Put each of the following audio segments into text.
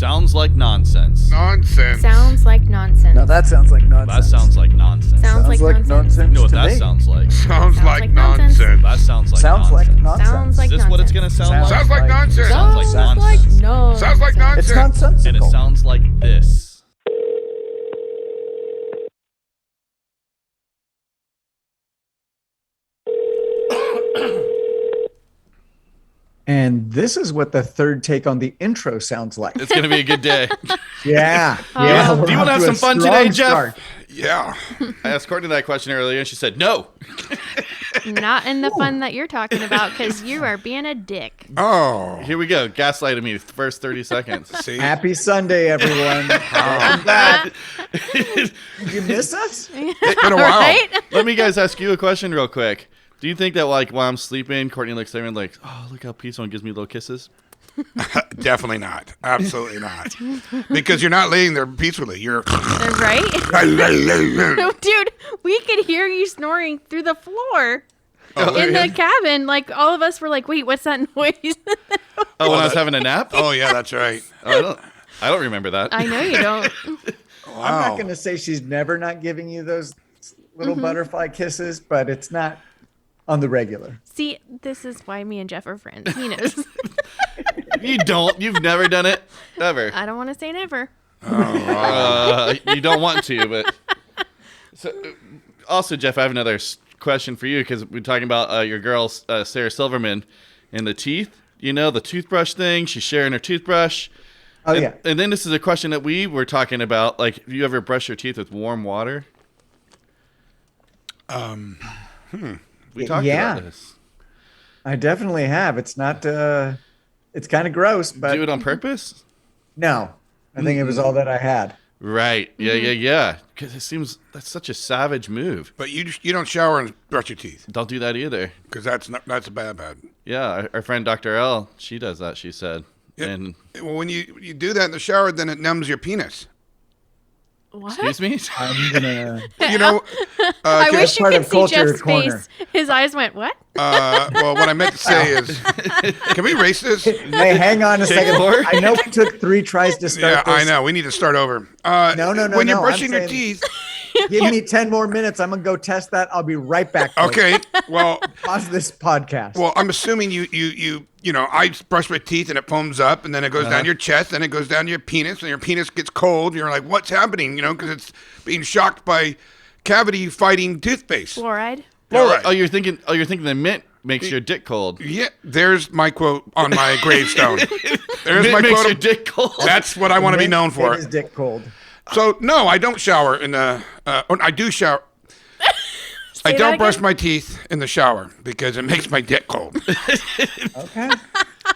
Sounds like nonsense. Nonsense. Sounds like nonsense. No, that sounds like nonsense. That sounds like nonsense. Sounds like nonsense. You know what to that me. sounds like? Sounds like like nonsense. nonsense. That sounds like Sounds nonsense. like nonsense. Sounds like Is this what it's going to nonsense. sound like? Sounds like nonsense. Sounds like nonsense. no. Sounds like nonsense. It's nonsensical. And it sounds like this. And this is what the third take on the intro sounds like. It's going to be a good day. Yeah. Oh. Yeah. Do you we're want to off have a some fun strong today, Jeff? start. Yeah. I asked Courtney that question earlier, and she said no. Not in the fun that you're talking about, because you are being a dick. Oh. Here we go. Gaslighting me the first 30 seconds. See? Happy Sunday, everyone. I'm glad. Did you miss us? It's been a while. Right? Let me guys ask you a question real quick. Do you think that like while I'm sleeping, Courtney looks at me and like, oh, look how peaceful, and gives me little kisses? Definitely not. Absolutely not. Because you're not laying there peacefully. You're. Right? Dude, we could hear you snoring through the floor in the cabin. Like, all of us were like, wait, what's that noise? Oh, when I was having a nap? Oh, yeah, that's right. Oh, I don't remember that. I know you don't. Wow. I'm not going to say she's never not giving you those little butterfly kisses, but it's not on the regular. See, this is why me and Jeff are friends. He knows. You don't. You've never done it? Ever. I don't want to say never. You don't want to, but... So, also, Jeff, I have another question for you, because we're talking about your girl, Sarah Silverman, and the teeth. You know, the toothbrush thing. She's sharing her toothbrush. Oh, yeah. And then this is a question that we were talking about. Like, have you ever brushed your teeth with warm water? We talked about this. I definitely have. It's not, it's kind of gross, but Do it on purpose? no. I think it was all that I had. Right. Yeah. Because it seems that's such a savage move. But you don't shower and brush your teeth. Don't do that either. Because that's a bad. Yeah, our friend Dr. L, she does that, she said. Yeah. And Well, when you do that in the shower, then it numbs your penis. What? excuse me? I'm going to... You know, I wish you part could of see culture Jeff's corner. face. His eyes went, what? well, what I meant to say is, can we erase this? Hey, hang on a second. four? I know we took 3 tries to start Yeah, this. I know. We need to start over. No, When you're no, brushing I'm your saying- teeth. Give me 10 more minutes. I'm going to go test that. I'll be right back. folks. Okay. Well, Pause this podcast. I'm assuming you know, I brush my teeth and it foams up, and then it goes down your chest, then it goes down to your penis, and your penis gets cold. You're like, what's happening? You know, because it's being shocked by cavity-fighting toothpaste. Fluoride? Fluoride. Oh, you're thinking the mint makes your dick cold. Yeah, there's my quote on my gravestone. There's Mint my makes quote. your dick cold. That's what I want to be known for. His dick cold. So no, I don't shower in the. I do shower. I that don't brush again? my teeth in the shower because it makes my dick cold. Okay.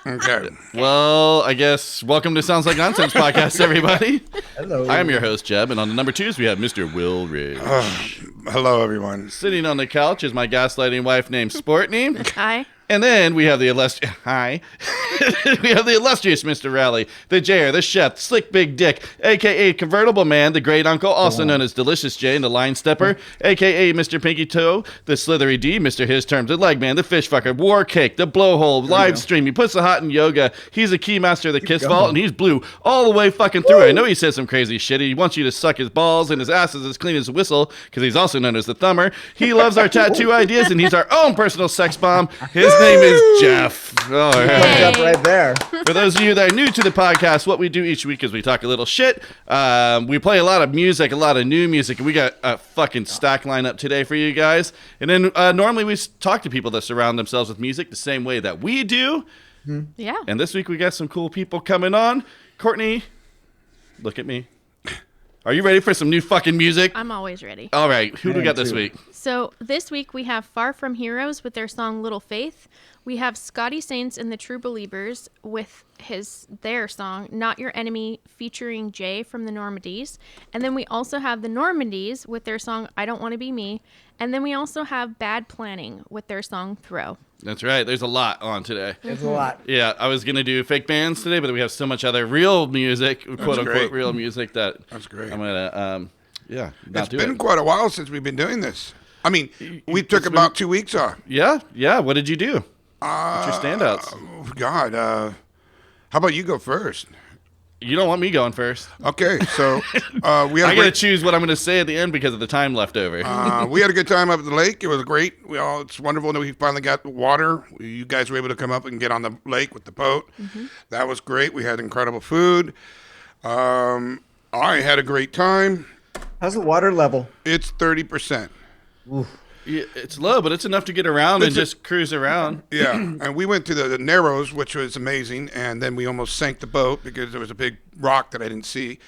Okay. Well, I guess welcome to Sounds Like Nonsense podcast, everybody. Hello. I am your host, Jeb, and on the number 2s we have Mr. Will Ridge. Hello, everyone. Sitting on the couch is my gaslighting wife named Sportney. Hi. And then we have the illustrious Mr. Rally, the Jayer, the chef, slick big dick, aka Convertible Man, the great uncle, also known as Delicious J, and the Line Stepper, aka Mr. Pinky Toe, the Slithery D, Mr. His Terms, the Leg Man, the Fish Fucker, War Cake, the Blowhole, live stream. He puts the hot in yoga. He's a key master of the Kiss Vault, and he's blue all the way fucking through. I know he says some crazy shit. He wants you to suck his balls, and his ass is as clean as a whistle because he's also known as the Thumber. He loves our tattoo ideas, and he's our own personal sex bomb. His name is Jeff. All right. Hooked up right there. For those of you that are new to the podcast, what we do each week is we talk a little shit. We play a lot of music, a lot of new music, and we got a fucking stack lineup today for you guys. And then normally we talk to people that surround themselves with music the same way that we do. Yeah. And this week we got some cool people coming on. Courtney, look at me. Are you ready for some new fucking music? I'm always ready. All right, who do we got this too. week? So this week we have Far From Heroes with their song Little Faith. We have Scotty Saints and the True Believers with their song Not Your Enemy featuring Jay from the Normandys. And then we also have the Normandys with their song I Don't Want to Be Me. And then we also have Bad Planning with their song Throw. That's right, there's a lot on today. There's a lot. Yeah, I was going to do fake bands today, but we have so much other real music, quote-unquote great. real music, that That's great. I'm going to, not It's do been it. quite a while since we've been doing this. I mean, we took about 2 weeks off. Yeah, what did you do? What's your standouts? Oh, God. How about you go first? You don't want me going first. Okay, so we had I a got to great, choose what I'm going to say at the end because of the time left over. we had a good time up at the lake. It was great. It's wonderful that we finally got the water. You guys were able to come up and get on the lake with the boat. That was great. We had incredible food. I had a great time. How's the water level? It's 30%. Yeah, it's low, but it's enough to get around and just cruise around. Yeah, and we went to the Narrows, which was amazing, and then we almost sank the boat because there was a big rock that I didn't see.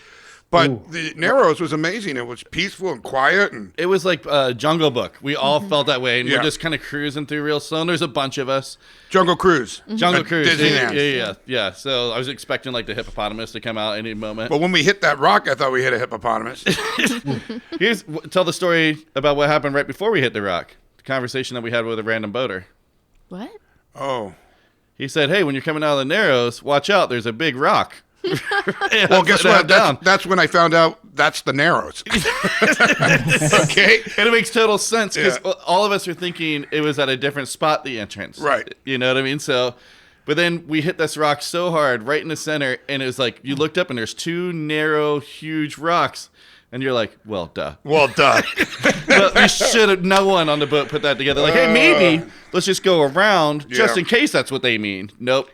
But the Narrows was amazing. It was peaceful and quiet, and It was like Jungle Book. We all felt that way, and Yeah. we're just kind of cruising through real slow. And there's a bunch of us. Jungle Cruise. Jungle At Cruise. Disneyland. Yeah. So I was expecting like the hippopotamus to come out any moment. But when we hit that rock, I thought we hit a hippopotamus. Tell the story about what happened right before we hit the rock. The conversation that we had with a random boater. What? Oh. He said, "Hey, when you're coming out of the Narrows, watch out. There's a big rock." Well, guess what? That's when I found out that's the Narrows. Okay. And it makes total sense because Yeah. all of us are thinking it was at a different spot, the entrance. Right. You know what I mean? So, but then we hit this rock so hard right in the center, and it was like you looked up and there's two narrow, huge rocks, and you're like, well, duh. Well done. But we should have, no one on the boat put that together. Like, hey, maybe let's just go around just Yeah. in case that's what they mean. Nope.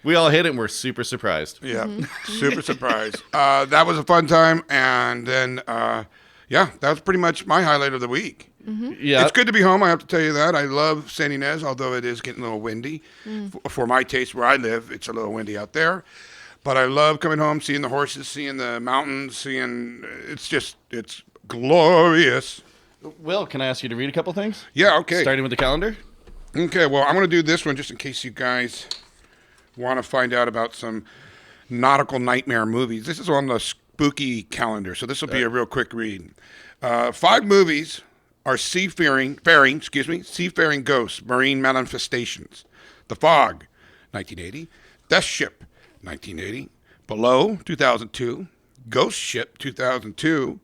We all hit it and we're super surprised. Yeah, super surprised. That was a fun time, and then yeah, that was pretty much my highlight of the week. Yeah. It's good to be home. I have to tell you that. I love San Ynez, although it is getting a little windy. For my taste, where I live, it's a little windy out there. But I love coming home, seeing the horses, seeing the mountains, it's glorious. Will, can I ask you to read a couple things? Yeah, okay. Starting with the calendar. Okay, well, I'm going to do this one just in case you guys want to find out about some nautical nightmare movies. This is on the spooky calendar, so this will be a real quick read. 5 movies are seafaring ghosts, marine manifestations. The Fog, 1980. Death Ship, 1980. Below, 2002. Ghost Ship, 2002.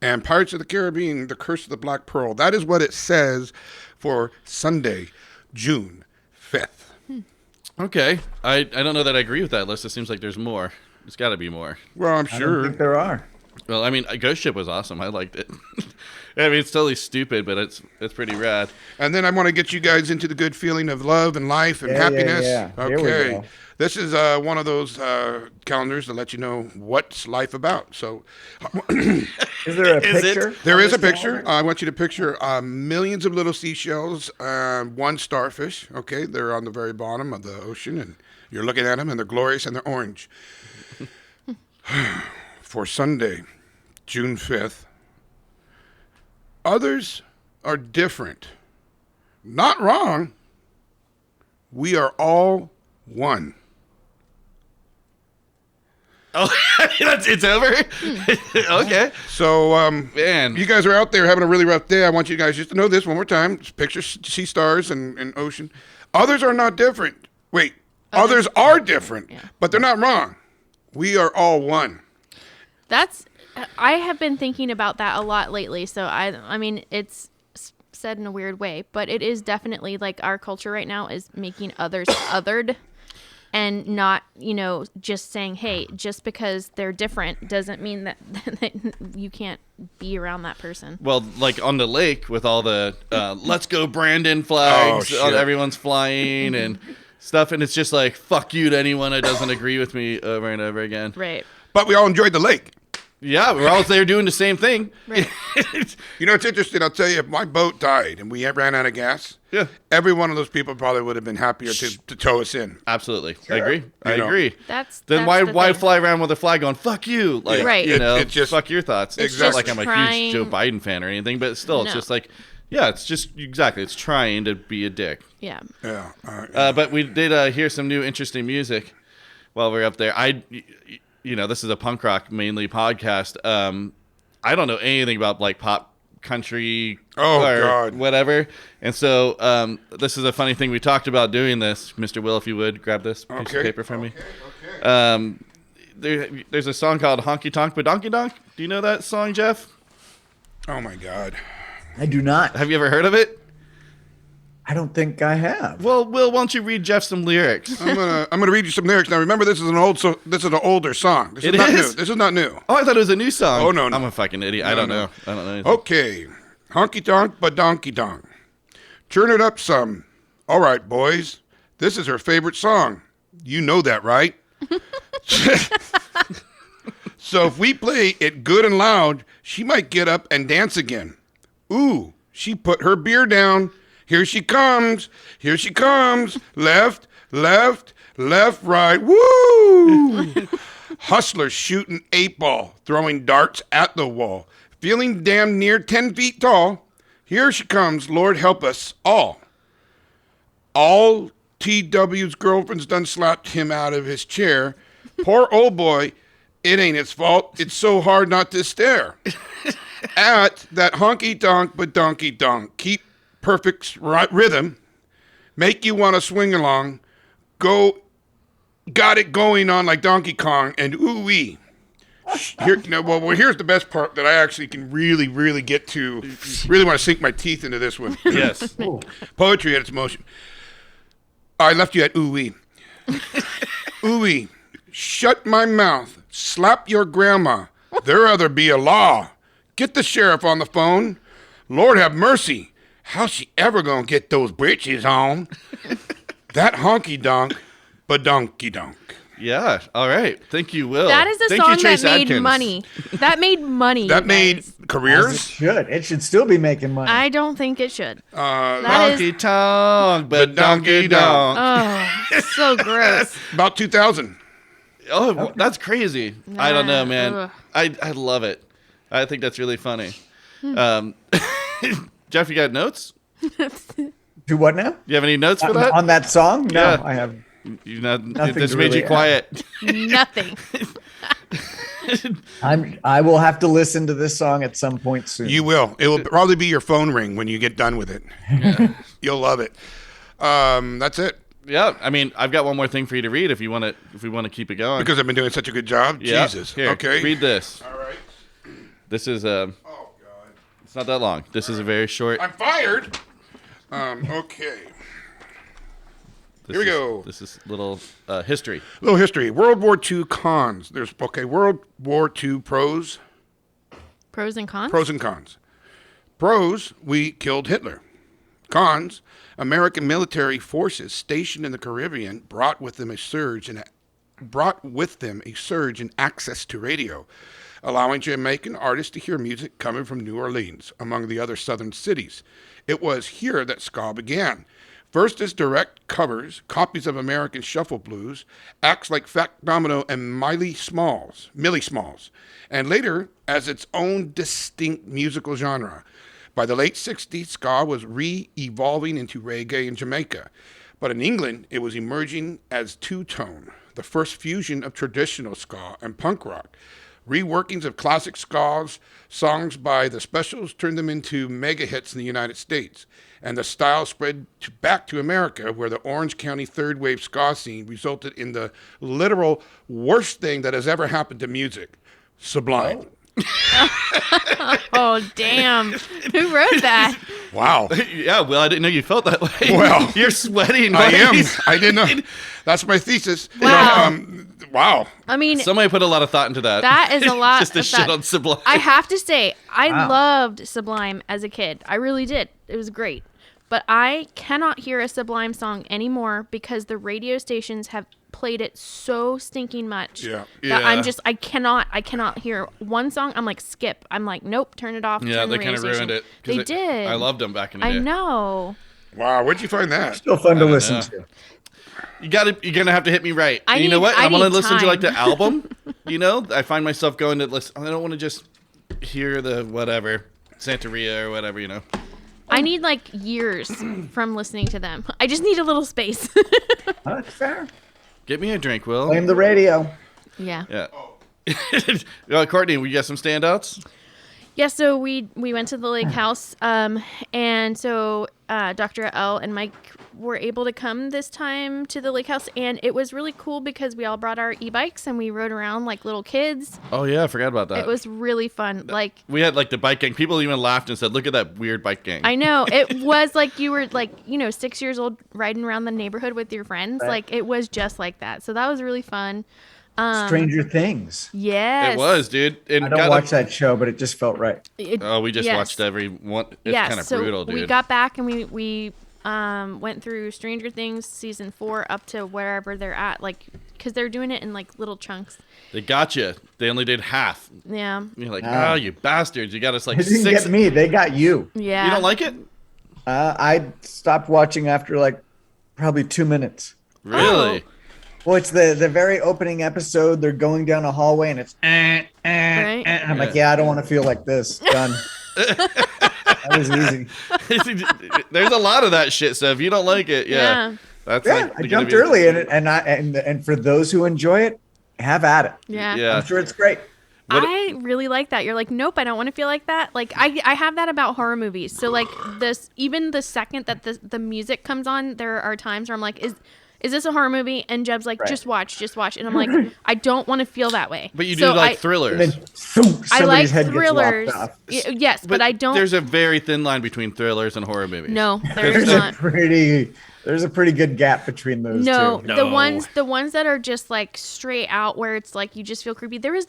And Pirates of the Caribbean, The Curse of the Black Pearl. That is what it says for Sunday, June 5th. Okay. I don't know that I agree with that list. It seems like there's more. There's got to be more. Well, I'm I don't sure. think there are. Well, I mean, Ghost Ship was awesome. I liked it. I mean, it's totally stupid, but it's pretty rad. And then I want to get you guys into the good feeling of love and life and happiness. Yeah. Here we Okay. go. This is one of those calendars to let you know what's life about. So Is there a Is it? picture? there on is a this picture. calendar? I want you to picture millions of little seashells, one starfish. Okay, they're on the very bottom of the ocean, and you're looking at them, and they're glorious and they're orange. For Sunday, June 5th, others are different. Not wrong. We are all one. Oh, it's over? Okay. So, Man. you guys are out there having a really rough day. I want you guys just to know this one more time. Just picture sea stars and ocean. Others are not different. Wait, others are different, but they're not wrong. We are all one. I have been thinking about that a lot lately. So I mean, it's said in a weird way, but it is definitely like our culture right now is making others othered. And not, just saying, hey, just because they're different doesn't mean that you can't be around that person. Well, like on the lake with all the "Let's go Brandon" flags, Oh, shit. everyone's flying and stuff, and it's just like fuck you to anyone that doesn't agree with me over and over again. Right. But we all enjoyed the lake. Yeah, we're all there doing the same thing. Right. You know, it's interesting. I'll tell you, if my boat died and we ran out of gas, Yeah. every one of those people probably would have been happier to tow us in. Absolutely, I agree. I You know. agree. That's Then the why thing. fly around with a flag on "fuck you"? Like, Right. It just- fuck your thoughts. It's not just like I'm a trying- huge Joe Biden fan or anything, but still, it's No. just like, yeah, it's just exactly. It's trying to be a dick. Yeah. Yeah. But we did hear some new interesting music while we were up there. This is a punk rock mainly podcast. I don't know anything about like pop country Oh, or God. whatever. And so this is a funny thing. We talked about doing this. Mr. Will, if you would, grab this piece Okay. of paper from me. Okay. There's a song called Honky Tonk Badonky Donk. Do you know that song, Jeff? Oh, my God. I do not. Have you ever heard of it? I don't think I have. Well, Will, why don't you read Jeff some lyrics? I'm gonna read you some lyrics. Now remember, this is an older song. This is It not is? new. This is not new. Oh, I thought it was a new song. Oh, no. I'm a fucking idiot. I don't know. I don't know anything. Okay, honky tonk but donkey donk. Turn it up some. All right, boys. This is her favorite song. You know that, right? So if we play it good and loud, she might get up and dance again. Ooh, she put her beer down. Here she comes. Here she comes. Left, left, left, right. Woo! Hustlers shooting 8-ball, throwing darts at the wall. Feeling damn near 10 feet tall. Here she comes. Lord help us all. All TW's girlfriend's done slapped him out of his chair. Poor old boy, it ain't his fault. It's so hard not to stare at that honky tonk but donkey donk. Keep perfect rhythm. Make you want to swing along. Got it going on like Donkey Kong and ooh-wee. Here's the best part that I actually can really, really get to. Really want to sink my teeth into this one. Yes. Poetry at its motion. I left you at ooh-wee. Ooh-wee. Shut my mouth. Slap your grandma. There other be a law. Get the sheriff on the phone. Lord have mercy. How's she ever gonna get those britches on? That honky donk, but donkey donk. Yeah. All right. Thank you, Will. That is a Thank song you, Trace that made Adkins. money. That made money. That you made guys. It careers. should. It should still be making money. I don't think it should. That Donkey is tonk, but donkey donk. donk. so gross. About 2000. Oh, that's crazy. I don't know, man. Ugh. I love it. I think that's really funny. Jeff, you got notes? Do what now? You have any notes for that? On that song? No, Yeah. I have. You not, Nothing this to made really you quiet. Nothing. I will have to listen to this song at some point soon. You will. It will probably be your phone ring when you get done with it. You'll love it. That's it. Yeah, I mean, I've got one more thing for you to read if you want to. If we want to keep it going. Because I've been doing such a good job. Yeah. Jesus. Here, Okay. read this. All right. This is Oh God. It's not that long. This is a very short. I'm fired. Okay. This Here we is- go. This is little history. Little history. World War II cons. There's World War II pros. Pros and cons. Pros and cons. Pros, we killed Hitler. Cons, American military forces stationed in the Caribbean brought with them a surge in access to radio, allowing Jamaican artists to hear music coming from New Orleans, among the other southern cities. It was here that ska began. First as direct covers, copies of American shuffle blues, acts like Fat Domino and Millie Smalls, and later as its own distinct musical genre. By the late 60s, ska was re-evolving into reggae in Jamaica. But in England, it was emerging as two-tone, the first fusion of traditional ska and punk rock. Reworkings of classic ska songs by the Specials turned them into mega hits in the United States. And the style spread back to America, where the Orange County third wave ska scene resulted in the literal worst thing that has ever happened to music, Sublime. Oh, damn. Who wrote that? Wow. Yeah, well, I didn't know you felt that way. Well, you're sweating. I am. buddies. I didn't know. That's my thesis. Wow. Wow. I mean, Somebody put a lot of thought into that. that is a lot. Just to of shit that. on Sublime. I have to say, I Wow. loved Sublime as a kid. I really did. It was great. But I cannot hear a Sublime song anymore because the radio stations have played it so stinking much. Yeah. That Yeah. I cannot hear one song. I'm like, skip. I'm like, nope, turn it off. Yeah, turn the they kind of radio ruined station. it. 'cause They did. I loved them back in the day. I know. Wow. Where'd you find that? Still fun to don't listen know. to. You're gonna have to hit me right. I And you know need- what? I I want to need listen to like the time. album. You know, I find myself going to listen. I don't want to just hear the whatever Santeria or whatever. You know. I need like years from listening to them. I just need a little space. That's fair. Get me a drink, Will. Blame the radio. Yeah. Yeah. Courtney, we got some standouts. Yeah, so we went to the lake house, and so Dr. L and Mike were able to come this time to the lake house, and it was really cool because we all brought our e-bikes and we rode around like little kids. Oh yeah, I forgot about that. It was really fun. Like we had like the bike gang. People even laughed and said, "Look at that weird bike gang." I know it was like you were like 6 years old riding around the neighborhood with your friends. Right. Like it was just like that. So that was really fun. Stranger Things. Yes, It was, dude. And I don't watch that show, but it just felt right. Oh, we just yes. watched every one. It's kind of so brutal, dude. we got back and we went through Stranger Things season 4 up to wherever they're at, like because they're doing it in like little chunks. They got you. They only did half. Yeah. You're like, oh, you bastards! You got us like They didn't 6. get me. They got you. Yeah. You don't like it? I stopped watching after like probably 2 minutes. Really? Well, it's the very opening episode. They're going down a hallway and it's Right. and I'm like, yeah, I don't want to feel like this. Done. That was easy. There's a lot of that shit. So if you don't like it, Yeah. that's Yeah, like I gonna jumped be- early in it, and for those who enjoy it, have at it. Yeah. Yeah. I'm sure it's great. What- I really like that. You're like, nope, I don't want to feel like that. Like I have that about horror movies. So like this, even the second that the music comes on, there are times where I'm like, is this a horror movie? And Jeb's like, Right. just watch. And I'm like, I don't want to feel that way. But you So do like I- thrillers. And then thump, I like somebody's head thrillers. gets lopped off. Yes, but I don't. There's a very thin line between thrillers and horror movies. No, there's There's a not. pretty good gap between those No, two. No. the ones that are just like straight out where it's like you just feel creepy. There was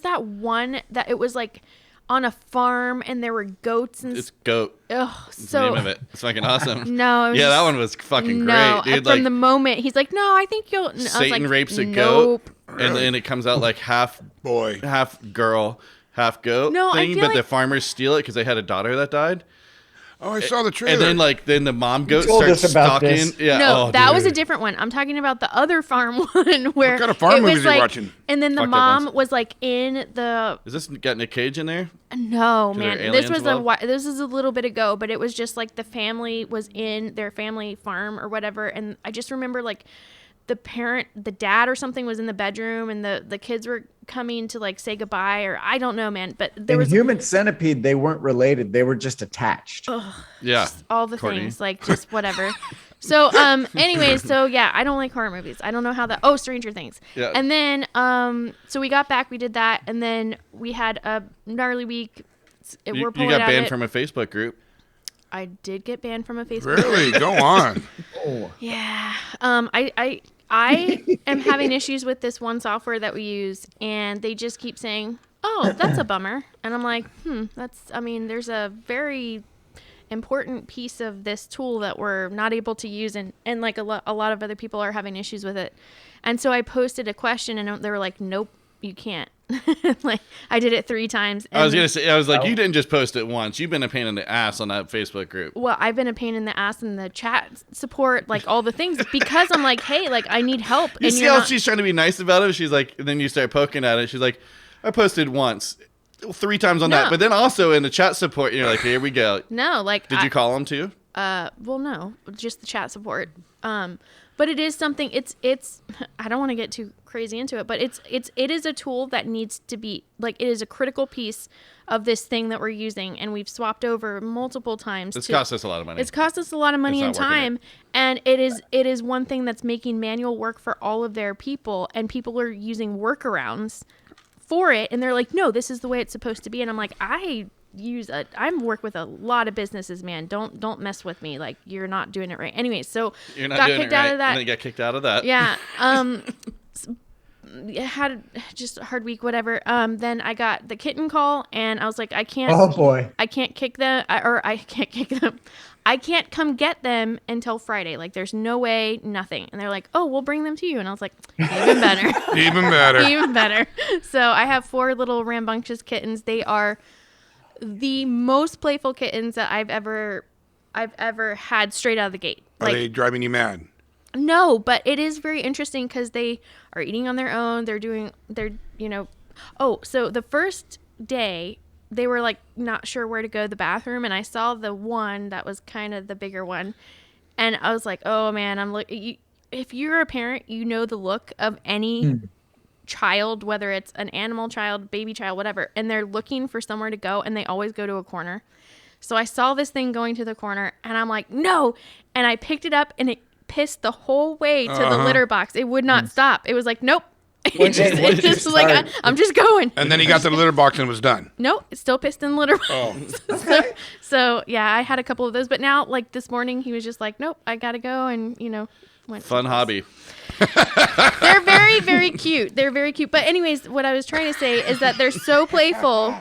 that one that it was like on a farm and there were goats and It's Goat. ugh, It's so the name of it. It's fucking awesome. no, it was Yeah, that just- one was fucking no. great, dude. From Like the moment he's like, no, I think you'll. And I was Satan like, rapes a nope. goat, and then it comes out like half Boy. half girl, half goat No, I thing. feel But the like- farmers steal it because they had a daughter that died. Oh, I saw the trailer. And then the mom goat told starts us about stalking. this. Yeah, No, oh, that was a dude. different one. I'm talking about the other farm one where What kind of farm it was movies are you like, watching? And then the Fucked up mom ones. was like in the Is this got Nick Cage in there? no there man. aliens This was involved? this is a little bit ago, but it was just like the family was in their family farm or whatever, and I just remember like the dad or something was in the bedroom, and the kids were coming to like say goodbye, or I don't know, man. But there In was Human Centipede, they weren't related. They were just attached. Yeah, all the Courtney. things like just whatever. So anyways, so yeah, I don't like horror movies. I don't know how that Stranger Things. Yeah. And then so we got back, we did that, and then we had a gnarly week. We're You pulling got out banned it. from a Facebook group. I did get banned from a Facebook. Really? Go on. Oh, Yeah. I am having issues with this one software that we use, and they just keep saying, "Oh, that's a bummer," and I'm like, there's a very important piece of this tool that we're not able to use, and like a lot of other people are having issues with it. And so I posted a question, and they were like, "Nope, you can't." Like I did it 3 times. I was and- gonna say, you didn't just post it once. You've been a pain in the ass on that Facebook group. Well, I've been a pain in the ass in the chat support, like all the things, because I'm like, hey, like I need help. You and see you're how not- she's trying to be nice about it? She's like, and then you start poking at it. She's like, I posted once, 3 times on No. that. But then also in the chat support, you're like, here we go. No, like Did you call them too? well, no, just the chat support. But it is something. It's. I don't want to get too crazy into it, but it is a tool that needs to be like it is a critical piece of this thing that we're using, and we've swapped over multiple times. It's cost us a lot of money. It's cost us a lot of money It's and not working time, and it is one thing that's making manual work for all of their people, and people are using workarounds for it, and they're like, no, this is the way it's supposed to be, and I'm like, I work with a lot of businesses, man. Don't mess with me. Like you're not doing it right. Anyways, so You're not got doing kicked it right, out of that. and then you got kicked out of that. Yeah. Had just a hard week, whatever. Then I got the kitten call, and I was like, I can't. oh boy. I can't kick them, I can't kick them. I can't come get them until Friday. Like, there's no way, nothing. And they're like, oh, we'll bring them to you. And I was like, even better. Even better. Even better. So I have 4 little rambunctious kittens. They are the most playful kittens that I've ever had straight out of the gate. Are they driving you mad? No, but it is very interesting because they are eating on their own. So the first day they were like not sure where to go to the bathroom, and I saw the one that was kind of the bigger one, and I was like, oh man, if you're a parent, you know the look of any child, whether it's an animal child, baby child, whatever, and they're looking for somewhere to go, and they always go to a corner. So I saw this thing going to the corner, and I'm like, no. And I picked it up, and it pissed the whole way to the litter box. It would not stop. It was like, nope. It just was like, I'm just going. And then he got to the litter box and was done. Nope, it still pissed in the litter box. Oh. Okay. So, yeah, I had a couple of those. But now, like this morning, he was just like, nope, I got to go. And, went. Fun hobby. They're very, very cute. They're very cute. But anyways, what I was trying to say is that they're so playful.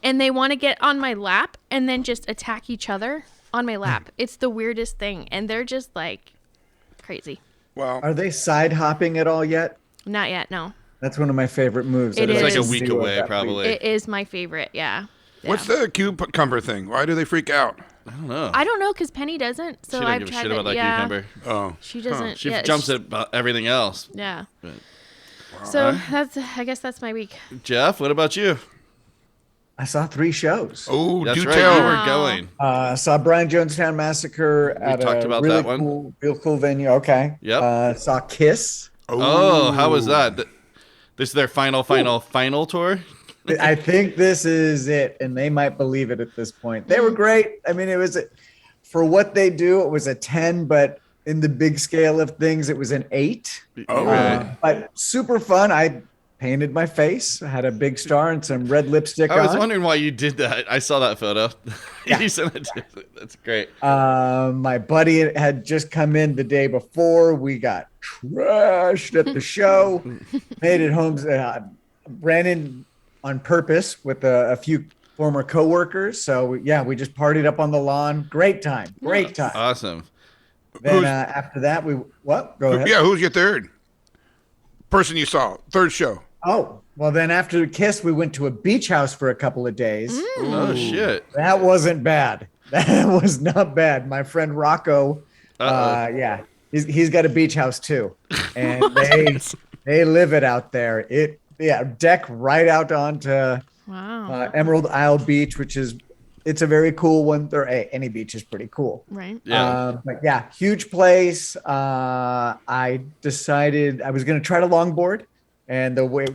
And they want to get on my lap and then just attack each other on my lap. It's the weirdest thing. And they're just like crazy. Well, Are they side hopping at all yet? Not yet, no. That's one of my favorite moves. It It's is. like a week away, probably. It is my favorite, yeah. what's the cucumber thing? Why do they freak out? I don't know. I don't know because Penny doesn't. So She I've don't give a tried shit it. about that Yeah, cucumber. Oh, she doesn't. She yeah, jumps at about everything else. Yeah. But- So I guess that's my week. Jeff, what about you? I saw 3 shows. oh, That's do right. tell. You were Wow. going. Saw Brian Jonestown Massacre at talked a about really that one. real cool venue. Okay. Yep. Saw Kiss. Oh, how was that? This is their final tour? I think this is it, and they might believe it at this point. They were great. I mean, it was for what they do. It was a 10, but in the big scale of things, it was an 8. Oh, Right. But super fun. I painted my face. I had a big star and some red lipstick I was on. wondering why you did that. I saw that photo. You sent it to me. That's great. My buddy had just come in the day before. We got trashed at the show. Made it home. Ran in on purpose with a few former coworkers. So yeah, we just partied up on the lawn. Great time. Great time. Awesome. Then after that, go ahead. Yeah, who's your third person you saw? Third show. Oh, well, then after Kiss, we went to a beach house for a couple of days. Oh, shit. That wasn't bad. That was not bad. My friend Rocco, yeah, he's got a beach house too, and they live it out there. Deck right out onto Wow. Emerald Isle Beach, it's a very cool one. Any beach is pretty cool. Right. Yeah. But yeah, huge place. I decided I was going to try to longboard, and the way it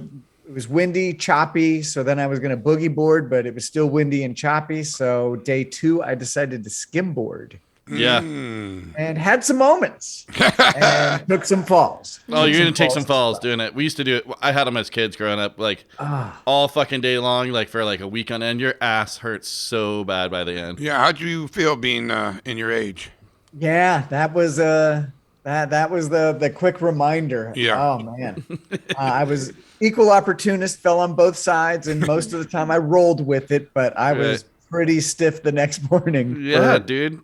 was windy, choppy. So then I was going to boogie board, but it was still windy and choppy. So day 2, I decided to skimboard Yeah. and had some moments and took some falls. Oh, you're Took going to take some falls as doing it. We used to do it. I had them as kids growing up, like well. all fucking day long, like for like a week on end. Your ass hurts so bad by the end. Yeah, how'd you feel being in your age? Yeah, that was that was the quick reminder. Yeah. Oh man, I was equal opportunist, fell on both sides, and most of the time I rolled with it, but I was pretty stiff the next morning. Yeah, dude.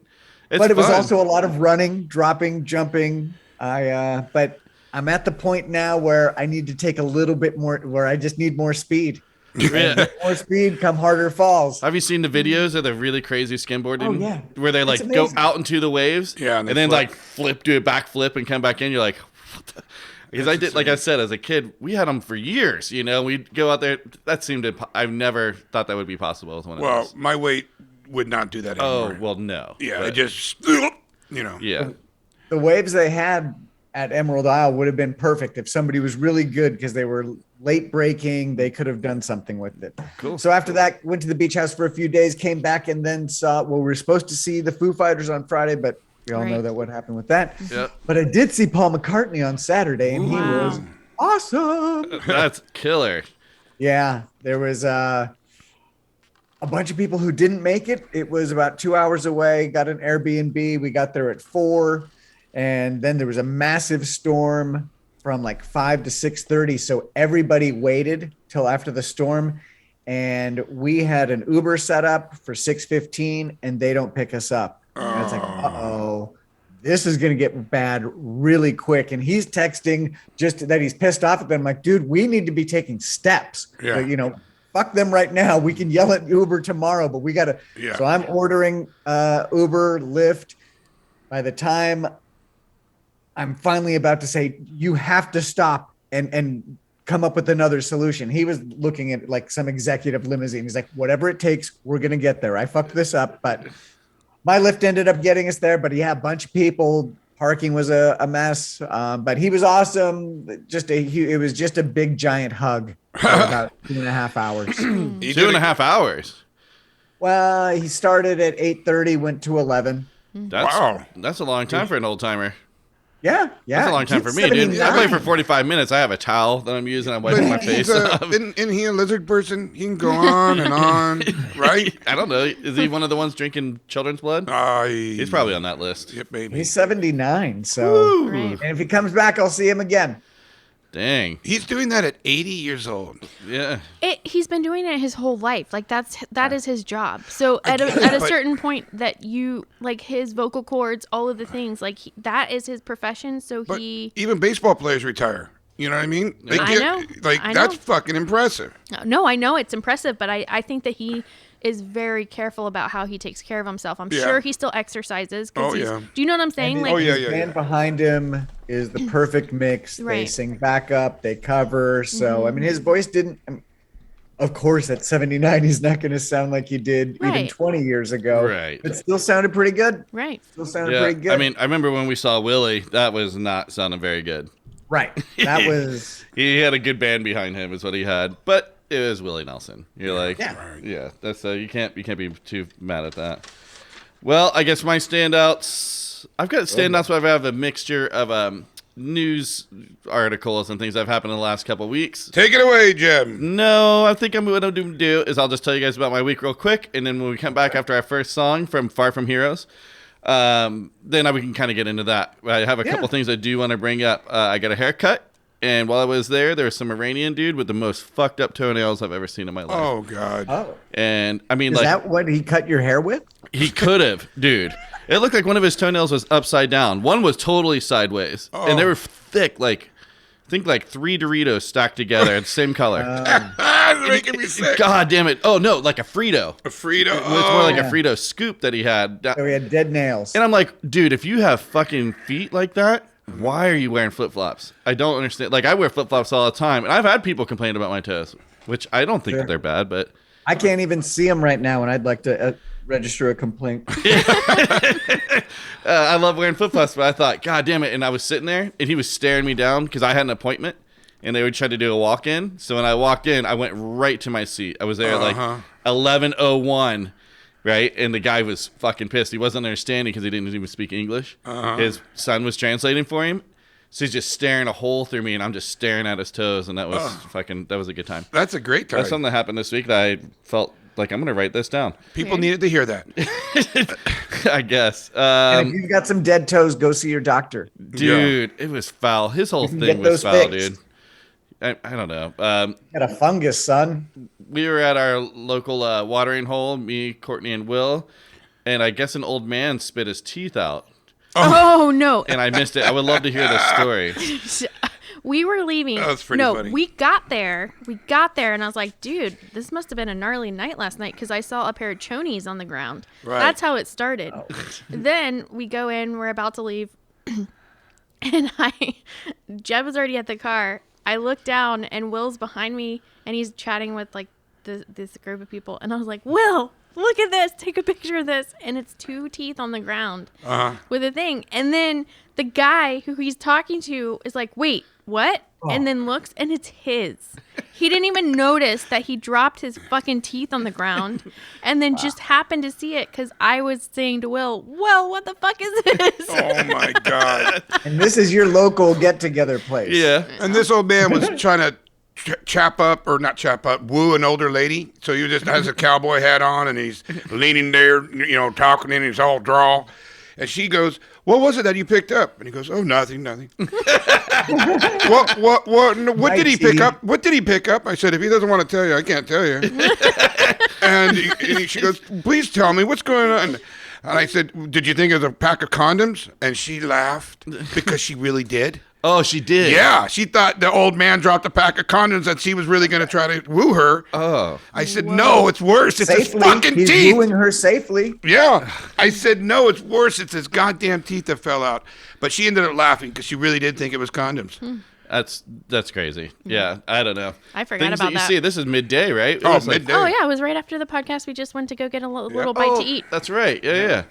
It's But it was fun. also a lot of running, dropping, jumping. But I'm at the point now where I need to take a little bit more, where I just need more speed. Yeah. More speed, come harder falls. Have you seen the videos of the really crazy skimboarding? Oh, yeah. Where they like It's go amazing. out into the waves. Yeah, And and then they like do a backflip and come back in. You're like, what the? Because I did, like I said, as a kid, we had them for years. We'd go out there. That seemed I've never thought that would be possible with one of Well, those. my weight would not do that Oh, anymore. well, no. Yeah, But, it just, yeah. The waves they had at Emerald Isle would have been perfect if somebody was really good because they were late breaking. They could have done something with it. Cool. So after that, went to the beach house for a few days, came back, and then we were supposed to see the Foo Fighters on Friday, but we all know Right. that what happened with that. Yep. But I did see Paul McCartney on Saturday, and he Wow. was awesome. That's killer. Yeah, there was a bunch of people who didn't make it. It was about 2 hours away. Got an Airbnb. We got there at 4, and then there was a massive storm from like 5 to 6:30. So everybody waited till after the storm, and we had an Uber set up for 6:15, and they don't pick us up. And it's like, uh-oh. This is going to get bad really quick. And he's texting just that he's pissed off at them. I'm like, dude, we need to be taking steps. Yeah. But, fuck them right now. We can yell at Uber tomorrow, but we got to. Yeah. So I'm ordering Uber, Lyft. By the time I'm finally about to say, you have to stop and come up with another solution. He was looking at like some executive limousine. He's like, whatever it takes, we're going to get there. I fucked this up, but my Lyft ended up getting us there. But yeah, a bunch of people Parking was a mess, but he was awesome. It was just a big giant hug for about 2.5 hours. 2.5 hours. Well, he started at 8:30, went to 11. That's a long time for an old timer. Yeah. That's a long time for me, dude. I play for 45 minutes. I have a towel that I'm using. I'm wiping my face off. Isn't he a lizard person? He can go on and on, right? I don't know. Is he one of the ones drinking children's blood? He's probably on that list. Yep, baby. He's 79, so Right. and if he comes back, I'll see him again. Dang. He's doing that at 80 years old. Yeah. He's been doing it his whole life. Like that is his job. So at a certain point that you like his vocal cords, all of the things like that is his profession. So But even baseball players retire. You know what I mean? I know. Like I that's know. fucking impressive. No, I know it's impressive, but I think that he is very careful about how he takes care of himself. I'm sure he still exercises. Oh, yeah. Do you know what I'm saying? And Like, his band behind him is the perfect mix. They Right. sing backup, they cover. So I mean, his voice didn't. Of course, at 79, he's not going to sound like he did even Right. 20 years ago. Right. It still sounded pretty good. right. Still sounded Yeah. pretty good. I mean, I remember when we saw Willie, that was not sounding very good. right. That was. He had a good band behind him, is what he had. But it was Willie Nelson. You're like, Yeah. That's you can't be too mad at that. Well, I guess my standouts. I've got standouts where I have a mixture of news articles and things that have happened in the last couple of weeks. Take it away, Jim. No, I think what I'm going to do is I'll just tell you guys about my week real quick, and then when we come back after our first song from Far From Heroes, then we can kind of get into that. I have a couple things I do want to bring up. I got a haircut. And while I was there was some Iranian dude with the most fucked up toenails I've ever seen in my life. Oh God. Oh. And I mean, Is like, that what he cut your hair with? he could have, dude. It looked like one of his toenails was upside down. One was totally sideways. And they were thick, like, I think like 3 Doritos stacked together, the same color. It's making me sick. God damn it. Oh, no, like a Frito. A Frito. It's more like a Yeah. Frito scoop that he had. So he had dead nails. And I'm like, dude, if you have fucking feet like that, why are you wearing flip-flops? I don't understand. Like, I wear flip-flops all the time, and I've had people complain about my toes, which I don't think that they're bad, but... I can't even see him right now, and I'd like to register a complaint. I love wearing flip-flops, but I thought, God damn it. And I was sitting there, and he was staring me down because I had an appointment, and they would try to do a walk-in. So when I walked in, I went right to my seat. I was there at like 11:01, right? And the guy was fucking pissed. He wasn't understanding because he didn't even speak English. His son was translating for him. So he's just staring a hole through me, and I'm just staring at his toes, and that was that was a good time. That's a great time. That's something that happened this week that I felt like I'm going to write this down. People needed to hear that. I guess. And if you've got some dead toes, go see your doctor. Dude, it was foul. His whole can thing get was those foul, fixed. dude. I don't know. Got a fungus, son. We were at our local watering hole, me, Courtney, and Will, and I guess an old man spit his teeth out, Oh no. and I missed it. I would love to hear this story. We were leaving. That's pretty funny. We got there, and I was like, dude, this must have been a gnarly night last night because I saw a pair of chonies on the ground. Right. That's how it started. Then we go in, we're about to leave, and Jeb was already at the car. I look down, and Will's behind me, and he's chatting with like this group of people, and I was like, Will, look at this, take a picture of this, and it's 2 teeth on the ground with a thing, and then the guy who he's talking to is like, wait, what? And then looks, and it's his. He didn't even notice that he dropped his fucking teeth on the ground, and then just happened to see it because I was saying to Will, well, what the fuck is this? Oh my God. And this is your local get-together place. Yeah. And this old man was trying to woo an older lady. So he just has a cowboy hat on, and he's leaning there, talking, and he's all drawl. And she goes, what was it that you picked up? And he goes, oh, nothing. What did he pick up? What did he pick up? I said, if he doesn't want to tell you, I can't tell you. and she goes, please tell me what's going on. And I said, did you think it was a pack of condoms? And she laughed because she really did. Oh, she did. Yeah, she thought the old man dropped a pack of condoms and she was really going to try to woo her. Oh. I said, no, it's worse. It's his Safely. fucking He's teeth. wooing her safely. Yeah. I said, no, it's worse. It's his goddamn teeth that fell out. But she ended up laughing because she really did think it was condoms. That's crazy. Yeah, I don't know. I forgot Things about that you that. see. This is midday, right? It Oh, was like- midday. Oh yeah, it was right after the podcast. We just went to go get a little bite to eat. That's right. Yeah.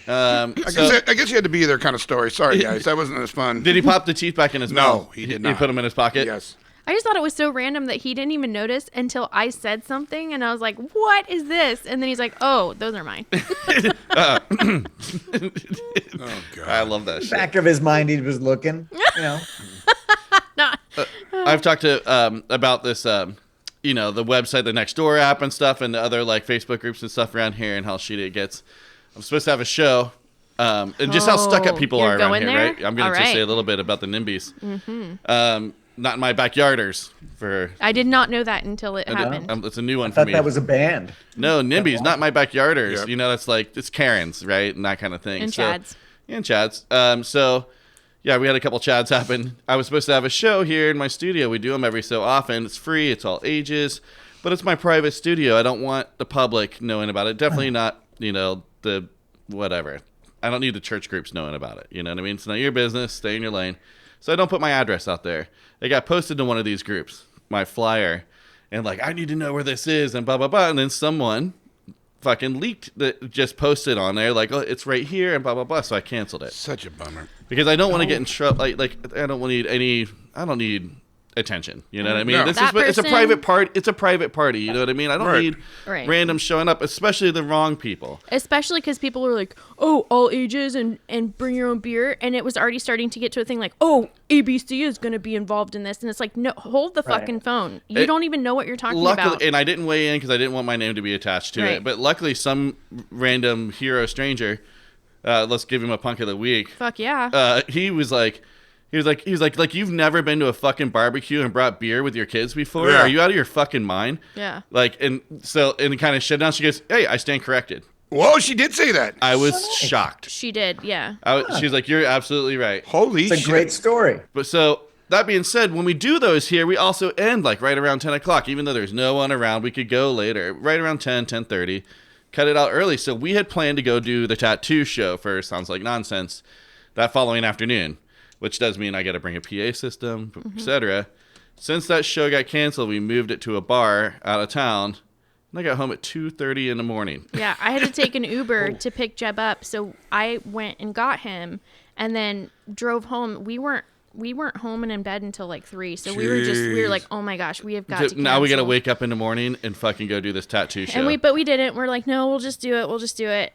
I guess you had to be there kind of story. Sorry, guys. That wasn't as fun. Did he pop the teeth back in his mouth? No, he did not. He put them in his pocket? Yes. I just thought it was so random that he didn't even notice until I said something, and I was like, "What is this?" And then he's like, "Oh, those are mine." Oh, God. I love that shit. Back of his mind, he was looking. You know. No. I've talked to about this, the website, the Nextdoor app and stuff, and the other like Facebook groups and stuff around here, and how shitty it gets. I'm supposed to have a show, and just how stuck up people you're are around going here, there? right? I'm going All to just say right. a little bit about the Nimbys. Mm-hmm. Not in my backyarders. I did not know that until it happened. It's a new one I for thought me. that was a band. No, Nimbys, not my backyarders. Yep. That's like it's Karens, right, and that kind of thing. And So- Chads. Yeah, and Chads. So, yeah, we had a couple Chads happen. I was supposed to have a show here in my studio. We do them every so often. It's free. It's all ages, but it's my private studio. I don't want the public knowing about it. Definitely not, the whatever. I don't need the church groups knowing about it. You know what I mean? It's not your business. Stay in your lane. So I don't put my address out there. It got posted to one of these groups, my flyer, and like, I need to know where this is and blah, blah, blah. And then someone fucking leaked that, just posted on there like, oh, it's right here and blah, blah, blah. So I canceled it Such a bummer. because I don't want to get in trouble. Like I don't need attention. You know what I mean? No. This That it's a person- private party. It's a private party. You know what I mean? I don't Right. need Right. random showing up, especially the wrong people. Especially because people were like, "Oh, all ages and bring your own beer," and it was already starting to get to a thing like, "Oh, ABC is going to be involved in this," and it's like, no, hold the Right. fucking phone. You don't even know what you're talking Luckily, about. and I didn't weigh in because I didn't want my name to be attached to Right. it. But luckily, some random hero stranger, let's give him a punk of the week. Fuck yeah. He was like, you've never been to a fucking barbecue and brought beer with your kids before? Yeah. Are you out of your fucking mind? Yeah. Like, and kind of shut down. She goes, "Hey, I stand corrected." Whoa, she did say that. I was shocked. She did. Yeah. She's like, "You're absolutely right." Holy It's a shit. great story. But so that being said, when we do those here, we also end like right around 10 o'clock, even though there's no one around. We could go later, right around 10:30, cut it out early. So we had planned to go do the tattoo show for Sounds Like Nonsense that following afternoon, which does mean I got to bring a PA system, etc. Since that show got canceled, we moved it to a bar out of town. And I got home at 2:30 in the morning. Yeah. I had to take an Uber to pick Jeb up, so I went and got him, and then drove home. We weren't home and in bed until like 3, so we were like, oh my gosh, we have got to Now we got to cancel. wake up in the morning and fucking go do this tattoo show. But we didn't. We're like, no, we'll just do it.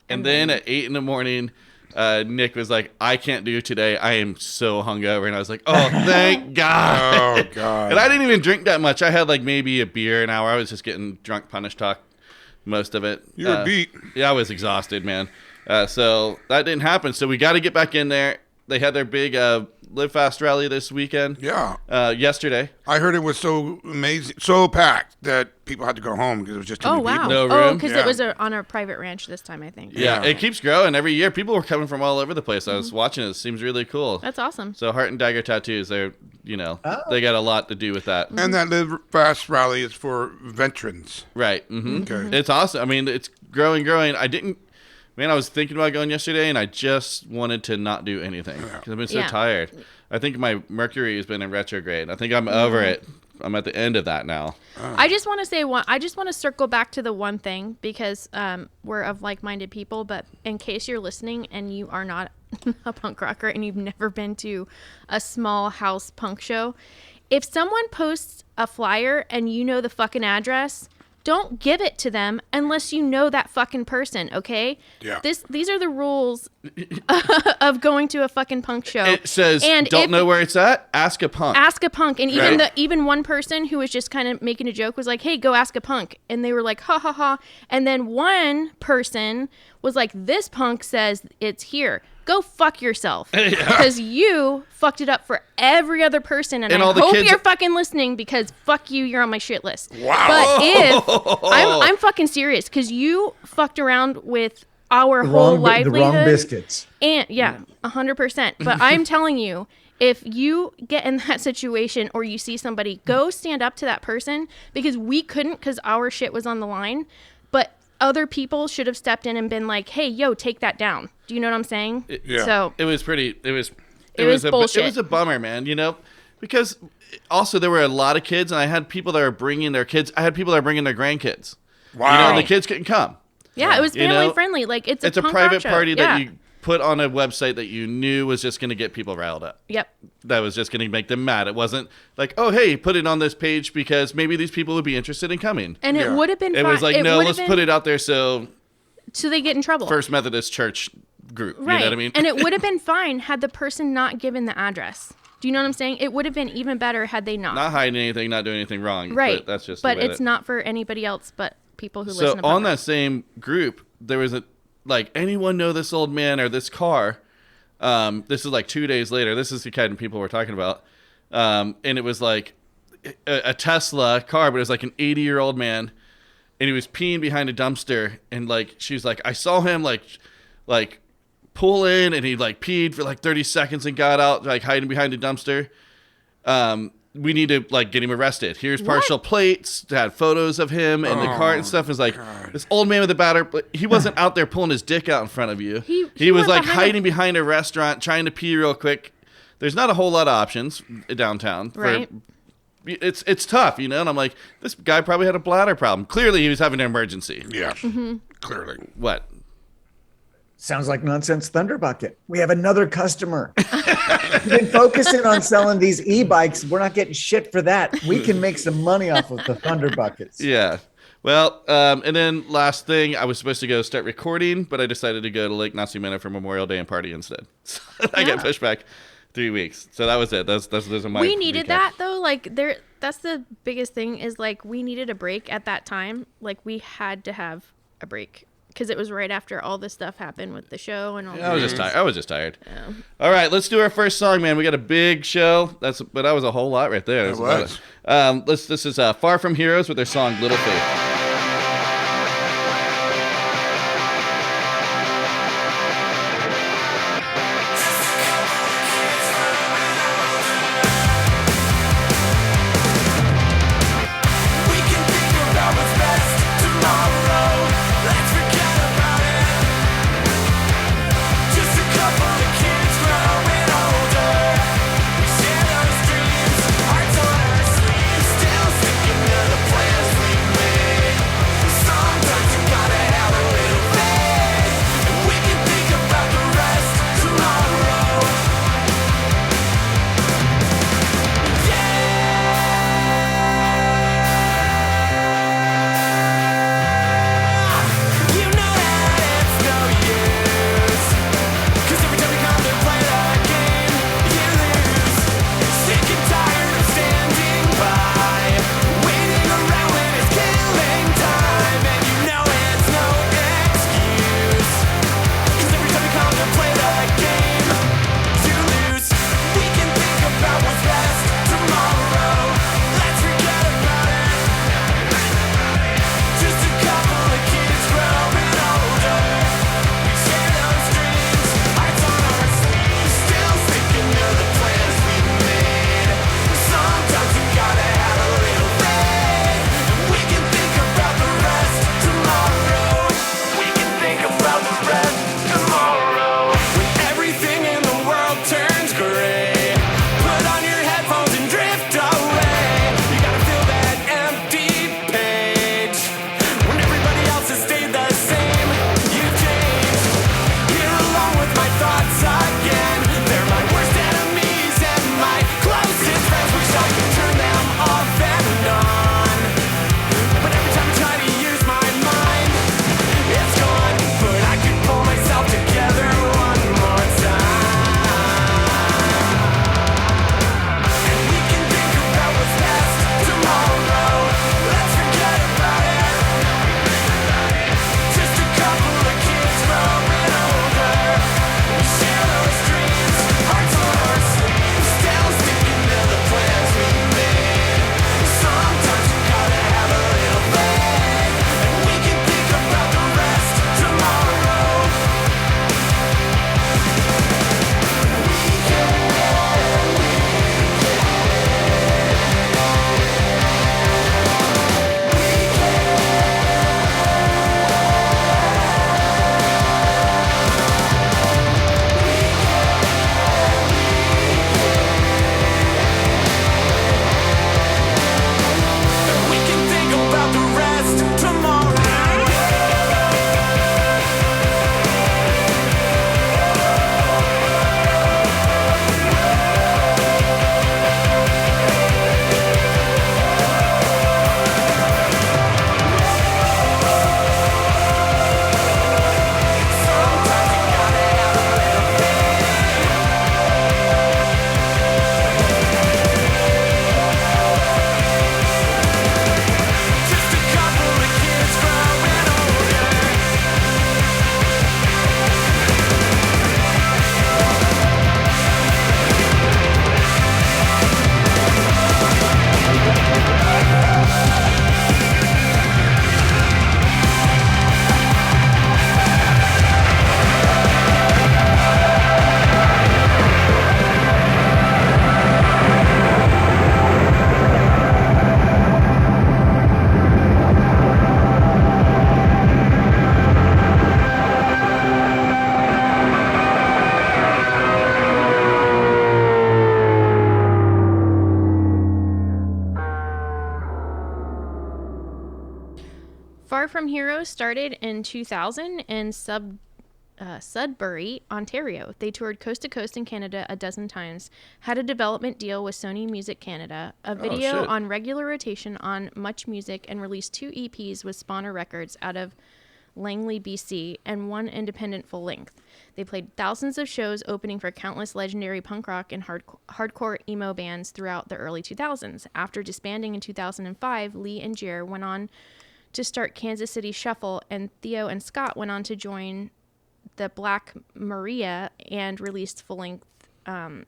And then at 8 in the morning, Nick was like, I can't do today. I am so hungover. And I was like, oh, thank God. Oh, God. And I didn't even drink that much. I had like maybe a beer an hour. I was just getting drunk punish talk most of it. You were beat. Yeah, I was exhausted, man. So that didn't happen. So we got to get back in there. They had their big Live Fast rally this weekend. Yeah. Oh, Yesterday. I heard it was so amazing, so packed that people had to go home because it was just too Oh many wow! people. No Oh, room? because Yeah. it was on a private ranch this time, I think. Yeah, Yeah. it keeps growing every year. People were coming from all over the place. I was watching it. It seems really cool. That's awesome. So Heart and Dagger Tattoos, they got a lot to do with that. And that Live Fast rally is for veterans. Right. Mm-hmm. Okay. It's awesome. I mean, it's growing. I was thinking about going yesterday, and I just wanted to not do anything because I've been so Yeah. tired. I think my Mercury has been in retrograde. I think I'm over it. I'm at the end of that now. I just want to say I just want to circle back to the one thing because we're of like-minded people. But in case you're listening and you are not a punk rocker and you've never been to a small house punk show, if someone posts a flyer and you know the fucking address, don't give it to them unless you know that fucking person, okay? Yeah. These are the rules of going to a fucking punk show. It says, And don't if- know where it's at? Ask a punk. Ask a punk. And even Right. even one person who was just kind of making a joke was like, hey, go ask a punk. And they were like, ha ha ha. And then one person was like, this punk says it's here. Go fuck yourself. Because you fucked it up for every other person. And And I all the hope kids- you're fucking listening because fuck you, you're on my shit list. Wow. But if I'm fucking serious because you fucked around with our The whole wrong, the livelihood. wrong biscuits. And yeah, 100%. But I'm telling you, if you get in that situation or you see somebody, go stand up to that person because we couldn't because our shit was on the line. But other people should have stepped in and been like, hey, yo, take that down. Do you know what I'm saying? Yeah. So It was pretty. It was bullshit. It was a bummer, man. Because also there were a lot of kids, and I had people that were bringing their kids. I had people that were bringing their grandkids. Wow. The kids couldn't come. Yeah, it was You family know? friendly. Like it's It's a punk private rock show. party Yeah. that you put on a website that you knew was just going to get people riled up. Yep. That was just going to make them mad. It wasn't like, oh, hey, put it on this page because maybe these people would be interested in coming. And it would have been. It was like, no, let's put it out there so they get in trouble. First Methodist Church group. Right. You know what I mean? And it would have been fine had the person not given the address. Do you know what I'm saying? It would have been even better had they not. Not hiding anything, not doing anything wrong. Right. But that's just. But it's not for anybody else but people who listen to So punk on rock. that same group, there was anyone know this old man or this car? This is like 2 days later. This is the kind of people we're talking about. And it was like a Tesla car, but it was like an 80-year-old man, and he was peeing behind a dumpster. And like she was like, I saw him like pull in, and he like peed for like 30 seconds and got out, like hiding behind a dumpster. We need to like get him arrested. Here's partial plates that had photos of him and the car and stuff. Is like this old man with a batter. He wasn't out there pulling his dick out in front of you. He was like hiding behind a restaurant trying to pee real quick. There's not a whole lot of options downtown. Right. It's tough, you know. And I'm like, this guy probably had a bladder problem. Clearly, he was having an emergency. Yeah. Clearly. What? Sounds like Nonsense Thunder Bucket. We have another customer. We've been focusing on selling these e-bikes. We're not getting shit for that. We can make some money off of the Thunder Buckets. Yeah. Well, and then last thing, I was supposed to go start recording, but I decided to go to Lake Nacimiento for Memorial Day and party instead. So I got pushed back 3 weeks. So that was it. Those are my. We needed recap. that though. Like that's the biggest thing is like we needed a break at that time. Like we had to have a break. Because it was right after all this stuff happened with the show and all that. I was just tired. Yeah. All right, let's do our first song, man. We got a big show. But that was a whole lot right there. It was. This is Far From Heroes with their song Little Faith. Still sticking to the plans we made. Far From Heroes started in 2000 in Sudbury, Ontario. They toured coast to coast in Canada a dozen times, had a development deal with Sony Music Canada, a video shit. on regular rotation on Much Music, and released 2 EPs with Spawner Records out of Langley, BC, and 1 independent full length. They played thousands of shows, opening for countless legendary punk rock and hardcore emo bands throughout the early 2000s. After disbanding in 2005, Lee and Jer went on to start Kansas City Shuffle, and Theo and Scott went on to join the Black Maria and released full lengths on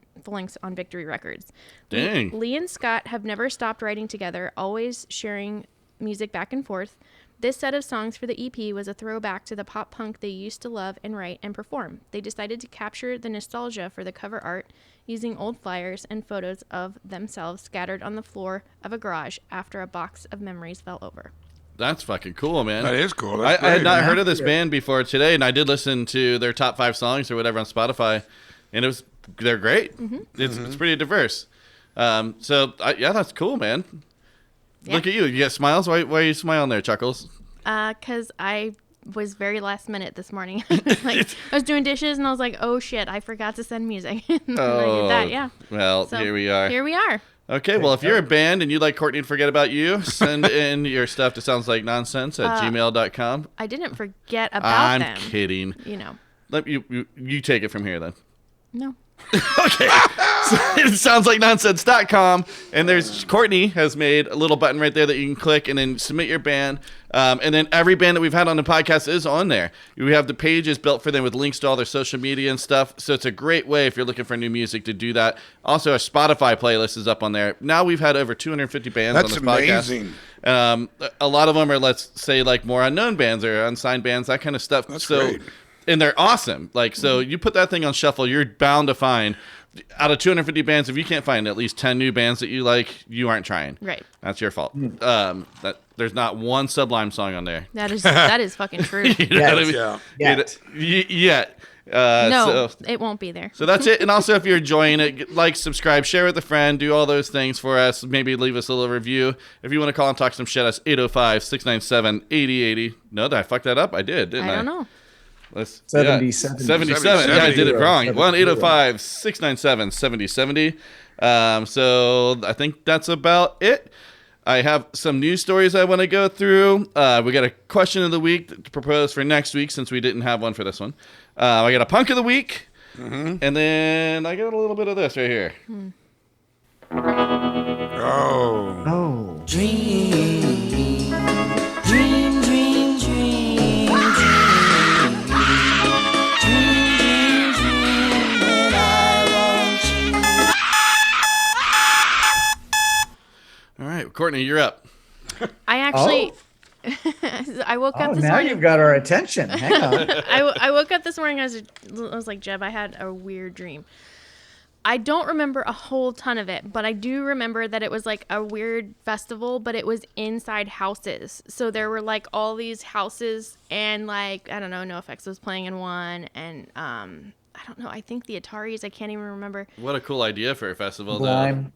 Victory Records. Dang. Lee and Scott have never stopped writing together, always sharing music back and forth. This set of songs for the EP was a throwback to the pop punk they used to love and write and perform. They decided to capture the nostalgia for the cover art using old flyers and photos of themselves scattered on the floor of a garage after a box of memories fell over. That's fucking cool, man. That is cool. I That's had great. not heard of this band before today, and I did listen to their top 5 songs or whatever on Spotify, and they're great. It's pretty diverse. Yeah, that's cool, man. Yeah. Look at you. You get smiles. Why are you smiling there, Chuckles? Because I was very last minute this morning. I was doing dishes and I was like, oh shit, I forgot to send music. And I did that, yeah. Well, So, here we are. Here we are. Okay, well, if you're a band and you'd like Courtney to forget about you, send in your stuff to soundslikenonsense@gmail.com. I didn't forget about them. I'm kidding. You know. Let you take it from here then. No. Okay. So it sounds like nonsense.com, and there's Courtney has made a little button right there that you can click and then submit your band. And then every band that we've had on the podcast is on there. We have the pages built for them with links to all their social media and stuff. So it's a great way if you're looking for new music to do that. Also, our Spotify playlist is up on there. Now we've had over 250 bands on That's this amazing. podcast. A lot of them are, let's say, like more unknown bands or unsigned bands, that kind of stuff. That's so great. And they're awesome. Like, so you put that thing on shuffle, you're bound to find, out of 250 bands, if you can't find at least 10 new bands that you like, you aren't trying. Right. That's your fault. There's not one Sublime song on there. That is fucking true. You know what I mean? Yeah. Yet. No, So, it won't be there. so that's it. And also, if you're enjoying it, like, subscribe, share with a friend, do all those things for us. Maybe leave us a little review. If you want to call and talk some shit, us 805-697-8080. No, did I fuck that up? I did, didn't I? I don't know. Let's 77. 77. Yeah, I did it wrong. 1-805-697-7070. So I think that's about it. I have some news stories I want to go through. We got a question of the week to propose for next week since we didn't have one for this one. I got a punk of the week. And then I got a little bit of this right here. Oh. Oh. Dream, dream, dream, dream, dream, dream, and I want you. All right, Courtney, you're up. I actually, I woke Oh, up this now morning. you've got our attention. Hang on. I woke up this morning. I was like, Jeb, I had a weird dream. I don't remember a whole ton of it, but I do remember that it was like a weird festival, but it was inside houses. So there were like all these houses, and like, I don't know, NoFX was playing in one, and I don't know, I think the Ataris, I can't even remember. What a cool idea for a festival, Sublime. though.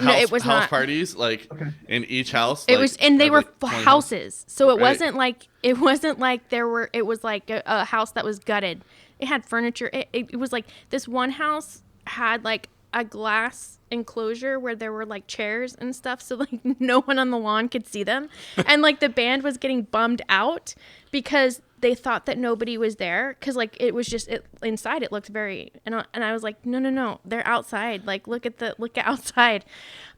No, it was house not. parties, like in each house. It like, was, and they have, were like, 20 houses. So it Right. wasn't like there were. It was like a house that was gutted. It had furniture. It was like this one house had like a glass enclosure where there were like chairs and stuff, so like no one on the lawn could see them, and like the band was getting bummed out because they thought that nobody was there because like it was just inside. It looked very and I was like, no, they're outside. Like look at outside.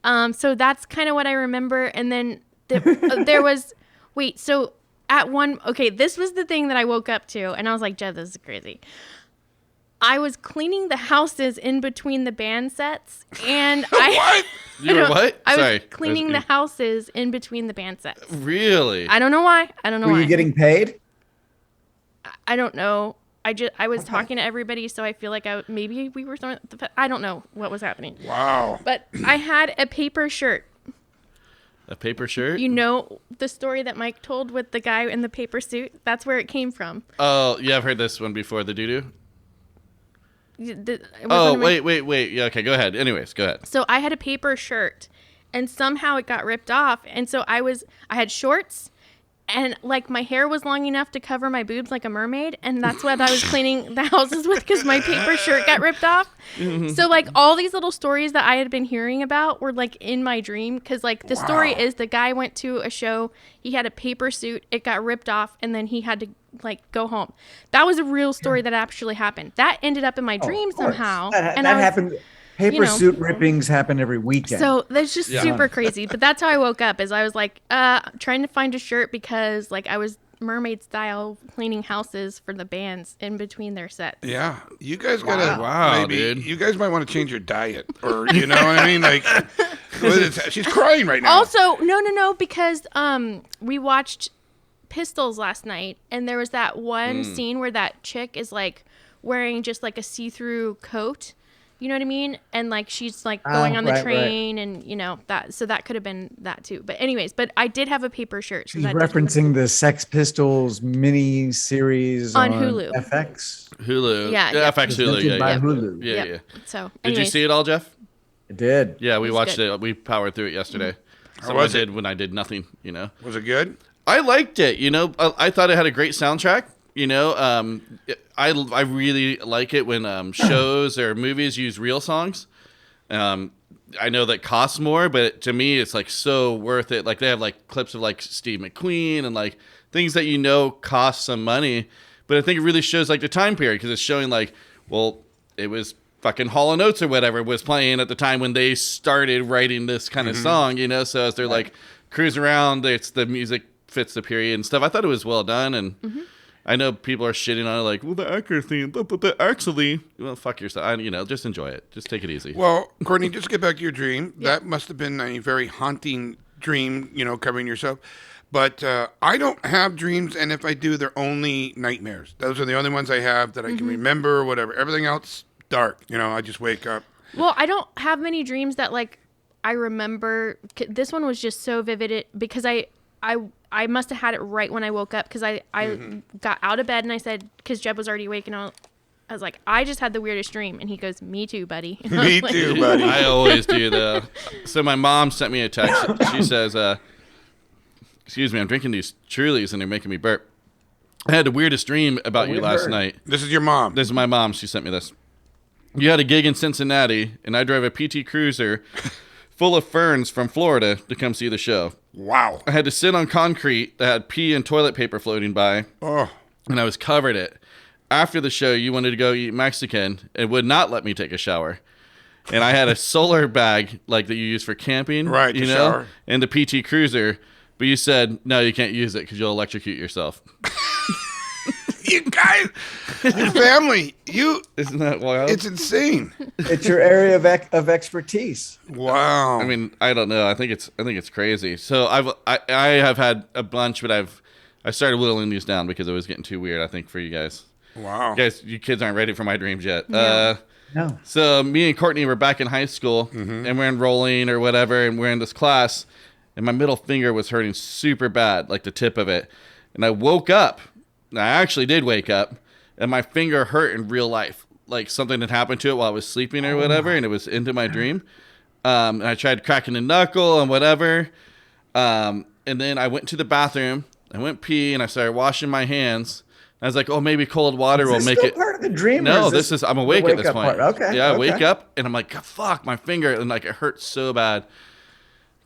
So that's kind of what I remember. And then there was so at one, okay, this was the thing that I woke up to, and I was like, Jed, this is crazy. I was cleaning the houses in between the band sets, and What? You were what? I Sorry. was cleaning the houses in between the band sets. Really? I don't know why. I don't know Were why. you getting paid? I don't know. I was talking to everybody, so I feel like maybe we were throwing. I don't know what was happening. Wow. But I had a paper shirt. A paper shirt? You know the story that Mike told with the guy in the paper suit? That's where it came from. Oh, yeah, I've heard this one before. The doo-doo? It Oh, wasn't wait. Yeah, okay, go ahead. Anyways, go ahead. So I had a paper shirt, and somehow it got ripped off, and so I had shorts and like my hair was long enough to cover my boobs like a mermaid, and that's what I was cleaning the houses with because my paper shirt got ripped off. So like all these little stories that I had been hearing about were like in my dream, because like the story is the guy went to a show, he had a paper suit, it got ripped off, and then he had to like go home. That was a real story that actually happened. That ended up in my dream somehow. That and I was, happened. Paper suit rippings happen every weekend. So that's just super crazy. But that's how I woke up, is I was like trying to find a shirt because like I was mermaid style cleaning houses for the bands in between their sets. Yeah, you guys gotta. Wow, maybe dude. you guys might want to change your diet, or you know what I mean. Like, she's crying right now. Also, no, because we watched Pistols last night, and there was that one scene where that chick is like wearing just like a see-through coat. You know what I mean? And like she's like going on the train, and you know that. So that could have been that too. But anyways, I did have a paper shirt. So she's referencing the Sex Pistols mini series on Hulu. FX. Hulu. Yeah, FX Hulu. By Yeah. Hulu. Yeah. So Did you anyways, see it all, Jeff? It did. Yeah, we was watched good. it. We powered through it yesterday. So was I it? did when I did nothing, you know. Was it good? I liked it, you know. I thought it had a great soundtrack, you know. I really like it when shows or movies use real songs. I know that costs more, but to me, it's like so worth it. Like they have like clips of like Steve McQueen and like things that you know cost some money, but I think it really shows like the time period, because it's showing like, well, it was fucking Hall & Oates or whatever was playing at the time when they started writing this kind of song, you know. So as they're like cruising around, it's the music fits the period and stuff. I thought it was well done, and I know people are shitting on it like, well, the Acker theme, but actually, well, fuck yourself. You know, just enjoy it. Just take it easy. Well, Courtney, just to get back to your dream. That must have been a very haunting dream, you know, covering yourself. But I don't have dreams, and if I do, they're only nightmares. Those are the only ones I have that I can remember or whatever. Everything else, dark. You know, I just wake up. well, I don't have many dreams that like I remember. This one was just so vivid because I must have had it right when I woke up, because I got out of bed and I said, because Jeb was already awake, and I was like, I just had the weirdest dream. And he goes, me too, buddy. And I Me was like, too, buddy. I always do though. So my mom sent me a text. She says, excuse me, I'm drinking these Trulies and they're making me burp. I had the weirdest dream about you last night. This is your mom. This is my mom. She sent me this. You had a gig in Cincinnati, and I drove a PT Cruiser full of ferns from Florida to come see the show. Wow. I had to sit on concrete that had pee and toilet paper floating by, Oh, and I was covered it. After the show, you wanted to go eat Mexican and would not let me take a shower. And I had a solar bag like that you use for camping, Right, you to know, shower. and the PT Cruiser, but you said, no, you can't use it because you'll electrocute yourself. you guys, your family, Isn't that wild? it's insane. It's your area of expertise. Wow. I mean, I don't know. I think it's crazy. So I have had a bunch, but I started whittling these down because it was getting too weird, I think, for you guys. wow. You kids aren't ready for my dreams yet. No. No. So me and Courtney were back in high school, and we're enrolling or whatever, and we're in this class, and my middle finger was hurting super bad, like the tip of it. And I woke up. I actually did wake up, and my finger hurt in real life. Like something had happened to it while I was sleeping or whatever, and it was into my dream. And I tried cracking a knuckle and whatever. And then I went to the bathroom. I went pee, and I started washing my hands. I was like, oh, maybe cold water will Is this make still it. part of the dream? or No, is this is I'm awake the at this wake-up point. part? Okay. Yeah, I okay. wake up and I'm like, fuck, my finger, and like it hurts so bad.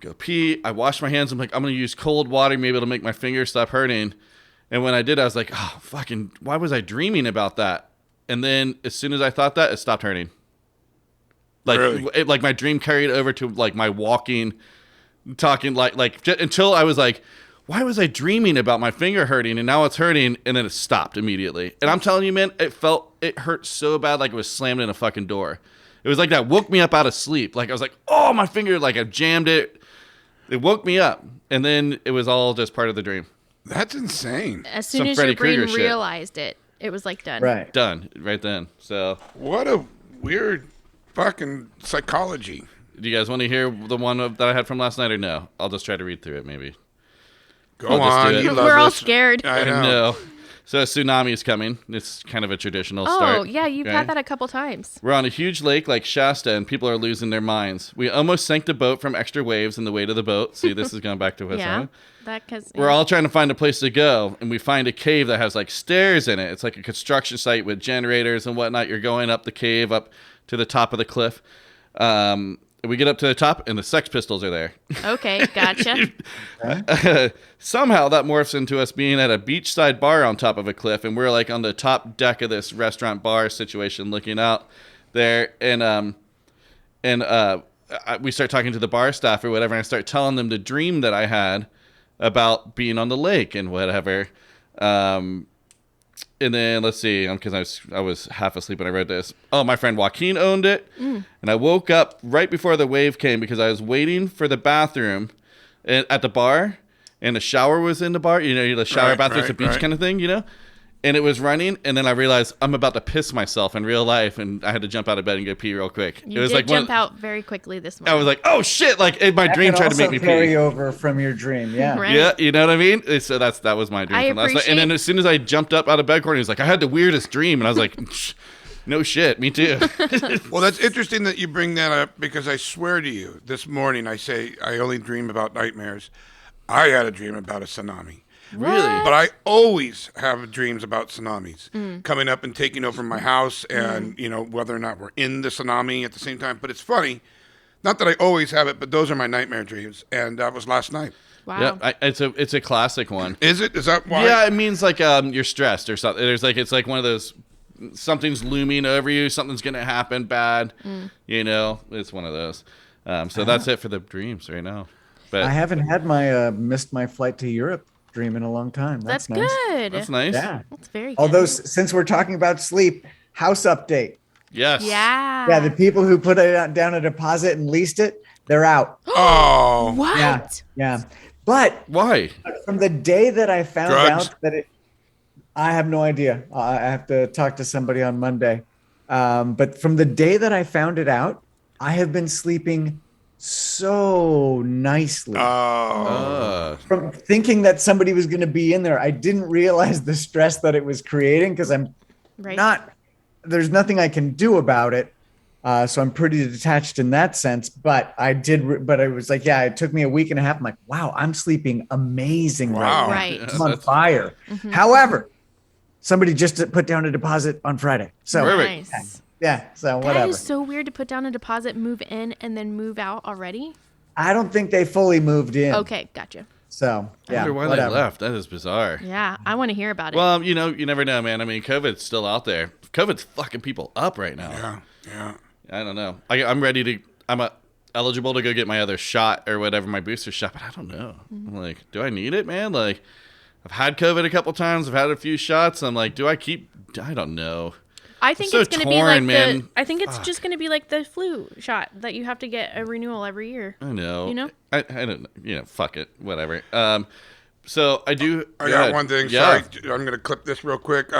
Go pee. I wash my hands. I'm like, I'm gonna use cold water, maybe it'll make my finger stop hurting. And when I did, I was like, oh, fucking, why was I dreaming about that? And then as soon as I thought that, it stopped hurting. Like, Really? like my dream carried over to like my walking, talking, until I was like, why was I dreaming about my finger hurting, and now it's hurting, and then it stopped immediately. And I'm telling you, man, it hurt so bad, like it was slammed in a fucking door. It was like that woke me up out of sleep. Like I was like, oh, my finger, like I jammed it. It woke me up, and then it was all just part of the dream. That's insane. As soon Some as Freddy your brain Krueger shit. realized it, it was like done. Right. Done right then. So, What a weird fucking psychology. do you guys want to hear the one that I had from last night or no? I'll just try to read through it maybe. Go I'll just do on. it. You love We're all this. scared. I know. No. So a tsunami is coming. It's kind of a traditional Oh, start. yeah, you've right? had that a couple times. We're on a huge lake like Shasta, and people are losing their minds. We almost sank the boat from extra waves in the weight of the boat. See, this is going back to what's Yeah, on. that because We're all trying to find a place to go, and we find a cave that has like stairs in it. It's like a construction site with generators and whatnot. You're going up the cave up to the top of the cliff. We get up to the top, and the Sex Pistols are there. Okay, gotcha. Somehow that morphs into us being at a beachside bar on top of a cliff, and we're like on the top deck of this restaurant bar situation, looking out there, and we start talking to the bar staff or whatever, and I start telling them the dream that I had about being on the lake and whatever. And then let's see, because I was half asleep when I read this. Oh, my friend Joaquin owned it, and I woke up right before the wave came because I was waiting for the bathroom at the bar, and the shower was in the bar. You know, the shower bathroom's a beach kind of thing, you know. And it was running, and then I realized I'm about to piss myself in real life, and I had to jump out of bed and go pee real quick. You it was did like jump out very quickly this morning. I was like, oh shit! Like my That dream can tried to make also me carry pee. over from your dream. Yeah. Right. Yeah, you know what I mean? So that was my dream I from last night. And then appreciate- as soon as I jumped up out of bed, Courtney was like, I had the weirdest dream. And I was like, no shit, me too. Well, that's interesting that you bring that up because I swear to you, this morning I say I only dream about nightmares. I had a dream about a tsunami. Really? But I always have dreams about tsunamis coming up and taking over my house and, you know, whether or not we're in the tsunami at the same time. But it's funny. Not that I always have it, but those are my nightmare dreams. And that was last night. Wow. Yeah, it's a classic one. Is it? Is that why? Yeah, it means like you're stressed or something. It's like one of those, something's looming over you, something's gonna happen bad. You know, it's one of those. So that's it for the dreams right now. But I haven't had my missed my flight to Europe dream in a long time. That's nice. good. that's nice. Yeah. That's very good. Although since we're talking about sleep, house update. Yes. Yeah. Yeah, the people who put it down a deposit and leased it, they're out. Oh. What? Yeah, yeah. But Why? from the day that I found Drugs? out that I have no idea. I have to talk to somebody on Monday. But from the day that I found it out, I have been sleeping so nicely. From thinking that somebody was going to be in there, I didn't realize the stress that it was creating because I'm Right. there's nothing I can do about it. So I'm pretty detached in that sense, but but it was like, yeah, it took me a week and a half. I'm like, wow, I'm sleeping amazing Wow. Right. I'm on fire. However, somebody just put down a deposit on Friday. So Perfect. Nice. yeah, so That whatever. is so weird to put down a deposit, move in, and then move out already. I don't think they fully moved in. Okay, gotcha. So I yeah, wonder why whatever. they left. That is bizarre. Yeah, I want to hear about it. Well, you know, you never know, man. I mean, COVID's still out there. COVID's fucking people up right now. Yeah. Yeah. I don't know. I'm eligible to go get my other shot or whatever, my booster shot, but I don't know. I'm like, do I need it, man? Like, I've had COVID a couple times. I've had a few shots. I'm like, I don't know. I think so it's going to be like torn, man. I think it's just going to be like the flu shot that you have to get a renewal every year. I know. You know? I don't know. You know, fuck it. Whatever. So I do. I go got ahead. one thing. Yeah. Sorry, I'm going to clip this real quick.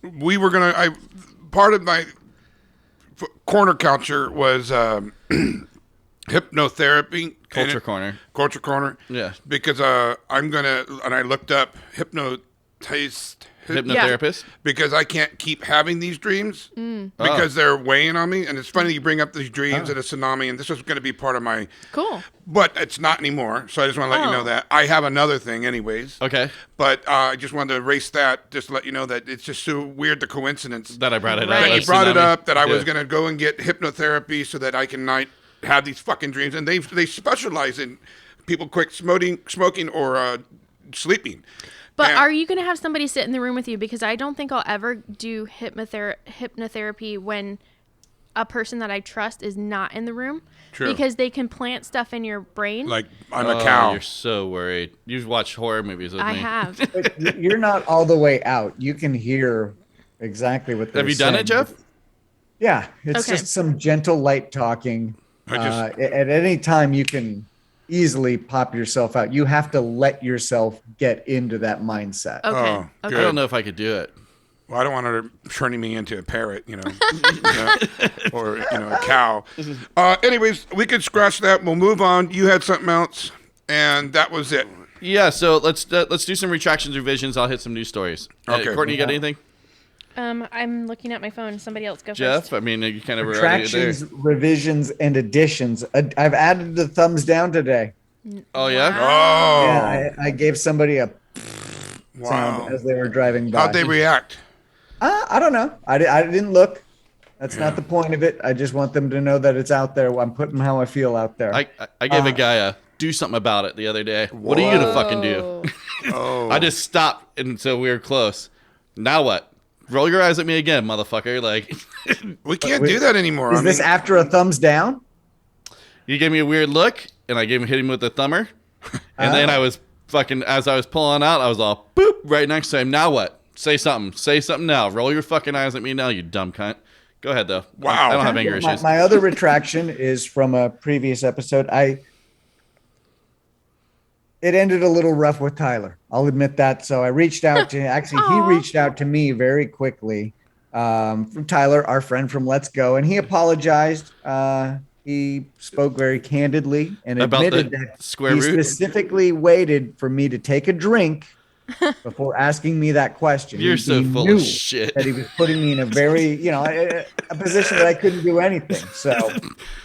We were going to, part of my corner culture was hypnotherapy. Culture corner. Culture corner. Yeah. Because and I looked up Hypnotherapist. because I can't keep having these dreams because they're weighing on me. And it's funny you bring up these dreams and a tsunami, and this was going to be part of my, Cool. but it's not anymore. So I just want to let you know Oh. that. I have another thing anyways. Okay. But I just wanted to erase that, just to let you know that it's just so weird, the coincidence That I brought it Right. up. that you That's brought it tsunami. up, that I was Yeah. going to go and get hypnotherapy so that I can not have these fucking dreams. And they specialize in people quit smoking or sleeping. But And- are you going to have somebody sit in the room with you? Because I don't think I'll ever do hypnotherapy when a person that I trust is not in the room. True. Because they can plant stuff in your brain. Like, I'm a cow. You're so worried. You've watched horror movies with I me. have. But you're not all the way out. You can hear exactly what they're Have you done it, saying. Jeff? Yeah, it's Okay. just some gentle, light talking. At any time, you can easily pop yourself out. You have to let yourself get into that mindset. Okay. Oh, Okay. I good. don't know if I could do it. Well, I don't want her turning me into a parrot, you know, or, a cow. Anyways, we could scratch that. We'll move on. You had something else, and that was it. Yeah, so let's do some retractions, revisions. I'll hit some news stories. Okay. Courtney, you got anything? I'm looking at my phone. Somebody else go Jeff, first. I mean, you kind of were already there. Retractions, revisions, and additions. I've added the thumbs down today. Oh, yeah? Oh, Yeah, I gave somebody a wow. sound as they were driving by. How'd they react? I don't know. I didn't look. That's not the point of it. I just want them to know that it's out there. I'm putting how I feel out there. I gave a guy a do something about it the other day. What are you going to fucking do? Oh, I just stopped, and so we were close. Now what? Roll your eyes at me again, motherfucker. Like, we can't do that anymore. Is this after a thumbs down? you gave me a weird look, and I hit him with the thumber. And then I was fucking, as I was pulling out, I was all boop right next to him. Now what? Say something. Say something now. Roll your fucking eyes at me now, you dumb cunt. Go ahead, though. Wow. I don't have anger My, issues. my other retraction is from a previous episode. It ended a little rough with Tyler. I'll admit that. So I reached out to actually he reached out to me very quickly from Tyler, our friend from Let's Go, and he apologized. He spoke very candidly and About admitted the that square he root? specifically waited for me to take a drink before asking me that question. You're He so full knew of shit. that he was putting me in a very, a position that I couldn't do anything. So,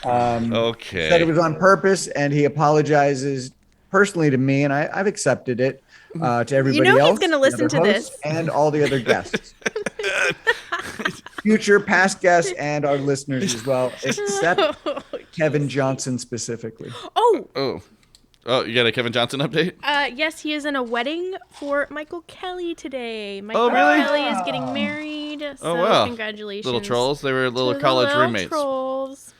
Okay. said it was on purpose, and he apologizes personally to me, and I've accepted it to everybody he's else. gonna the listen other to hosts, this. and all the other guests, future, past guests, and our listeners as well, except Kevin Johnson specifically. Oh, you got a Kevin Johnson update? Yes, he is in a wedding for Michael Kelly today. Michael really? Kelly is getting married. So wow. congratulations. Little trolls. They were to little the college little roommates. Trolls.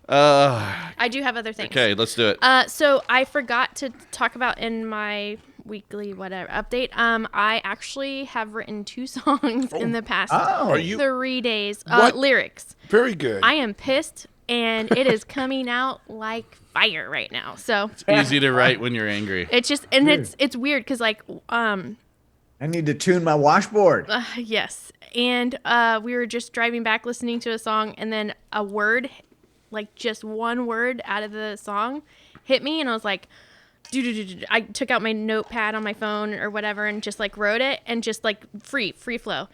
Uh, I do have other things. okay, let's do it. So I forgot to talk about in my weekly whatever update. I actually have written 2 songs in the past Are you 3 days. What? Lyrics. very good? I am pissed, and it is coming out like fire right now. So Easy to write when you're angry. it's just, and it's weird because like I need to tune my washboard. yes, and we were just driving back listening to a song, and then a word, like just one word out of the song, hit me, and I was like, I took out my notepad on my phone or whatever and just like wrote it, and just like free flow.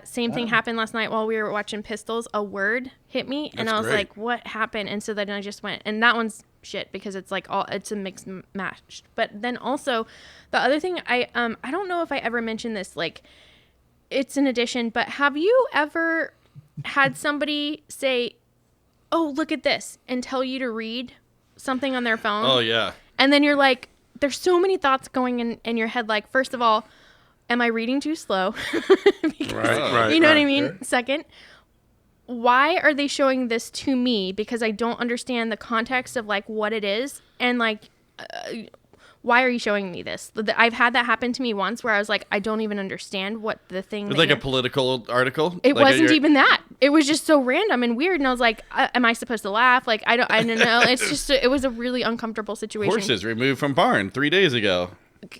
Same thing happened last night while we were watching Pistols. A word hit me, and That's I was great. like, what happened? And so then I just went, and that one's shit because it's like it's a mixed match. But then also the other thing, I don't know if I ever mentioned this, like it's an addition, but have you ever had somebody say, oh, look at this, and tell you to read something on their phone? Oh, yeah. And then you're like, there's so many thoughts going in your head. Like, first of all, am I reading too slow? Because, right. you know what I mean? Second, why are they showing this to me? Because I don't understand the context of like what it is. And like, why are you showing me this? I've had that happen to me once where I was like, I don't even understand what the thing. It's like a political article. It Like wasn't even that. It was just so random and weird. And I was like, am I supposed to laugh? Like, I don't know. It's just, it was a really uncomfortable situation. Horses removed from barn 3 days ago.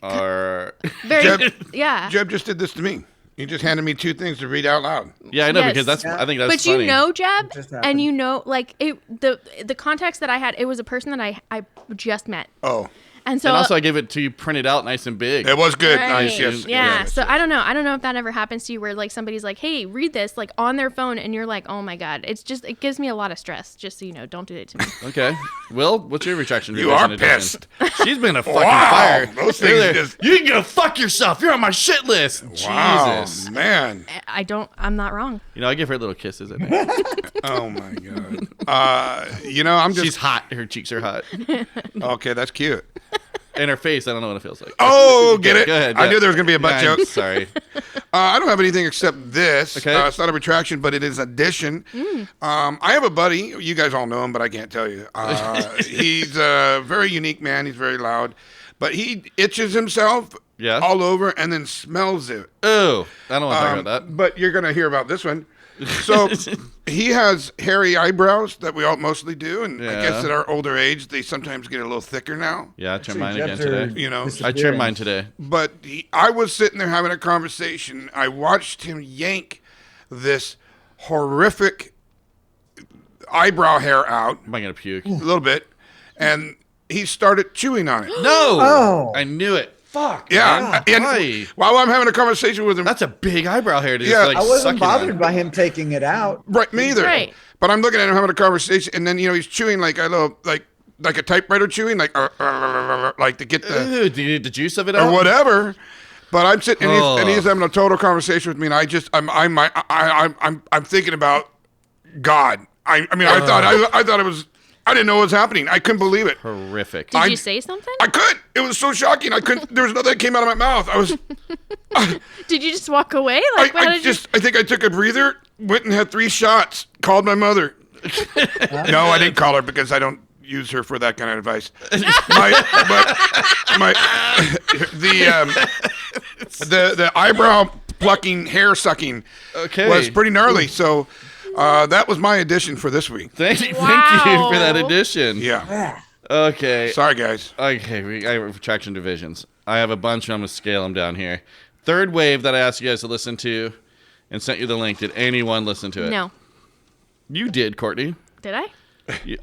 Or Very, Jeb- yeah. Jeb just did this to me. He just handed me 2 things to read out loud. yeah, I know Yes. because that's. I think that's. But funny. you know, Jeb, just and happened. you know, like the context that I had, it was a person that I just met, Oh, and so And also, I gave it to you printed out nice and big. it was good. Right. Nice. Yes. Yeah. yes, So yes. I don't know if that ever happens to you where like somebody's like, "Hey, read this," like on their phone, and you're like, "Oh my god!" It gives me a lot of stress. Just so you know, don't do it to me. Okay. Will, what's your retraction? You revision are edition? pissed. She's been a fucking Wow, fire. those Look at things there. You can go fuck yourself. You're on my shit list. Wow, Jesus. man. I'm not wrong. You know, I give her little kisses. I think. Oh my god. I'm just She's hot. Her cheeks are hot. okay. That's cute. And her face, I don't know what it feels like. Oh, get it? Go ahead. I yeah. knew there was gonna be a butt Yeah, I'm joke. sorry. I don't have anything except this. Okay. It's not a retraction, but it is addition. I have a buddy. You guys all know him, but I can't tell you. He's a very unique man. He's very loud, but he itches himself Yeah. all over and then smells it. Oh, I don't want to talk about that. But you're gonna hear about this one. So he has hairy eyebrows that we all mostly do, and I guess Yeah. at our older age, they sometimes get a little thicker now. Yeah, I trimmed mine Jeff's again are today. You know, I trimmed mine today. But I was sitting there having a conversation. I watched him yank this horrific eyebrow hair out Am I gonna puke? a little bit, and he started chewing on it. No. Oh. I knew it. Fuck. Yeah, man. and Why? while I'm having a conversation with him, That's a big eyebrow hair to Yeah. just like I suck wasn't it on. bothered by him taking it out. right, me either. Right. But I'm looking at him having a conversation, and then he's chewing like a little like a typewriter chewing, like to get the Ooh, do you need the juice of it or out? whatever. But I'm sitting, Oh. and he's having a total conversation with me, and I'm thinking about God. I thought it was. I didn't know what was happening. I couldn't believe it. Horrific. Did you say something? I could. It was so shocking. I couldn't. There was nothing that came out of my mouth. I was. Did you just walk away? Like, how did you? I think I took a breather, went and had 3 shots, called my mother. No, I didn't call her because I don't use her for that kind of advice. The eyebrow plucking, hair sucking Okay. was pretty gnarly. So that was my addition for this week. Thank you for Wow. that addition. Yeah. Okay. Sorry, guys. Okay, I have retraction divisions. I have a bunch. I'm going to scale them down here. Third wave that I asked you guys to listen to and sent you the link. Did anyone listen to it? No. You did, Courtney. Did I?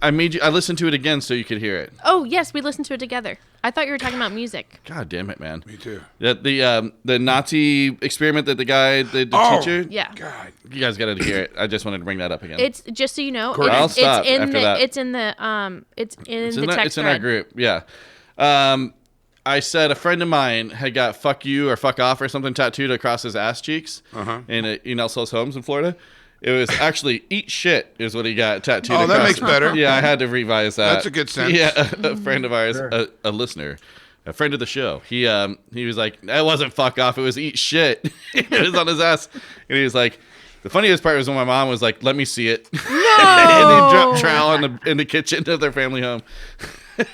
I made you. I listened to it again so you could hear it. Oh, yes, we listened to it together. I thought you were talking about music. God damn it, man. Me too. The Nazi experiment that the guy, the Oh. teacher. Yeah. God. You guys got to hear it. I just wanted to bring that up again. It's just so you know, Courtney. I'll stop it's in after the that. it's in the It's the in, text it's in our thread. group. Yeah. I said a friend of mine had got "fuck you" or "fuck off" or something tattooed across his ass cheeks in Nelso's homes in Florida. It was actually "eat shit" is what he got tattooed. Oh, that across makes better. Yeah, I had to revise that. That's a good sense. Yeah, a friend of ours, Sure. a listener, a friend of the show. He was like, "That wasn't fuck off. It was eat shit." It was on his ass, and he was like. The funniest part was when my mom was like, "Let me see it," No. and he dropped trowel in the kitchen of their family home.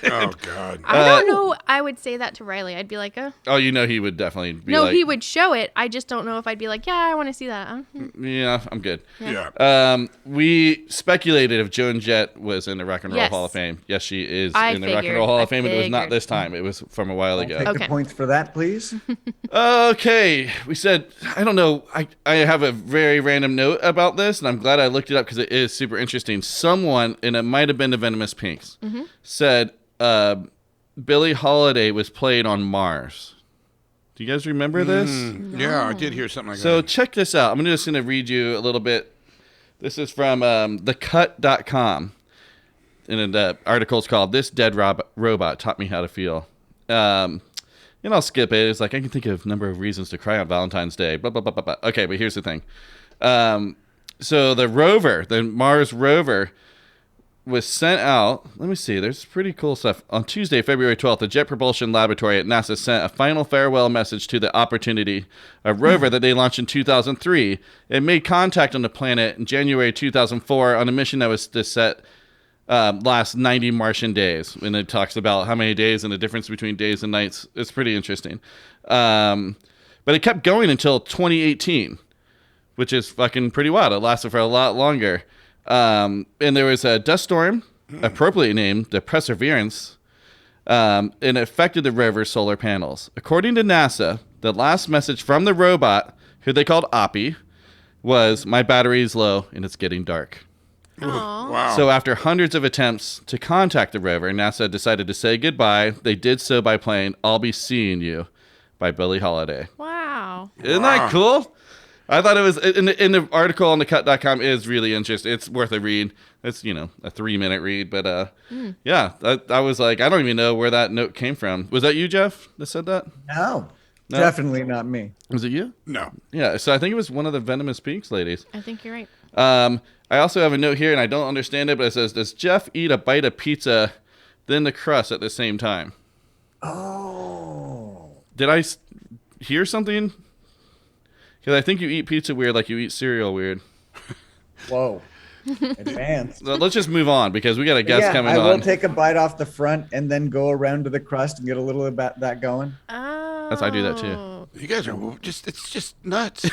Oh God. I don't know. I would say that to Riley. I'd be like, Oh, you know he would definitely be no, like, he would show it. I just don't know if I'd be like, yeah, I want to see that. Yeah, I'm good. Yeah. We speculated if Joan Jett was in the Rock and Roll Yes. Hall of Fame. Yes, she is I in the Rock and figured. Roll Hall I of Fame, but it was not figured. this time. It was from a while ago. Take Okay. the points for that, please. Okay, we said, I don't know. I have a very random note about this, and I'm glad I looked it up because it is super interesting. Someone, and it might have been the Venomous Pinks, said Billie Holiday was played on Mars. Do you guys remember this? Yeah, I did hear something like So that. check this out. I'm just going to read you a little bit. This is from thecut.com. And the article's called "This Dead Robot Taught Me How to Feel." And I'll skip it. It's like, I can think of a number of reasons to cry on Valentine's Day. Blah, blah, blah, blah, blah. Okay, but here's the thing. So the rover, the Mars rover, was sent out. Let me see. There's pretty cool stuff. On Tuesday, February 12th, the Jet Propulsion Laboratory at NASA sent a final farewell message to the Opportunity, a rover that they launched in 2003. It made contact on the planet in January 2004 on a mission that was to set last 90 Martian days. And it talks about how many days and the difference between days and nights. It's pretty interesting. But it kept going until 2018, which is fucking pretty wild. It lasted for a lot longer. And there was a dust storm, appropriately named the Perseverance, and it affected the rover's solar panels. According to NASA, the last message from the robot, who they called Oppie, was, "My battery is low and it's getting dark." Aw. Wow. So after hundreds of attempts to contact the rover, NASA decided to say goodbye. They did so by playing "I'll Be Seeing You" by Billie Holiday. Wow. Isn't that cool? I thought it was in the article on thecut.com is really interesting. It's worth a read. It's, a 3-minute read, but yeah, I was like, I don't even know where that note came from. Was that you, Jeff, that said that? No, No? definitely not me. Was it you? no. Yeah, so I think it was one of the Venomous Peaks ladies. I think you're right. I also have a note here, and I don't understand it, but it says, "Does Jeff eat a bite of pizza, then the crust at the same time?" Oh, Did I hear something? Because I think you eat pizza weird like you eat cereal weird. whoa, advanced. So let's just move on because we got a guest Yeah, coming I will on. take a bite off the front and then go around to the crust and get a little bit of that going. Oh. I do that too. You guys are it's just nuts.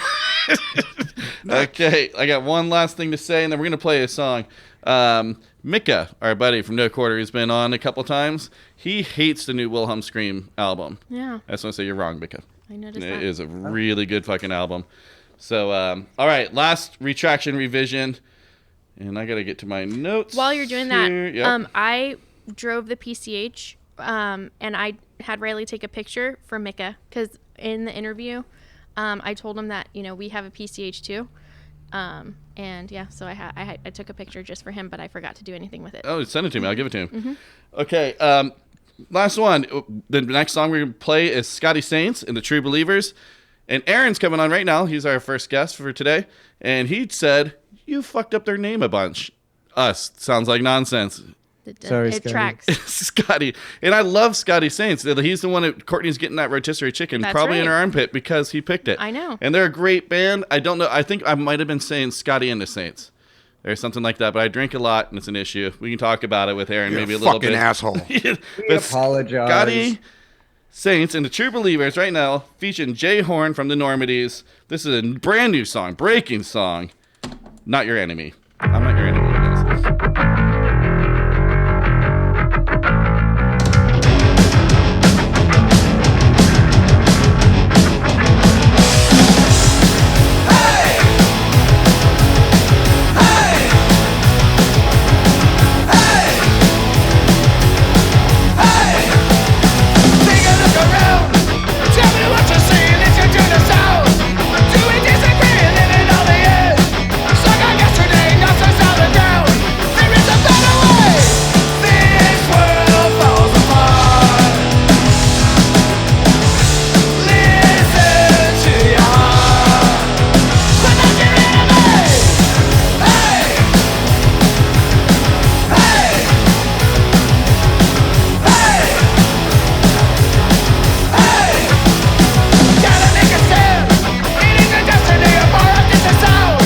Okay, I got one last thing to say, and then we're going to play a song. Mika, our buddy from No Quarter, who's been on a couple times, he hates the new Wilhelm Scream album. Yeah, I just want to say you're wrong, Mika. I noticed It that. is a really good fucking album. So, all right, last retraction revision. And I got to get to my notes. While you're doing that, here. Yep. I drove the PCH, and I had Riley take a picture for Mika because in the interview, I told him that we have a PCH too, and yeah, so I took a picture just for him, but I forgot to do anything with it. Oh, send it to me. I'll give it to him. Okay. Last one. The next song we're going to play is Scotty Saints and the True Believers. And Aaron's coming on right now. He's our first guest for today. And he said, you fucked up their name a bunch. Us. Sounds like nonsense. Sorry, It Scotty. tracks. Scotty. And I love Scotty Saints. He's the one that Courtney's getting that rotisserie chicken That's probably in right. her armpit because he picked it. I know. And they're a great band. I don't know. I think I might have been saying Scotty and the Saints or something like that. But I drink a lot and it's an issue. We can talk about it with Aaron You're maybe a a little fucking bit. asshole. But apologize. Scotty Saints and the True Believers right now featuring Jay Horn from the Normandys. This is a brand new song, breaking song. Not Your Enemy. I'm not your enemy, guys. Take a look around. Tell me what you see. Listen to the sound. Do we disagree? Living on the edge. Stuck on yesterday, knocks us on the ground. There is a better way. This world falls apart. Listen to your heart. But not your enemy. Hey. Hey. Gotta make a stand. It is a destiny, a far up is a sound.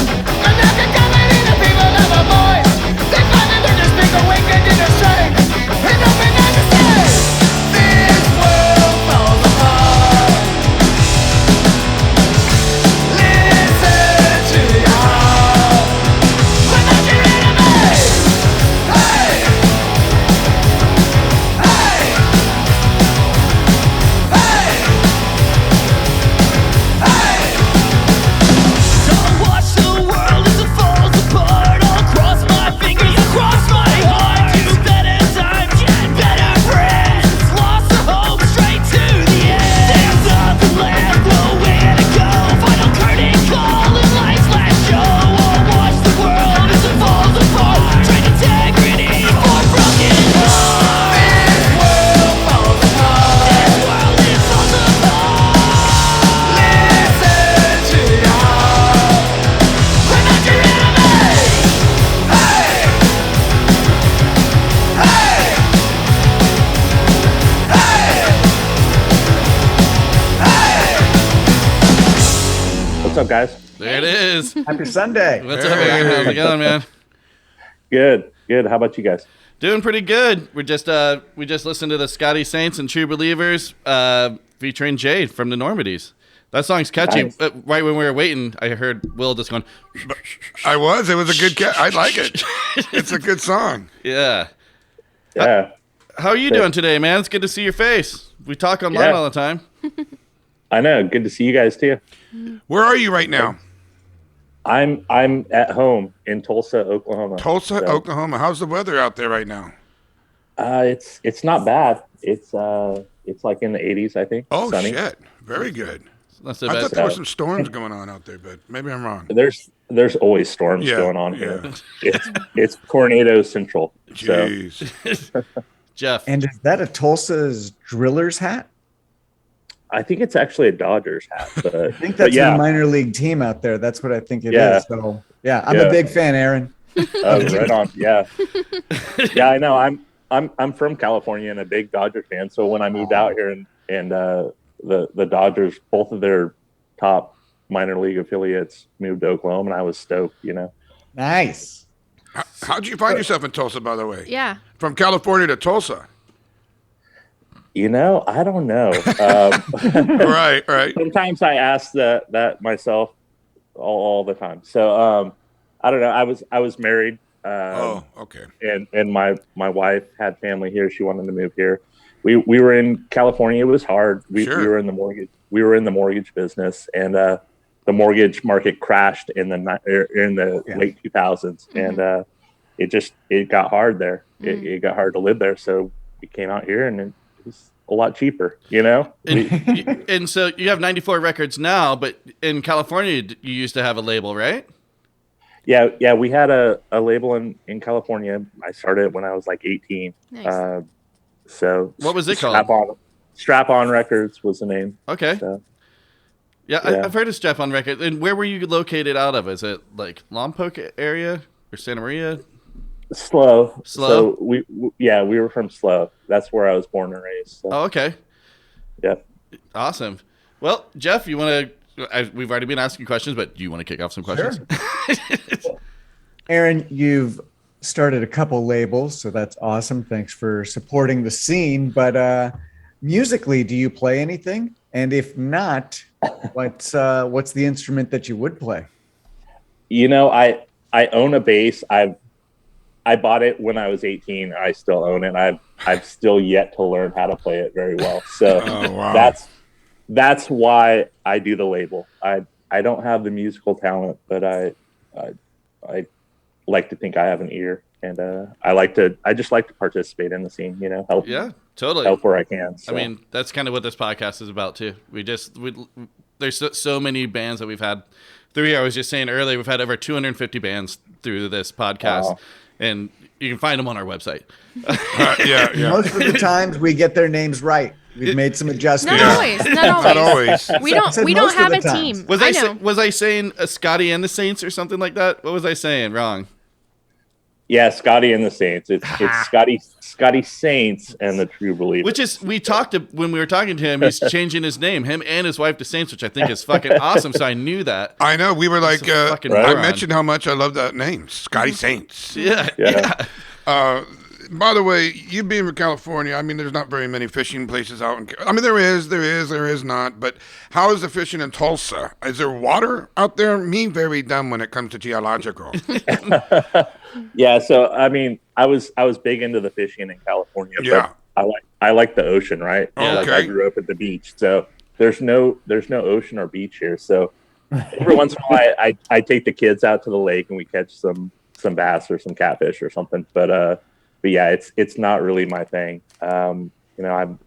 American comedy, the people of a voice. They finally learn to speak, awakened in their strength. And open up to say, this world falls apart. Listen to your heart. But not your enemy. Hey. Hey. Don't watch the world as it falls apart. I'll cross my fingers across my heart. Do better times, get better friends. Lost the hope straight to the end. There's nothing left, nowhere to go. Final curtain call and life's last show. I'll watch the world as it falls apart. Trade integrity for broken hearts. This world falls apart. This world it falls apart. Listen to your heart. We're not your enemy. Hey. Hey. What's up, guys? There it is. Happy Sunday. What's up, Aaron? How's it going, man? Good, good. How about you guys? Doing pretty good. We just listened to the Scotty Saints and True Believers featuring Jade from the Normandys. That song's catchy. Nice. Right when we were waiting, I heard Will just going, It was a good I like it. It's a good song. yeah. Yeah, How are you doing today, man? It's good to see your face. We talk online Yeah. all the time. I know. Good to see you guys too. Where are you right now? I'm at home in Tulsa, Oklahoma. Tulsa, So, Oklahoma. How's the weather out there right now? It's not bad. It's like in the 80s, I think. Oh, Sunny. shit. Very good. That's the I thought best. there were some storms going on out there, but maybe I'm wrong. There's always storms Yeah, going on yeah. here. It's tornado central. So Jeez. Jeff. And is that a Tulsa's Drillers hat? I think it's actually a Dodgers hat. But I think that's yeah. a minor league team out there. That's what I think it is. Yeah. So yeah, I'm Yeah. a big fan, Aaron. Oh, right on. Yeah. Yeah, I know. I'm from California and a big Dodger fan. So when I moved out here and the Dodgers, both of their top minor league affiliates moved to Oklahoma, and I was stoked, Nice. How'd you find yourself in Tulsa, by the way? Yeah. From California to Tulsa. I don't know. Right. Sometimes I ask that myself all the time. So I don't know. I was married. Oh, okay. And my wife had family here. She wanted to move here. We were in California. It was hard. We Sure. were in the mortgage. We were in the mortgage business, and the mortgage market crashed in the late 2000s. And it got hard there. It got hard to live there. So we came out here, and it was a lot cheaper, you know? And so you have 94 records now, but in California, you used to have a label, right? Yeah. We had a label in California. I started when I was like 18. Nice. So What was it called? Strap On Records was the name. Okay. So, Yeah, yeah. I've heard of Strap On Record. And where were you located out of? Is it like Lompoc area or Santa Maria? Slow. Slow? So we were from Slow. That's where I was born and raised. So. Oh, okay. Yeah. Awesome. Well, Jeff, you want to? We've already been asking questions, but do you want to kick off some questions? Sure. Aaron, you've started a couple labels, so that's awesome. Thanks for supporting the scene. But musically, do you play anything? And if not, what's the instrument that you would play? You know, I own a bass. I bought it when I was 18. I still own it. I've still yet to learn how to play it very well. So that's why I do the label. I don't have the musical talent, but I like to think I have an ear, and I just like to participate in the scene, you know, help. Yeah, totally. Help where I can. So. I mean, that's kind of what this podcast is about too. There's so many bands that we've had through here. I was just saying earlier, we've had over 250 bands through this podcast. Wow. And you can find them on our website. Yeah. Most of the times we get their names right. We've made some adjustments. Not always. Not always. We don't Said we don't most of have the a times. team. Was I know. was I saying Scotty and the Saints or something like that? What was I saying wrong? Yeah, Scotty and the Saints. It's Scotty Saints and the True Believers. Which is, when we were talking to him, he's changing his name, him and his wife to Saints, which I think is fucking awesome. So I knew that. I know. We were like, a fucking I moron. mentioned how much I love that name, Scotty Saints. Yeah. By the way, you being from California, I mean, there's not very many fishing places out in. I mean, there is not. But how is the fishing in Tulsa? Is there water out there? Me, very dumb when it comes to geological. Yeah, so I mean, I was big into the fishing in California. Yeah. But I like the ocean, right? Yeah. Like, I Okay. grew up at the beach, so there's no ocean or beach here. So every once in a while, I take the kids out to the lake and we catch some bass or some catfish or something. But yeah, it's not really my thing. You know,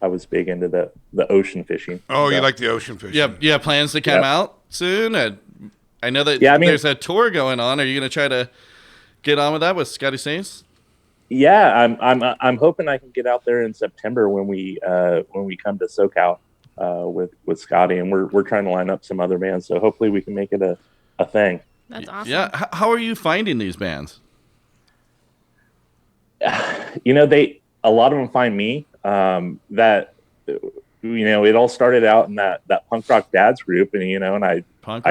I was big into the ocean fishing. Oh, so. you like the ocean fishing? You have plans to come out soon? I know that there's a tour going on. Are you going to try to get on with that with Scotty Saints? Yeah, I'm hoping I can get out there in September when we come to SoCal with Scotty, and we're trying to line up some other bands. So hopefully we can make it a thing. That's awesome. Yeah. How are you finding these bands? You know, a lot of them find me. That you know, it all started out in that punk rock dads group, and you know, and I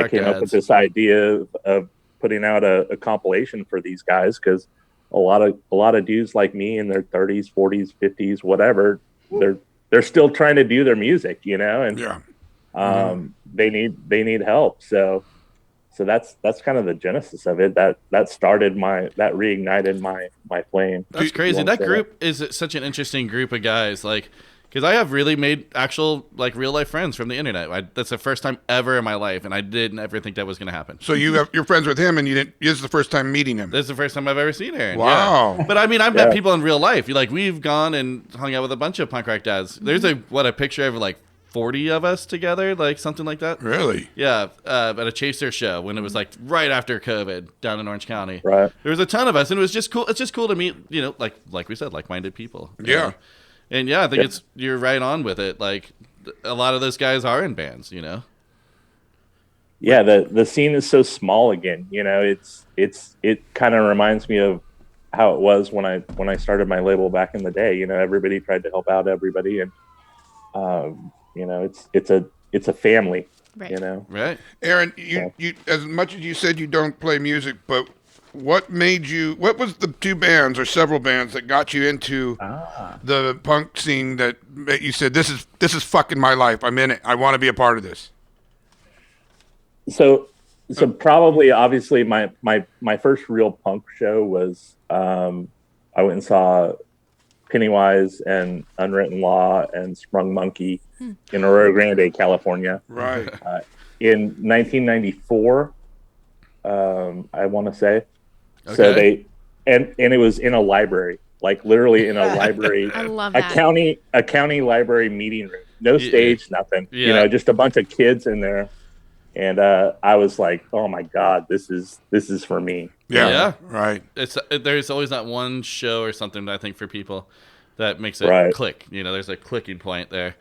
came up with this idea of putting out a compilation for these guys, because a lot of dudes like me in their 30s, 40s, 50s, whatever, they're still trying to do their music, you know, and they need help. So that's kind of the genesis of it. That reignited my flame. That's crazy. That group is such an interesting group of guys. Like, because I have really made actual, like, real life friends from the internet. That's the first time ever in my life, and I didn't ever think that was going to happen. So you're friends with him, and this is the first time meeting him. This is the first time I've ever seen Aaron. Wow. Yeah. But I mean, I've met people in real life. We've gone and hung out with a bunch of punk rock dads. There's a picture of like 40 of us together, like something like that. Really? Yeah, at a Chaser show when it was like right after COVID down in Orange County. Right. There was a ton of us, and it was just cool. It's just cool to meet, you know, like we said, like-minded people. you Yeah. know? And yeah, I think you're right on with it. Like, a lot of those guys are in bands, you know. Yeah, the scene is so small again. You know, it kind of reminds me of how it was when I started my label back in the day. You know, everybody tried to help out everybody, and you know, it's a family. Right. You know. Right. Aaron, you as much as you said you don't play music, but what was the two bands or several bands that got you into the punk scene that you said, this is fucking my life, I'm in it, I want to be a part of this? So probably, obviously, my first real punk show was I went and saw Pennywise and Unwritten Law and Sprung Monkey in Arroyo Grande, California. Right. In 1994, I want to say. Okay. So and it was in a library, like literally in a library, I love a that. county library meeting room, no stage, nothing. Yeah. You know, just a bunch of kids in there, and I was like, oh my god, this is for me. Yeah. Yeah. Right. There's always that one show or something that I think for people that makes it Right. click. You know, there's a clicking point there.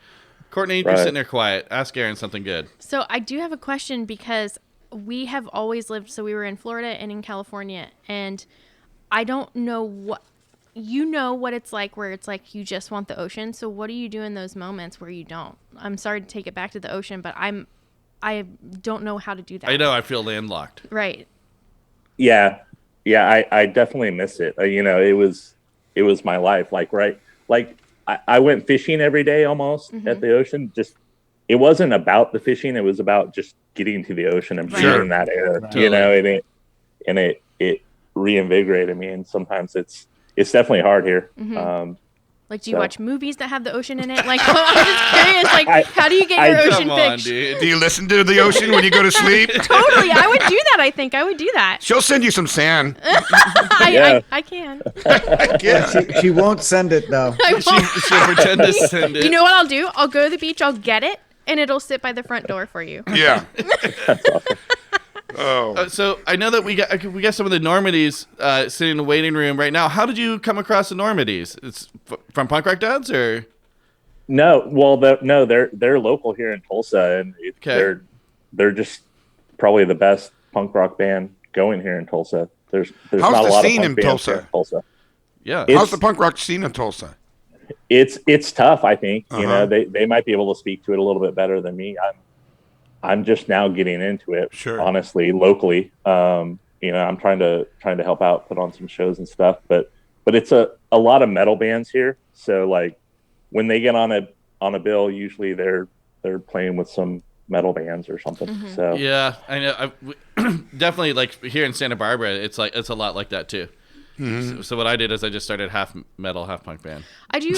Courtney, you're Right. sitting there quiet. Ask Aaron something good. So I do have a question because we have always lived. So we were in Florida and in California, and I don't know what what it's like where it's like you just want the ocean. So what do you do in those moments where you don't? I'm sorry to take it back to the ocean, but I don't know how to do that. I know I feel landlocked. Right. Yeah, I definitely miss it. You know, it was my life. Like, right, like I went fishing every day almost at the ocean. Just it wasn't about the fishing; it was about just getting to the ocean and breathing Sure. that air. Totally. You know, and it reinvigorated me. And sometimes it's definitely hard here. Like, do you So- watch movies that have the ocean in it? Like, I'm just curious. Like, how do you get your ocean Come on, fix? dude. Do you listen to the ocean when you go to sleep? Totally, I would do that. I think I would do that. She'll send you some sand. Yeah. I can. Yeah. She won't send it though. I won't. She'll pretend to send it. You know what I'll do? I'll go to the beach. I'll get it, and it'll sit by the front door for you. Yeah. Oh. So I know that we got some of the Normandys sitting in the waiting room right now. How did you come across the Normandys? It's from Punk Rock Dads, or No, well, they're local here in Tulsa, and Okay. they're just probably the best punk rock band going here in Tulsa. There's How's not a the lot scene of in punk bands Tulsa? here in Tulsa. yeah? It- How's the punk rock scene in Tulsa? It's tough. I think you Uh-huh. know they might be able to speak to it a little bit better than me. I'm just now getting into it. Sure. Honestly, locally, you know, I'm trying to help out, put on some shows and stuff. But it's a lot of metal bands here. So like when they get on a bill, usually they're playing with some metal bands or something. So Yeah, I know. Definitely, like here in Santa Barbara, it's a lot like that too. So what I did is I just started half metal, half punk band. I do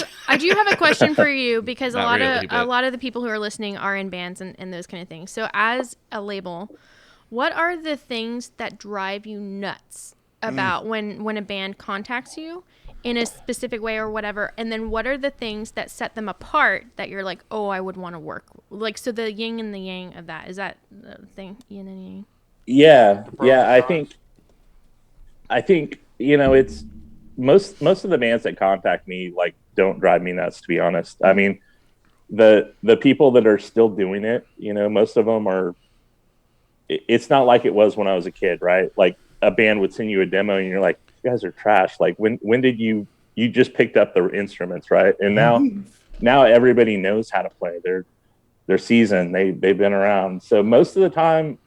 have a question for you because Not really, a but- lot of the people who are listening are in bands and those kind of things. So as a label, what are the things that drive you nuts about when a band contacts you in a specific way or whatever? And then what are the things that set them apart that you're like, oh, I would want to work? Like, so the yin and the yang of that, is that the thing, yin and yang? yeah. I think you know it's most of the bands that contact me like don't drive me nuts, to be honest. I mean, the people that are still doing it, you know, most of them are. It's not like it was when I was a kid, right? Like a band would send you a demo and you're like, you guys are trash. Like when did you just picked up the instruments, right? And now everybody knows how to play. They're seasoned. They've been around. So most of the time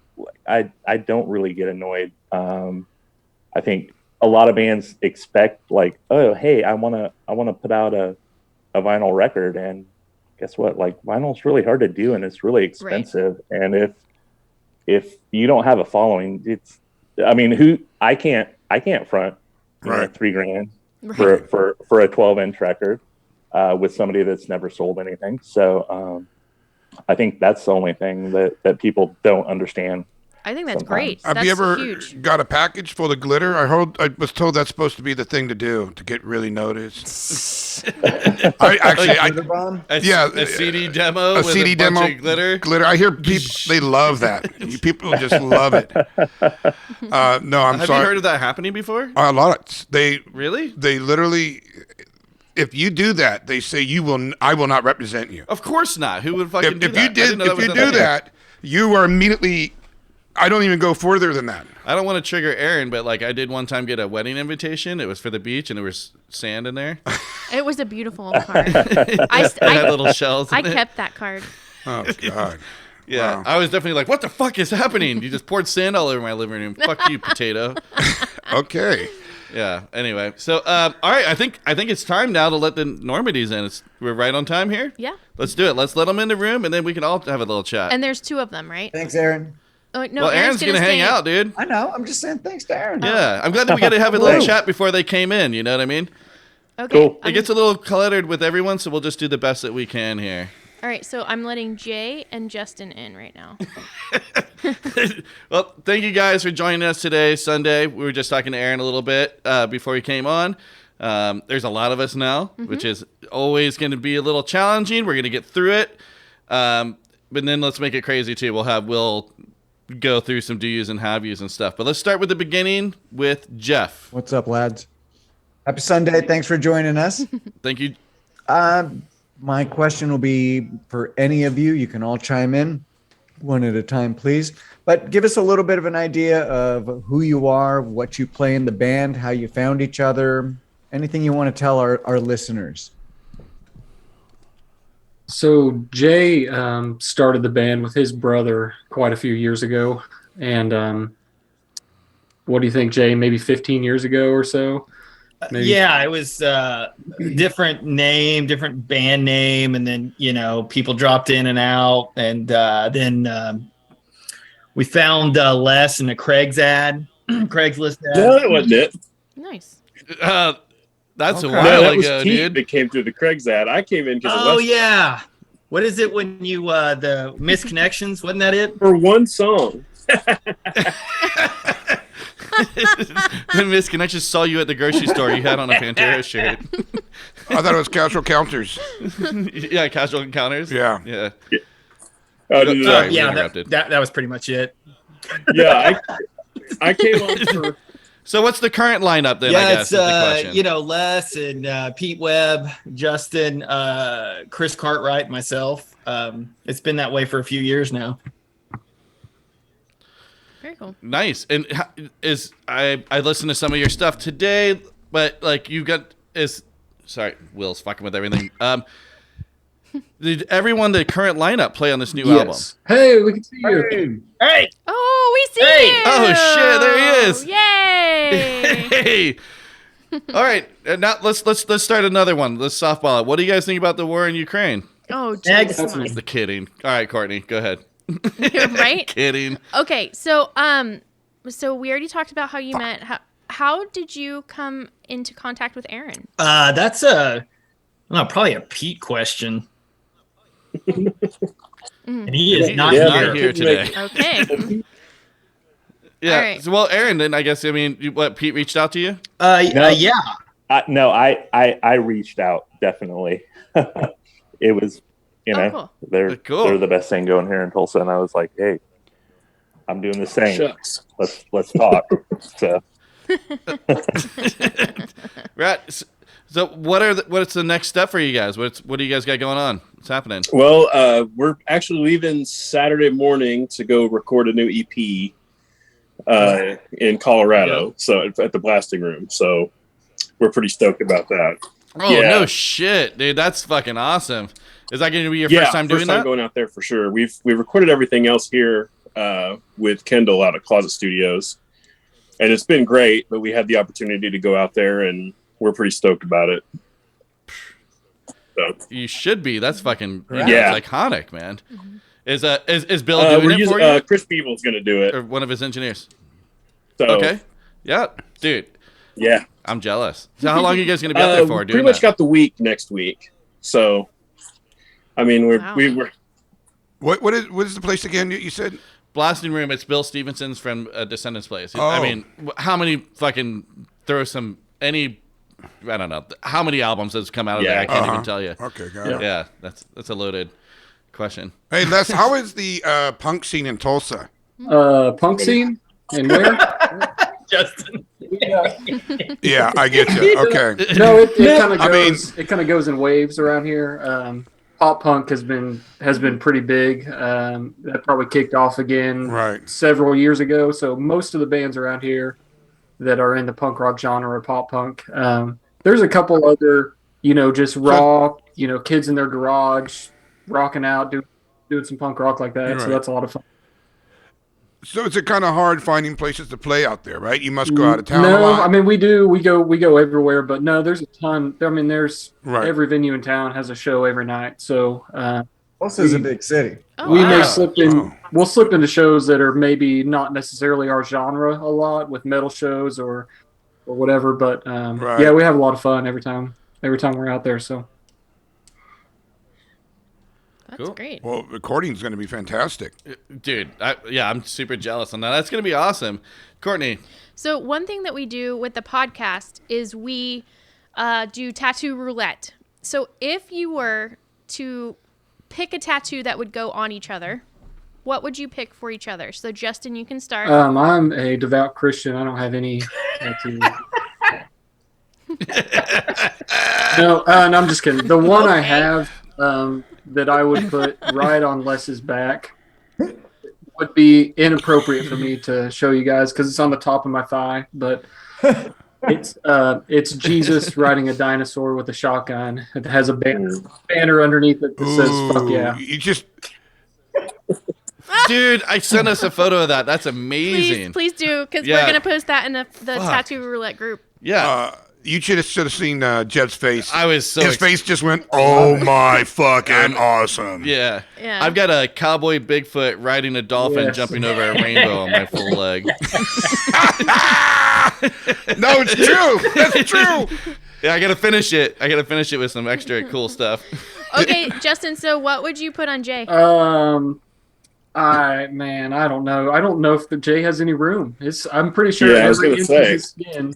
I don't really get annoyed. I think a lot of bands expect like, oh, hey, I want to put out a vinyl record, and guess what? Like vinyl's really hard to do and it's really expensive. Right. And if you don't have a following, it's, I mean, I can't front Right. $3,000 Right. for a 12-inch record with somebody that's never sold anything. So I think that's the only thing that people don't understand. I think that's Sometimes. great. Have That's you ever huge. got a package full of glitter? I was told that's supposed to be the thing to do to get really noticed. Glitter bomb? Yeah, a CD demo a with CD a bunch demo of glitter. Glitter. I hear people they love that. People just love it. No, I'm Have sorry. you heard of that happening before? A lot. Really? They literally, if you do that, they say I will not represent you. Of course not. Who would fucking do If that? you I didn't did, know if was you a do thing. that, you are immediately. I don't even go further than that. I don't want to trigger Aaron, but like I did one time get a wedding invitation. It was for the beach, and there was sand in there. It was a beautiful card. It had little shells. I in it. kept that card. Oh God. Yeah, Wow. I was definitely like, "What the fuck is happening? You just poured sand all over my living room. Fuck you, potato." Okay. Yeah. Anyway, so all right, I think it's time now to let the Normandys in. We're right on time here. Yeah. Let's do it. Let's let them in the room, and then we can all have a little chat. And there's two of them, right? Thanks, Aaron. Oh, no, well, Aaron's gonna hang stay- out, dude. I know. I'm just saying thanks to Aaron. Yeah, I'm glad that we got to have a little chat before they came in. You know what I mean? Okay. Cool. It gets a little cluttered with everyone, so we'll just do the best that we can here. All All right, so I'm letting Jay and Justin in right now. Well, thank you guys for joining us today, Sunday. We were just talking to Aaron a little bit before he came on. There's a lot of us now, which is always going to be a little challenging. We're going to get through it. But then let's make it crazy, too. We'll go through some do-yous and have-yous and stuff. But let's start with the beginning with Jeff. What's up, lads? Happy Sunday. Thanks for joining us. Thank you. My question will be for any of you. You can all chime in one at a time, please. But give us a little bit of an idea of who you are, what you play in the band, how you found each other, anything you want to tell our listeners. So Jay started the band with his brother quite a few years ago. And what do you think, Jay? Maybe 15 years ago or so? Maybe. Yeah, it was different name, different band name, and then people dropped in and out, and then we found Les in a Craig's ad, Craigslist ad. No, that wasn't it. Nice. That's a No, while that was ago, Keith dude. that came through the Craig's ad. I came in because Oh yeah, what is it when you the misconnections? Wasn't that it? for one song. The misconnections saw you at the grocery store. You had on a Pantera shirt. I thought it was Casual Counters. Yeah, Casual Encounters. Yeah. Yeah. Oh, no, no, no. Sorry, we Yeah, interrupted. that was pretty much it. Yeah, I came on for. So what's the current lineup then? I Yeah, guess it's is the question. Les and Pete Webb, Justin, Chris Cartwright, myself. It's been that way for a few years now. Very cool. Nice. And I listened to some of your stuff today, but like you got sorry, Will's fucking with everything. Did everyone the current lineup play on this new album? Yes. Hey, we can see you. Hey, Oh, we see Hey! you! Oh, shit, there he is. Yay! Hey. All right, now let's start another one. Let's softball it. What do you guys think about the war in Ukraine? Oh, Next. Jesus. The kidding. All right, Courtney, go ahead. Right? Kidding. Okay, so we already talked about how you met. How did you come into contact with Aaron? that's probably a Pete question. And he is not He's Yeah, not here. here today. Okay. Yeah. All right. So, well, Aaron, then I guess Pete reached out to you? Yeah. No, I reached out, definitely. It was, cool. they're Cool. they're the best thing going here in Tulsa, and I was like, hey, I'm doing this thing. Shucks. Let's talk. So Right. So what's the next step for you guys? What do you guys got going on? What's happening? Well, we're actually leaving Saturday morning to go record a new EP in Colorado. So at the blasting room. So we're pretty stoked about that. Oh, Yeah. no shit, dude. That's fucking awesome. Is that going to be your first time doing that? going out there for sure. We've recorded everything else here with Kendall out at Closet Studios, and it's been great. But we had the opportunity to go out there, and we're pretty stoked about it. So You should be. That's fucking Yeah. it's iconic, man. Is Bill doing we're it using for you? Chris Beeble's going to do it. Or one of his engineers? So, Okay. Yeah, dude. Yeah. I'm jealous. So how long are you guys going to be out there for? Pretty Doing much that? got the week next week. So, I mean, Wow. we're What is the place again? You said Blasting Room. It's Bill Stevenson's from Descendants Place. Oh. I mean, how many fucking I don't know. How many albums has come out of there? I can't even tell you. okay, got it. Yeah, that's a loaded question. Hey Les, how is the punk scene in Tulsa? Punk scene? And where? Justin. Yeah, I get you. Okay. No, it kind of I mean- goes. It kind of goes in waves around here. Pop punk has been pretty big. That probably kicked off again Right. several years ago. So most of the bands around here that are in the punk rock genre are pop punk. There's a couple other, just raw, kids in their garage, rocking out, doing some punk rock like that. You're So right. that's a lot of fun. So it's kind of hard finding places to play out there, right? You must go out of town a No, lot. I mean we do. We go everywhere, but no, there's a ton. I mean, there's Right. every venue in town has a show every night. So Tulsa's a big city. Oh, we may wow. slip in. Oh. We'll slip into shows that are maybe not necessarily our genre a lot, with metal shows or whatever. But Right. yeah, we have a lot of fun every time we're out there. So That's Cool. great. Well, recording's going to be fantastic. Dude, I'm super jealous on that. That's going to be awesome. Courtney. So one thing that we do with the podcast is we do tattoo roulette. So if you were to pick a tattoo that would go on each other, what would you pick for each other? So Justin, you can start. I'm a devout Christian. I don't have any tattoos. No, I'm just kidding. The one I have that I would put right on Les's back would be inappropriate for me to show you guys because it's on the top of my thigh, but it's Jesus riding a dinosaur with a shotgun. It has a banner underneath it that says "Fuck yeah." You just Dude, I sent us a photo of that. That's amazing. Please do, because Yeah. we're gonna post that in the tattoo roulette group. Yeah. you should have seen Jed's face. I was so His face just went, oh my fucking awesome. Yeah. Yeah. I've got a cowboy Bigfoot riding a dolphin Yes. jumping over a rainbow on my full leg. No, it's true. That's true. Yeah, I gotta finish it. I gotta finish it with some extra cool stuff. Okay, Justin. So what would you put on Jay? I don't know. I don't know if the Jay has any room. I'm pretty sure Yeah, I was every gonna inch say. of his skin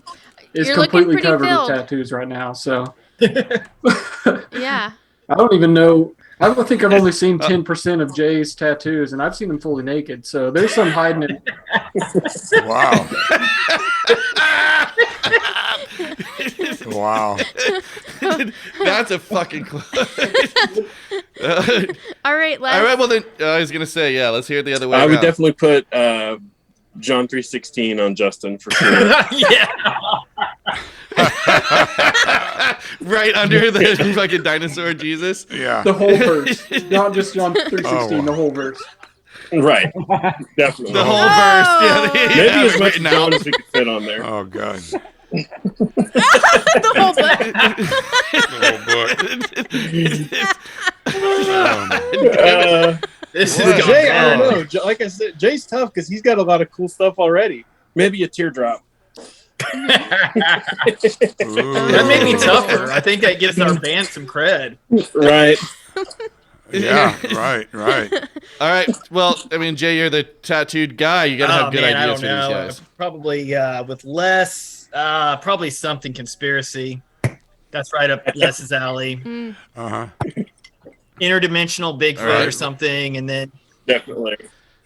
is You're looking completely pretty covered filled. with tattoos right now. So Yeah. I don't even know. I don't think I've only seen 10% of Jay's tattoos, and I've seen him fully naked. So there's some hiding in. Wow. Wow. That's a fucking close. All right, Les. All right, well then, I was gonna say, yeah, let's hear it the other way I would around. definitely put John 3:16 on Justin for sure. Yeah. Right under the fucking dinosaur Jesus. Yeah. The whole verse, not just John 3:16, Oh, wow. the whole verse. Right. Definitely. The whole Oh. verse. Yeah, Maybe yeah, as much written as John out. as we could fit on there. Oh, God. The whole book. This is Well, going Jay, I bad. don't know. Like I said, Jay's tough because he's got a lot of cool stuff already. Maybe a teardrop. That made me tougher. I think that gives our band some cred. Right. Yeah, right. All right. Well, I mean, Jay, you're the tattooed guy. You gotta have good I ideas don't for these know. guys. Probably with Les, probably something conspiracy. That's right up Les's alley. Uh-huh. Interdimensional Bigfoot All right. or something, and then Definitely.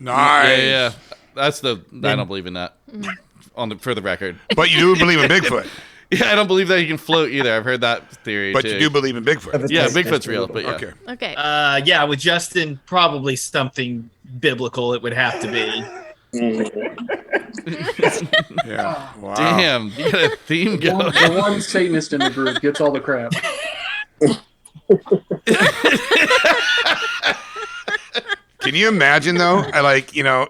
Nice. Yeah. That's I don't believe in that. For the record. But you do believe in Bigfoot. Yeah, I don't believe that he can float either. I've heard that theory But too. you do believe in Bigfoot. Yeah, Bigfoot's real, but yeah. Okay. Okay. yeah, with Justin, probably something biblical. It would have to be. Yeah. Wow. Damn, you got a theme going. The one Satanist in the group gets all the crap. Can you imagine though?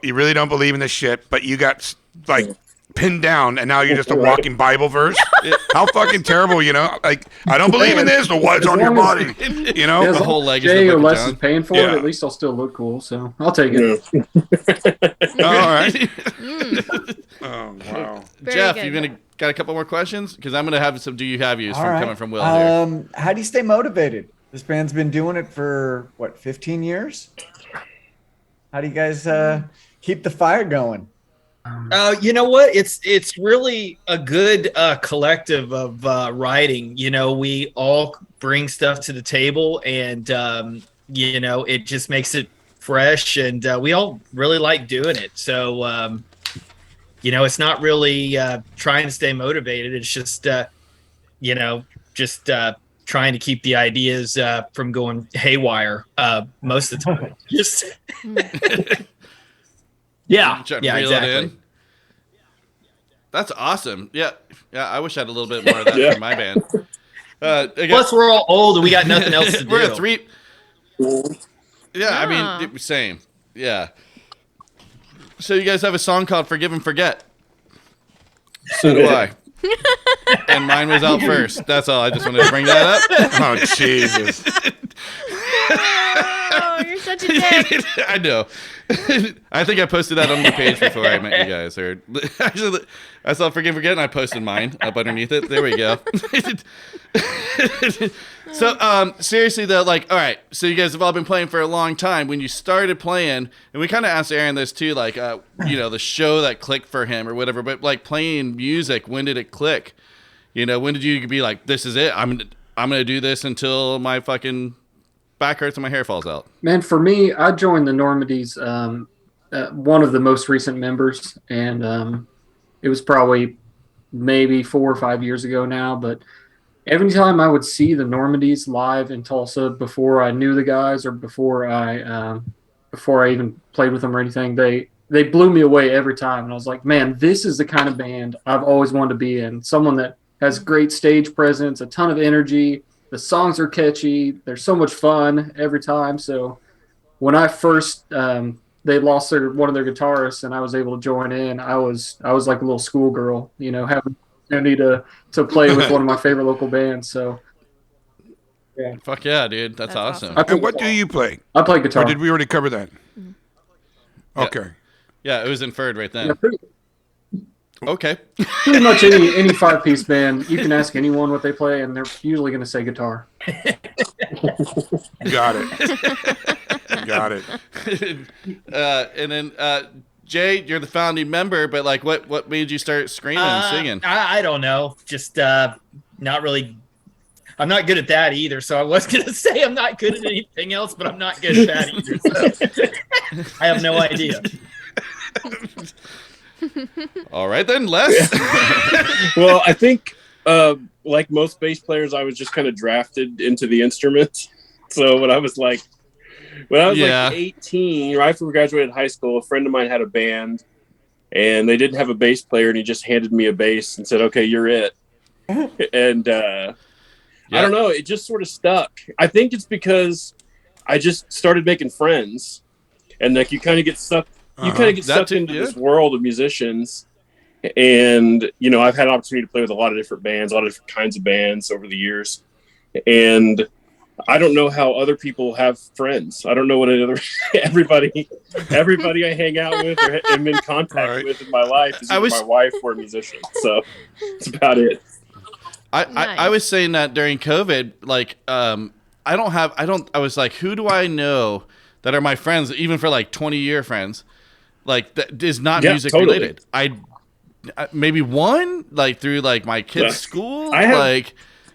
You really don't believe in this shit, but you got pinned down, and now you're just a walking Bible verse. How fucking terrible, I don't believe in this. The what's on your body, As The whole leg is Jay the or book of Les is John. paying for Yeah. it, at least I'll still look cool. So I'll take it. All right. Oh wow. Very Jeff, good. got a couple more questions? Because I'm gonna have some do you have yous All from right. coming from Will here. How do you stay motivated? This band's been doing it for 15 years? How do you guys keep the fire going? You know what? It's really a good collective of writing. We all bring stuff to the table, and it just makes it fresh, and we all really like doing it. So it's not really trying to stay motivated. It's just trying to keep the ideas from going haywire most of the time. Just yeah, Trying to yeah, reel it exactly. in. That's awesome. Yeah. I wish I had a little bit more of that Yeah. for my band. Plus, we're all old and we got nothing else to do. We're a three. Yeah, I Ah. mean, same. Yeah. So you guys have a song called "Forgive and Forget." So do I. And mine was out first. That's all. I just wanted to bring that up. Oh Jesus. Oh, you're such a dick. I know. I think I posted that on the page before I met you guys. Or actually, I saw forgetting I posted mine up underneath it. There we go. So, seriously though, like, all right. So you guys have all been playing for a long time. When you started playing, and we kind of asked Aaron this too, like, the show that clicked for him or whatever. But like playing music, when did it click? When did you be like, this is it? I'm gonna do this until my fucking back hurts and my hair falls out. Man, for me, I joined the Normandy's, one of the most recent members, and it was probably maybe 4 or 5 years ago now. But every time I would see the Normandy's live in Tulsa before I knew the guys or before I even played with them or anything, they blew me away every time. And I was like, man, this is the kind of band I've always wanted to be in. Someone that has great stage presence, a ton of energy. The songs are catchy. They're so much fun every time. So when I first they lost one of their guitarists and I was able to join in, I was like a little schoolgirl, having the opportunity to play with one of my favorite local bands. So yeah. Fuck yeah, dude. That's awesome. And what do you play? I play guitar. Or did we already cover that? Okay. Yeah, it was inferred right then. Yeah, Okay. pretty much any 5-piece band, you can ask anyone what they play, and they're usually going to say guitar. Got it. And then Jay, you're the founding member, but like, what made you start screaming and singing? I don't know. Just not really. I'm not good at that either. So I was gonna say I'm not good at anything else, but I'm not good at that either. So I have no idea. All right then, Les. Well, I think like most bass players, I was just kind of drafted into the instrument. So when I was like 18, right after we graduated high school, a friend of mine had a band, and they didn't have a bass player, and he just handed me a bass and said, "Okay, you're it." And I don't know, it just sort of stuck. I think it's because I just started making friends, and like you kind of get sucked. You kind of get sucked into this world of musicians, and I've had an opportunity to play with a lot of different bands, a lot of different kinds of bands over the years, and I don't know how other people have friends. I don't know what everybody I hang out with or am in contact with in my life is either my wife or a musician. So that's about it. I was saying that during COVID, like I was like, who do I know that are my friends, even for like 20-year friends, like that is not music related. I maybe one like through like my kids' school, like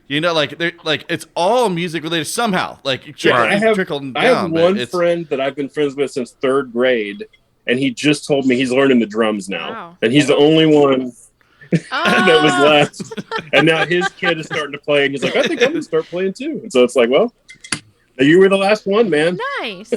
they're like it's all music related somehow. Like trickled down. I have one friend that I've been friends with since 3rd grade, and he just told me he's learning the drums now, and he's the only one that was left. And now his kid is starting to play, and he's like, I think I'm gonna start playing too. And so it's like, well, you were the last one, man. Nice.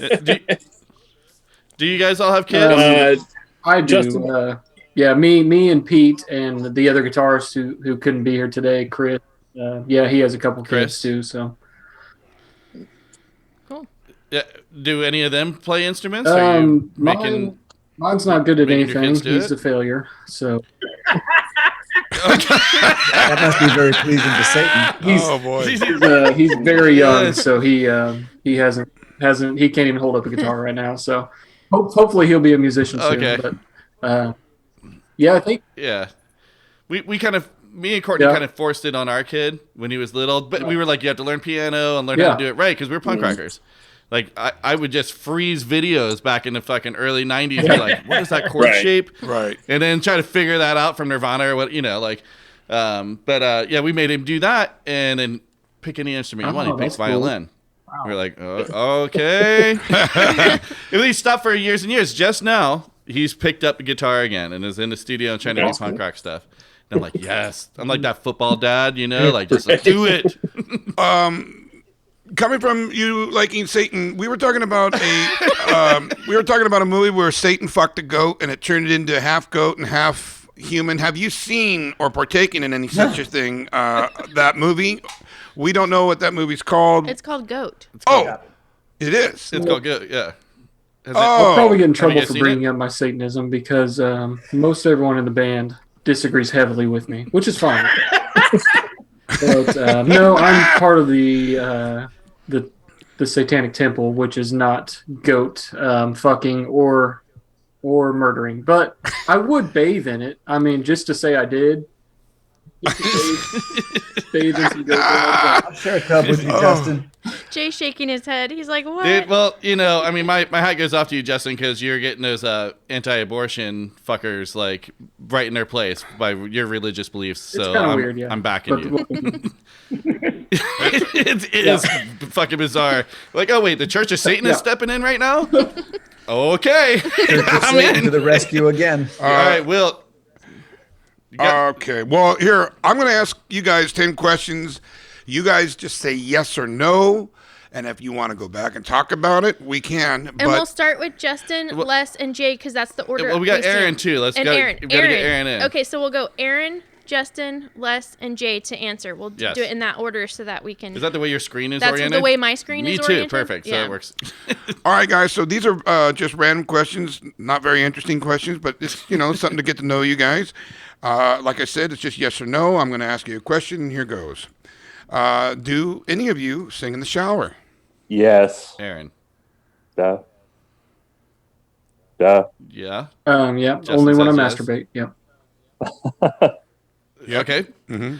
Do you guys all have kids? I do. Yeah, me and Pete and the other guitarist who couldn't be here today, Chris. Yeah, he has a couple kids too. So. Cool. Yeah. Do any of them play instruments? Are you mine's not good at anything. He's a failure. So. That must be very pleasing to Satan. He's very young, so he hasn't he can't even hold up a guitar right now. So hopefully he'll be a musician soon. Okay. But yeah, I think we kind of me and Courtney kind of forced it on our kid when he was little, but we were like, you have to learn piano and learn how to do it right because we're punk rockers. Like I would just freeze videos back in the fucking early 90s. Be like, what is that chord shape? Right. And then try to figure that out from Nirvana or what, yeah, we made him do that and then pick any instrument you want. He picks violin. Cool. Wow. We're like, okay. He stopped for years and years. Just now, he's picked up the guitar again and is in the studio trying to do punk rock stuff. And I'm like, yes. I'm like that football dad, like just like, do it. Coming from you liking Satan, we were talking about a movie where Satan fucked a goat and it turned it into half goat and half human. Have you seen or partaken in any such a thing? That movie? We don't know what that movie's called. It's called Goat. It is. It's called Goat. Yeah. I'll probably get in trouble for bringing up my Satanism because most everyone in the band disagrees heavily with me, which is fine. But no, I'm part of the the Satanic Temple, which is not goat fucking or murdering. But I would bathe in it. I mean, just to say I did. Bathe in some goat blood. I'll share a tub with you, Justin. Jay shaking his head. He's like, what? Dude, well, you know, I mean, my hat goes off to you, Justin, because you're getting those anti-abortion fuckers like right in their place by your religious beliefs. So It's kind of weird, yeah. I'm backing But- you. It is fucking bizarre. Like, oh wait, the Church of Satan is stepping in right now. Okay, I'm in. To the rescue again. All right, Will. Okay. Well, here, I'm going to ask you guys 10 questions. You guys just say yes or no. And if you want to go back and talk about it, we can. And we'll start with Justin, Les, and Jay because that's the order. Well, we got placed in. Aaron too. Let's And go. Aaron. We gotta get Aaron in. Okay, so we'll go Aaron, Justin, Les, and Jay to answer. We'll Yes. do it in that order so that we can. Is that the way your screen is That's oriented? the way my screen Me is too. oriented. Perfect. So Yeah. it works. All right, guys. So these are just random questions, not very interesting questions, but it's, you know, something to get to know you guys. Like I said, it's just yes or no. I'm going to ask you a question, and here goes. Do any of you sing in the shower? Yes. Aaron. Duh. Yeah. Yeah, Justin only when I says masturbate. Yep. Okay. Mm-hmm.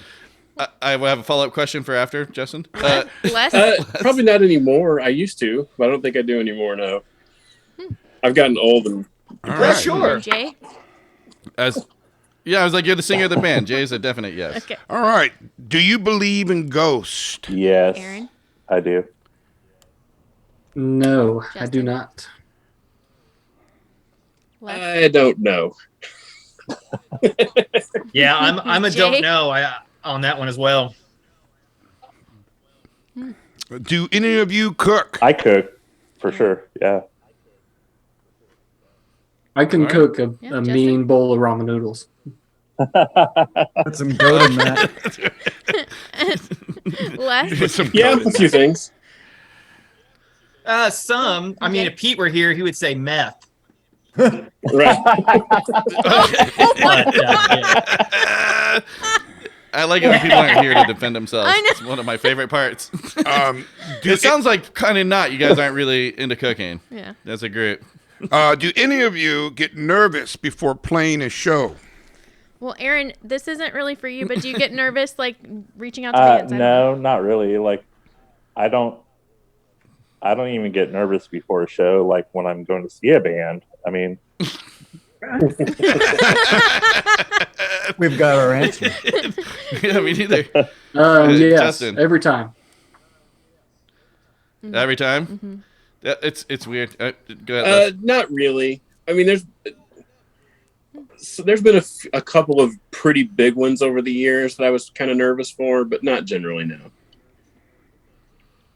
I will have a follow-up question for after, Justin. Les? Probably not anymore. I used to, but I don't think I do anymore now. I've gotten old and All right. Sure. Jay? Yeah, I was like, you're the singer of the band. Jay's a definite yes. Okay. All right. Do you believe in ghosts? Yes. Aaron? I do. No, I Justin? do not. Les? I don't know. Yeah, I'm a Jay? don't know on that one as well. Do any of you cook? I cook for sure. Yeah. I can All right. cook a Yeah, mean bowl of ramen noodles. Put some goat in that. Les? Put some Yeah, goat in a few things. Some. I mean, if Pete were here, he would say meth. Right. But, yeah. I like it when people aren't here to defend themselves. I know. It's one of my favorite parts. Do, It sounds like kind of not. You guys aren't really into cooking. Yeah. That's a group. do any of you get nervous before playing a show? Well, Aaron, this isn't really for you, but do you get nervous like reaching out to bands? I don't know. No, not really. Like, I don't even get nervous before a show. Like when I'm going to see a band. I mean, We've got our answer. Yeah, me neither. Yes, Justin. every time. Every time. Yeah, it's weird. Go ahead. Les. Not really. I mean, there's been a couple of pretty big ones over the years that I was kind of nervous for, but not generally now.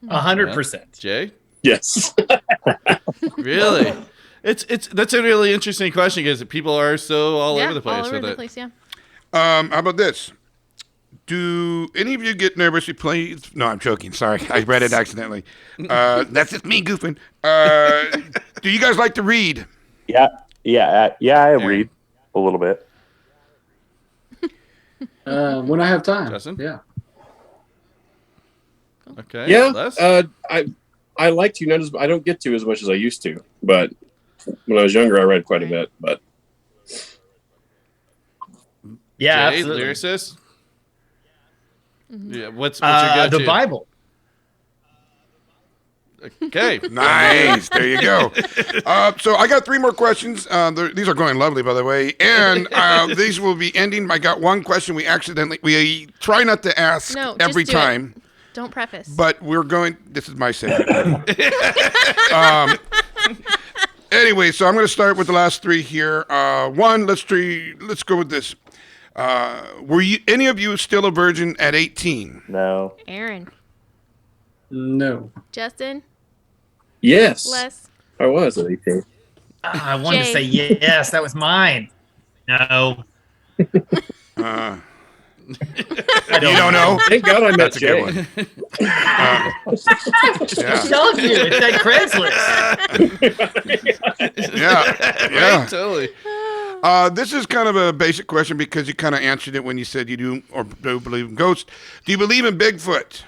100%. Jay. Yes. Really? It's that's a really interesting question because people are so all Yeah, over the place all over with the it. place, yeah. How about this? Do any of you get nervous? No, I'm joking. Sorry, I read it accidentally. That's just me goofing. Do you guys like to read? yeah. I read a little bit. When I have time. Justin? Yeah. Okay. Yeah. Les? I like to, not as I don't get to as much as I used to, but when I was younger, I read quite a bit. But Yeah, Jay, absolutely. lyricist. Yeah. What's your go-to? The Bible. Okay. Nice. There you go. So I got 3 more questions. These are going lovely, by the way. And these will be ending. I got one question we try not to ask No, just every do it. time. Don't preface. But we're going. This is my segment. Anyway, so I'm going to start with the last 3 here. One, let's go with this. Were any of you still a virgin at 18? No. Aaron. No. Justin. yes, Les. I was at 18. I wanted to Jay. say yes. That was mine. No. You don't know? Thank God I met That's a Jay. good one. Yeah. Told you. It's that Craigslist. Yeah. Right, totally. This is kind of a basic question because you kind of answered it when you said you do or do believe in ghosts. Do you believe in Bigfoot?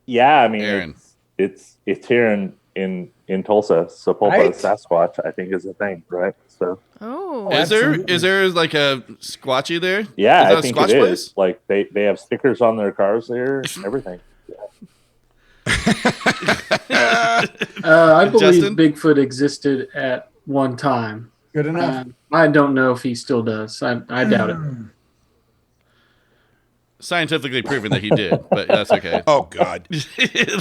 Yeah, I mean, Aaron. it's here in Tulsa. Sapulpa Right? Sasquatch, I think, is a thing, right? So Oh. Is there like a Squatchy there? yeah, Is that I a think Squatch it place? is. Like they have stickers on their cars there, and everything. I believe Justin? Bigfoot existed at one time. Good enough. I don't know if he still does. I doubt it. Scientifically proven that he did, but that's okay. Oh God.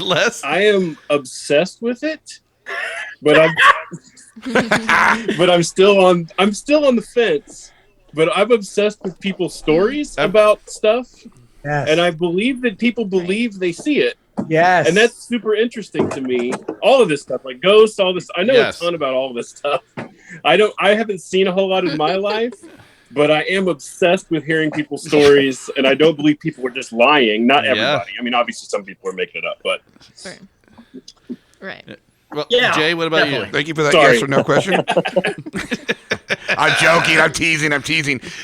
Les? I am obsessed with it, but I'm still on the fence. But I'm obsessed with people's stories about stuff, Yes. and I believe that people believe they see it, Yes. and that's super interesting to me. All of this stuff, like ghosts, all this. I know Yes. a ton about all this stuff. I haven't seen a whole lot in my life, but I am obsessed with hearing people's stories, and I don't believe people are just lying. Not everybody. I mean, obviously, some people are making it up, but Right. Well, Yeah, Jay, what about definitely. Thank you for that Sorry. yes or no question. I'm joking. I'm teasing.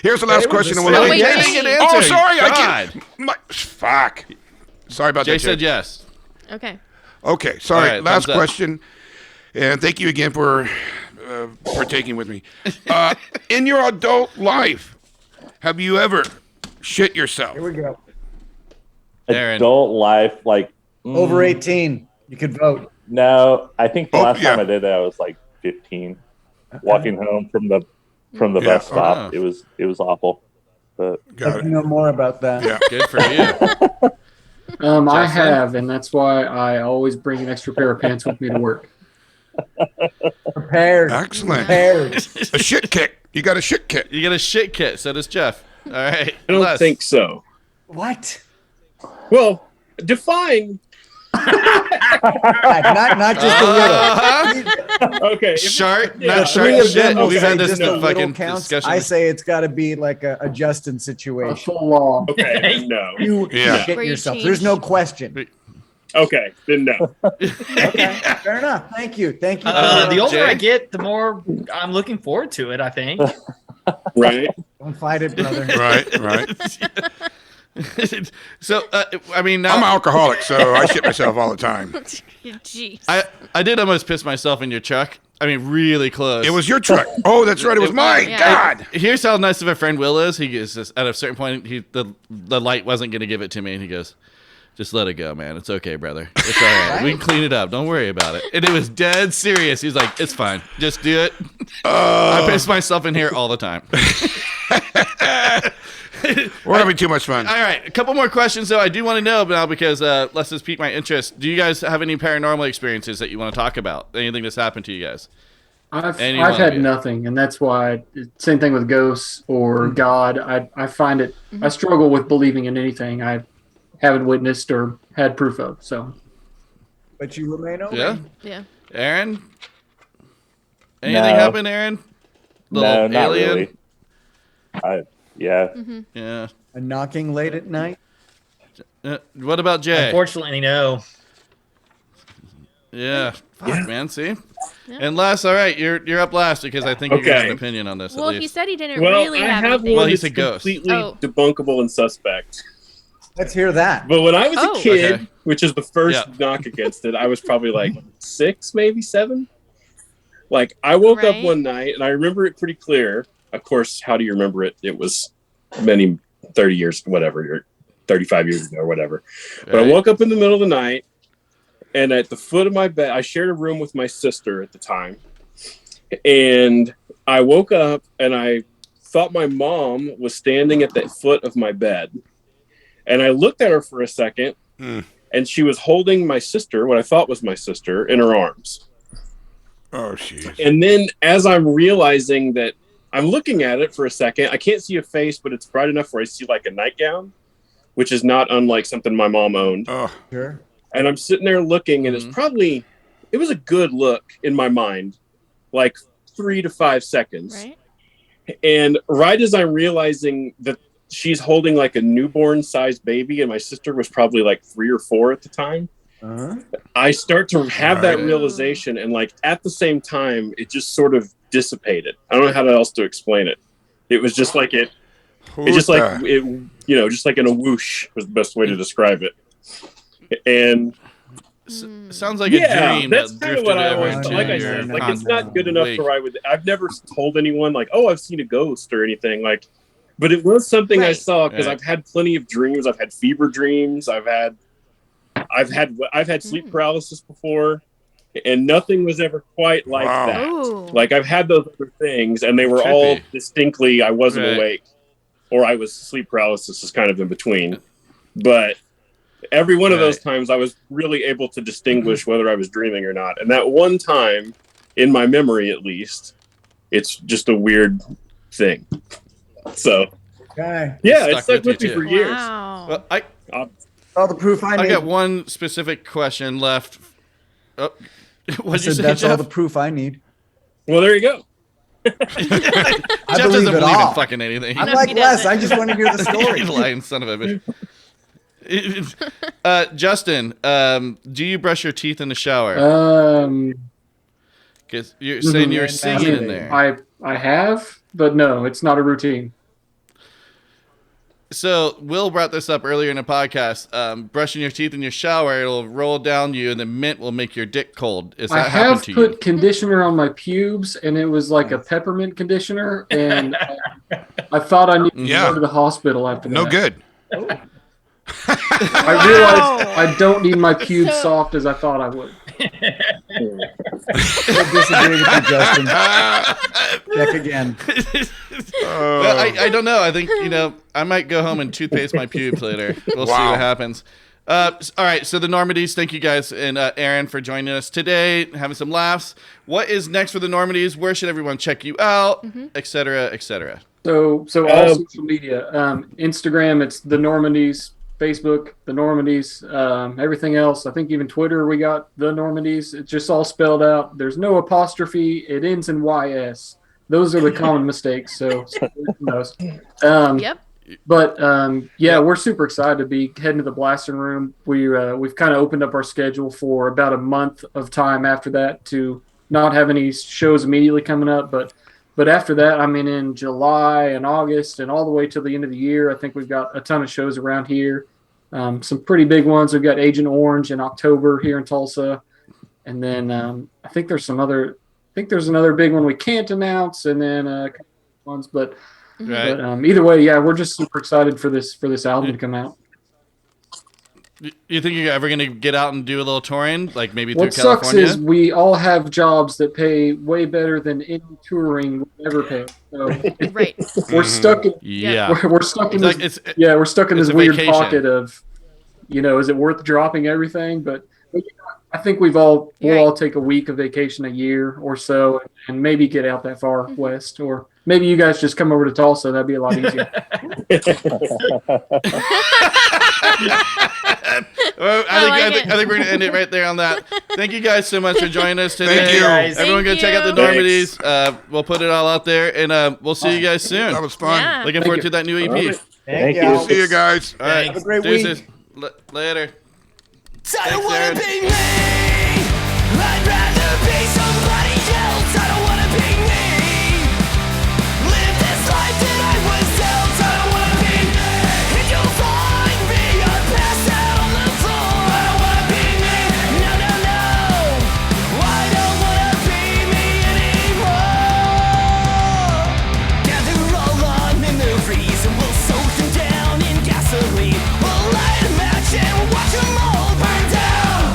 Here's the last question. and we'll No, let wait, you- Jay didn't didn't answer. Oh, sorry. I God. can't. Fuck. Sorry about Jay that. said yes. Okay. Okay, sorry. All right, Last thumbs up. question, and thank you again for partaking with me. In your adult life, have you ever shit yourself? Here we go. Aaron. Adult life, like Over 18, you could vote. No, I think the Oh, last time yeah. I did that, I was like 15, walking home from the Yeah. bus stop. Oh. It was awful. But Got Let it. me know more about that. Yeah. Good for you. I Justin? have, and that's why I always bring an extra pair of pants with me to work. Prepared. Excellent. Prepared. A shit kit. You got a shit kit. You get a shit kit. So does Jeff. All right. I don't Les. think so. What? Well, define. Not just a little. Okay. Sharp, Yeah. not Three sharp of them shit. will We've say had this just a little fucking counts. discussion. I say it's got to be like a Justin A situation. full law. Okay. No. You Yeah. shit Where you yourself. change. There's no question. Okay. Then no. Okay, fair enough. Thank you. The older Jay? I get, the more I'm looking forward to it, I think. Right. Don't fight it, brother. Right. So, I mean, now I'm an alcoholic, so I shit myself all the time. Jeez. I did almost piss myself in your truck. I mean, really close. It was your truck. Oh, that's right. It was mine. Yeah. God. Here's how nice of a friend Will is. He goes, at a certain point, the light wasn't going to give it to me, and he goes, "Just let it go, man. It's okay, brother. It's all right. We can clean it up. Don't worry about it." And it was dead serious. He's like, "It's fine. Just do it." I piss myself in here all the time. We're having too much fun. All right, a couple more questions though. I do want to know now because Les has piqued my interest. Do you guys have any paranormal experiences that you want to talk about? Anything that's happened to you guys? Any one I've of had you. nothing, and that's why same thing with ghosts or God. I find it. I struggle with believing in anything I haven't witnessed or had proof of. So But you remain open. Yeah, Yeah. Aaron. Anything No. happen, Aaron? no, not alien? really. Yeah. Yeah. A knocking late at night. What about Jay? Unfortunately, no. Yeah. Fuck, man. See. And Les, all right, you're up last because I think you got an Okay. opinion on this. Well, at he least. said he didn't Well, really I have have anything. Well, one he's that's a ghost. completely Oh. debunkable and suspect. Let's hear that. But when I was Oh. a kid, Okay. which is the first Yeah. knock against it, I was probably like 6, maybe 7. Like I woke up Right. one night and I remember it pretty clear. Of course, how do you remember it? It was many 30 years, whatever, or 35 years ago or whatever. But I Right. woke up in the middle of the night and at the foot of my bed, I shared a room with my sister at the time. And I woke up and I thought my mom was standing at the foot of my bed. And I looked at her for a second and she was holding my sister, what I thought was my sister, in her arms. Oh, jeez. And then as I'm realizing that I'm looking at it for a second, I can't see a face, but it's bright enough where I see like a nightgown, which is not unlike something my mom owned. Oh, Sure. And I'm sitting there looking, and it was a good look in my mind, like 3 to 5 seconds. Right. And right as I'm realizing that she's holding like a newborn sized baby, and my sister was probably like 3 or 4 at the time, Uh-huh. I start to have that Right. realization, and like at the same time, it just sort of dissipated. I don't know how else to explain it. It was just like it just like it, just like in a whoosh was the best way to describe it. And Sounds like a Yeah, dream that's that kind of drifted what I over always. into Like I your said, like it's conscious not good enough wake. to ride with. I've never told anyone like, oh, I've seen a ghost or anything like. But it was something I Right. saw because Right. I've had plenty of dreams. I've had fever dreams. I've had sleep paralysis before, and nothing was ever quite like Wow. that. Ooh. Like I've had those other things, and they were all Trippy. distinctly I wasn't Right. awake, or I was sleep paralysis is kind of in between. But every one of those Right. times, I was really able to distinguish whether I was dreaming or not. And that one time, in my memory at least, it's just a weird thing. So Okay. yeah, Stuck it's stuck with you with me too. for years. Wow. Well, All the proof I I need. got one specific question left. Oh, I what'd you said say, that's all Jeff? the proof I need. Well, there you go. I Jeff believe doesn't it believe all. in fucking anything. I'm No, like he Les. doesn't. I just want to hear the story. You lying son of a bitch. Justin, do you brush your teeth in the shower? Because you're saying you were singing in there. I have, but no, it's not a routine. So Will brought this up earlier in the podcast. Brushing your teeth in your shower, it'll roll down you, and the mint will make your dick cold. Is I that happened have to put you? conditioner on my pubes, and it was like a peppermint conditioner, and I thought I needed to Yeah. go to the hospital after No that. good. I realized I don't need my pubes So- soft as I thought I would. I disagree with you, Justin. Check again. Well, I don't know. I think, I might go home and toothpaste my pubes later. We'll see Wow. what happens. All right, so the Normandys, thank you guys and Aaron for joining us today, having some laughs. What is next for the Normandys? Where should everyone check you out, et cetera, et cetera? So all social media, Instagram, it's the Normandys. Facebook, the Normandys. Everything else, I think even Twitter, we got the Normandys. It's just all spelled out. There's no apostrophe. It ends in YS. Those are the common mistakes. So who knows? Yep. But yeah, we're super excited to be heading to the blasting room. We've kind of opened up our schedule for about a month of time after that to not have any shows immediately coming up, but after that, I mean, in July and August and all the way till the end of the year, I think we've got a ton of shows around here. Some pretty big ones. We've got Agent Orange in October here in Tulsa, and then I think there's another big one we can't announce, and then a couple ones, but. Right. But either way, yeah, we're just super excited for this album to come out. You think you're ever going to get out and do a little touring, like maybe What through sucks California? is we all have jobs that pay way better than any touring would ever pay. So Right. we're stuck in Yeah. we're stuck in It's this like we're stuck in it's this a weird vacation. pocket of, is it worth dropping everything? But I think we'll all take a week of vacation a year or so, and maybe get out that far west, or maybe you guys just come over to Tulsa. That'd be a lot easier. Well, I I think we're going to end it right there on that. Thank you guys so much for joining us today. Thank you. Guys. Everyone go Thank check out the you. Normandys. We'll put it all out there, and we'll see you guys soon. That was fun. Yeah. Looking Thank forward you. to that new EP. All right. Thank Thank you. you. See you guys. All right. Have a great Deuces. week. Later. I don't Thanks, wanna Aaron. be me. I'd rather be somebody else. I don't wanna be me. Live this life that I was dealt. I don't wanna be me. And you'll find me. I'm passed out on the floor. I don't wanna be me. No, no, no. I don't wanna be me anymore. Gather all on memories and we'll soak them down in gasoline. We'll light a match and watch them all burn down.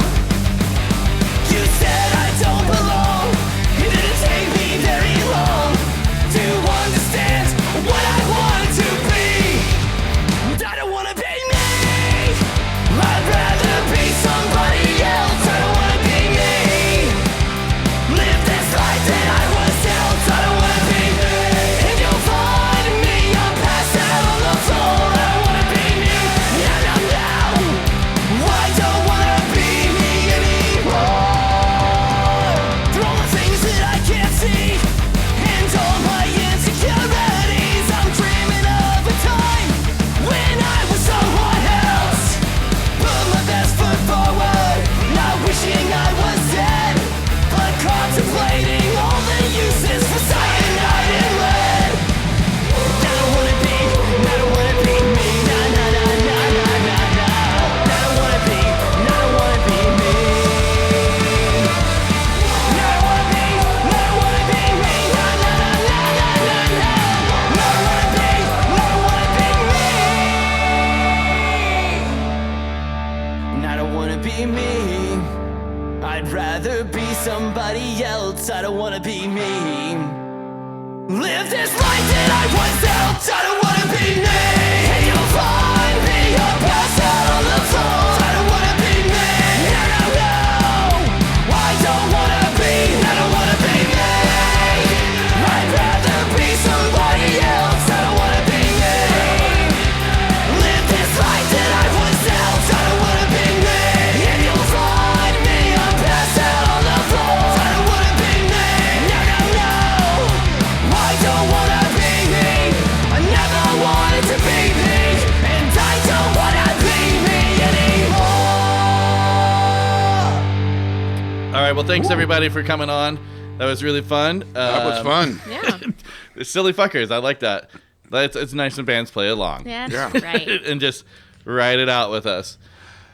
I'd rather be somebody else, I don't wanna be me. Live this life that I once felt, I don't wanna be me. And you'll find me, I'll pass out on the floor. I don't wanna be me. No, no, no. I don't wanna be, I don't wanna be me. I'd rather be somebody else, I don't wanna be me. Live this life that I once felt, I don't wanna be me. And you'll find me, I'll pass out on the floor. I don't wanna be me. No, no, no. I don't wanna be me. I never wanted to be me, and I don't wanna be me anymore. All right. Well, thanks everybody for coming on. That was really fun. That was fun. Yeah. The silly fuckers. I like that. It's nice when bands play along. Yeah. Yeah. Right. And just ride it out with us.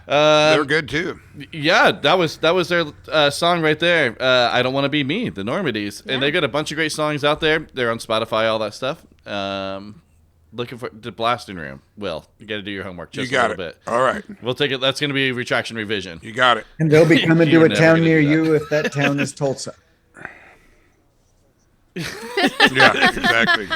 They were good too. Yeah, that was their song right there. I Don't Want to Be Me, the Normandys. And they got a bunch of great songs out there. They're on Spotify, all that stuff. Looking for the Blasting Room. Will, you got to do your homework just You got a little it. bit. All right. We'll take it. That's going to be a retraction revision. You got it. And they'll be coming to You're a never town gonna near do that. you if that town is Tulsa. Yeah, exactly.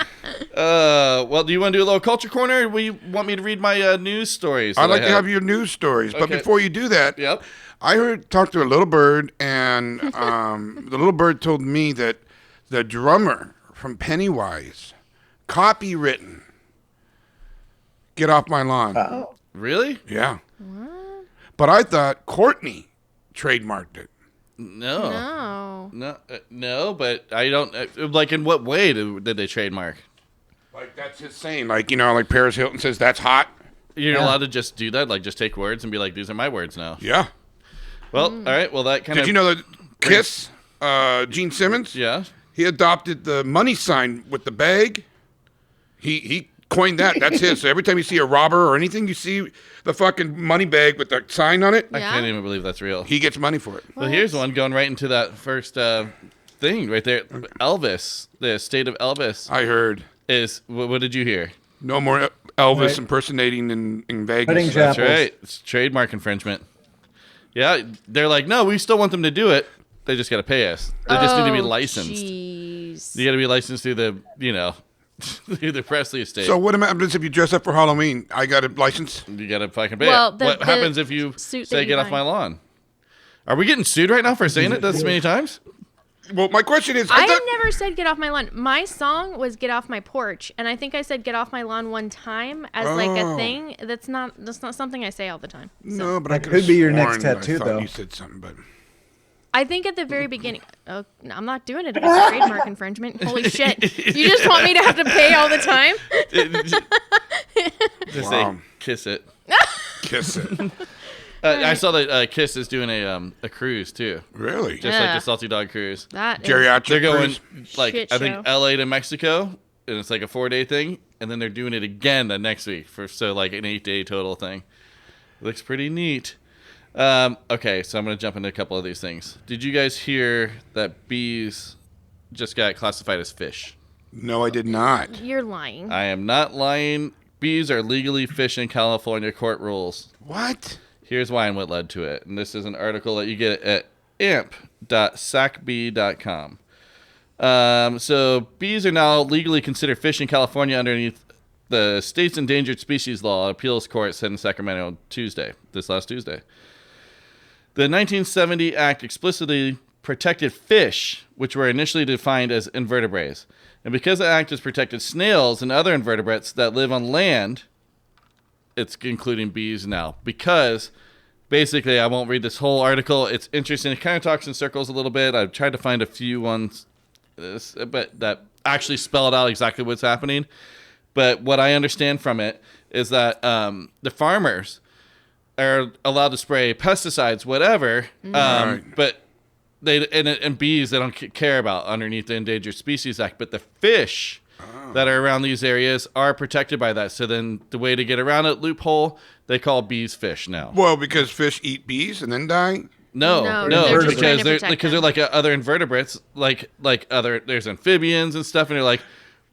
Well, do you want to do a little culture corner? Or you want me to read my news stories? I'd like to have your news stories, but Okay. before you do that, Yep. I talked to a little bird, and the little bird told me that the drummer from Pennywise copywritten "Get Off My Lawn." Oh. Really? Yeah. But I thought Courtney trademarked it. No. No. No, but I don't. Like, in what way did they trademark? Like, that's his saying. Like, like Paris Hilton says, that's hot. You're allowed to just do that? Like, just take words and be like, these are my words now. Yeah. Well, all right. Well, that kind of. Did you know that Kiss, Gene Simmons, Yeah. he adopted the money sign with the bag? He coined that. That's his. So every time you see a robber or anything, you see the fucking money bag with the sign on it, I Yeah? can't even believe that's real. he gets money for it. Well, here's one going right into that first thing right there. Elvis, the state of Elvis I heard is. What did you hear? no more Elvis Right. impersonating in Vegas. Cutting That's Apples. right. It's trademark infringement. Yeah, they're like, no, we still want them to do it. They just got to pay us. They just need to be licensed. Jeez. You got to be licensed through the, through the Presley estate. So what happens if you dress up for Halloween? I got a license. You got to fucking pay Well, it. the- What the happens if you suit say, that you get off buy. my lawn? Are we getting sued right now for saying it this many times? Well, my question is, I thought- never said get off my lawn. My song was get off my porch, and I think I said get off my lawn one time as like a thing. That's not something I say all the time. no, but I That could've could be your next sworn I tattoo, thought though. You said something, but I think at the very beginning, no, I'm not doing it. It's trademark infringement. Holy shit! You just want me to have to pay all the time? Just Wow. say, kiss it. kiss it. I saw that Kiss is doing a cruise too, Really? just Yeah. like the Salty Dog cruise. That is, Geriatric They're going cruise? like Shit I think show. L.A. to Mexico, and it's like a 4-day thing, and then they're doing it again the next week so like an 8-day total thing. Looks pretty neat. Okay, so I'm gonna jump into a couple of these things. Did you guys hear that bees just got classified as fish? No, I did not. you're lying. I am not lying. Bees are legally fish in California court rules. What? Here's why and what led to it. And this is an article that you get at amp.sacbee.com. So bees are now legally considered fish in California underneath the state's endangered species law. Appeals court said in Sacramento this last Tuesday. The 1970 Act explicitly protected fish, which were initially defined as invertebrates. And because the Act has protected snails and other invertebrates that live on land, it's including bees now. Because basically, I won't read this whole article. It's interesting. It kind of talks in circles a little bit. I've tried to find a few ones but that actually spell it out exactly what's happening. But what I understand from it is that the farmers are allowed to spray pesticides, whatever, Right. but and bees they don't care about underneath the Endangered Species Act. But the fish that are around these areas are protected by that. So then the way to get around it, loophole, they call bees fish now. Well, because fish eat bees and then die. No, No, they're just trying because to they're protect because they're them. like other invertebrates, like other there's amphibians and stuff, and they're like,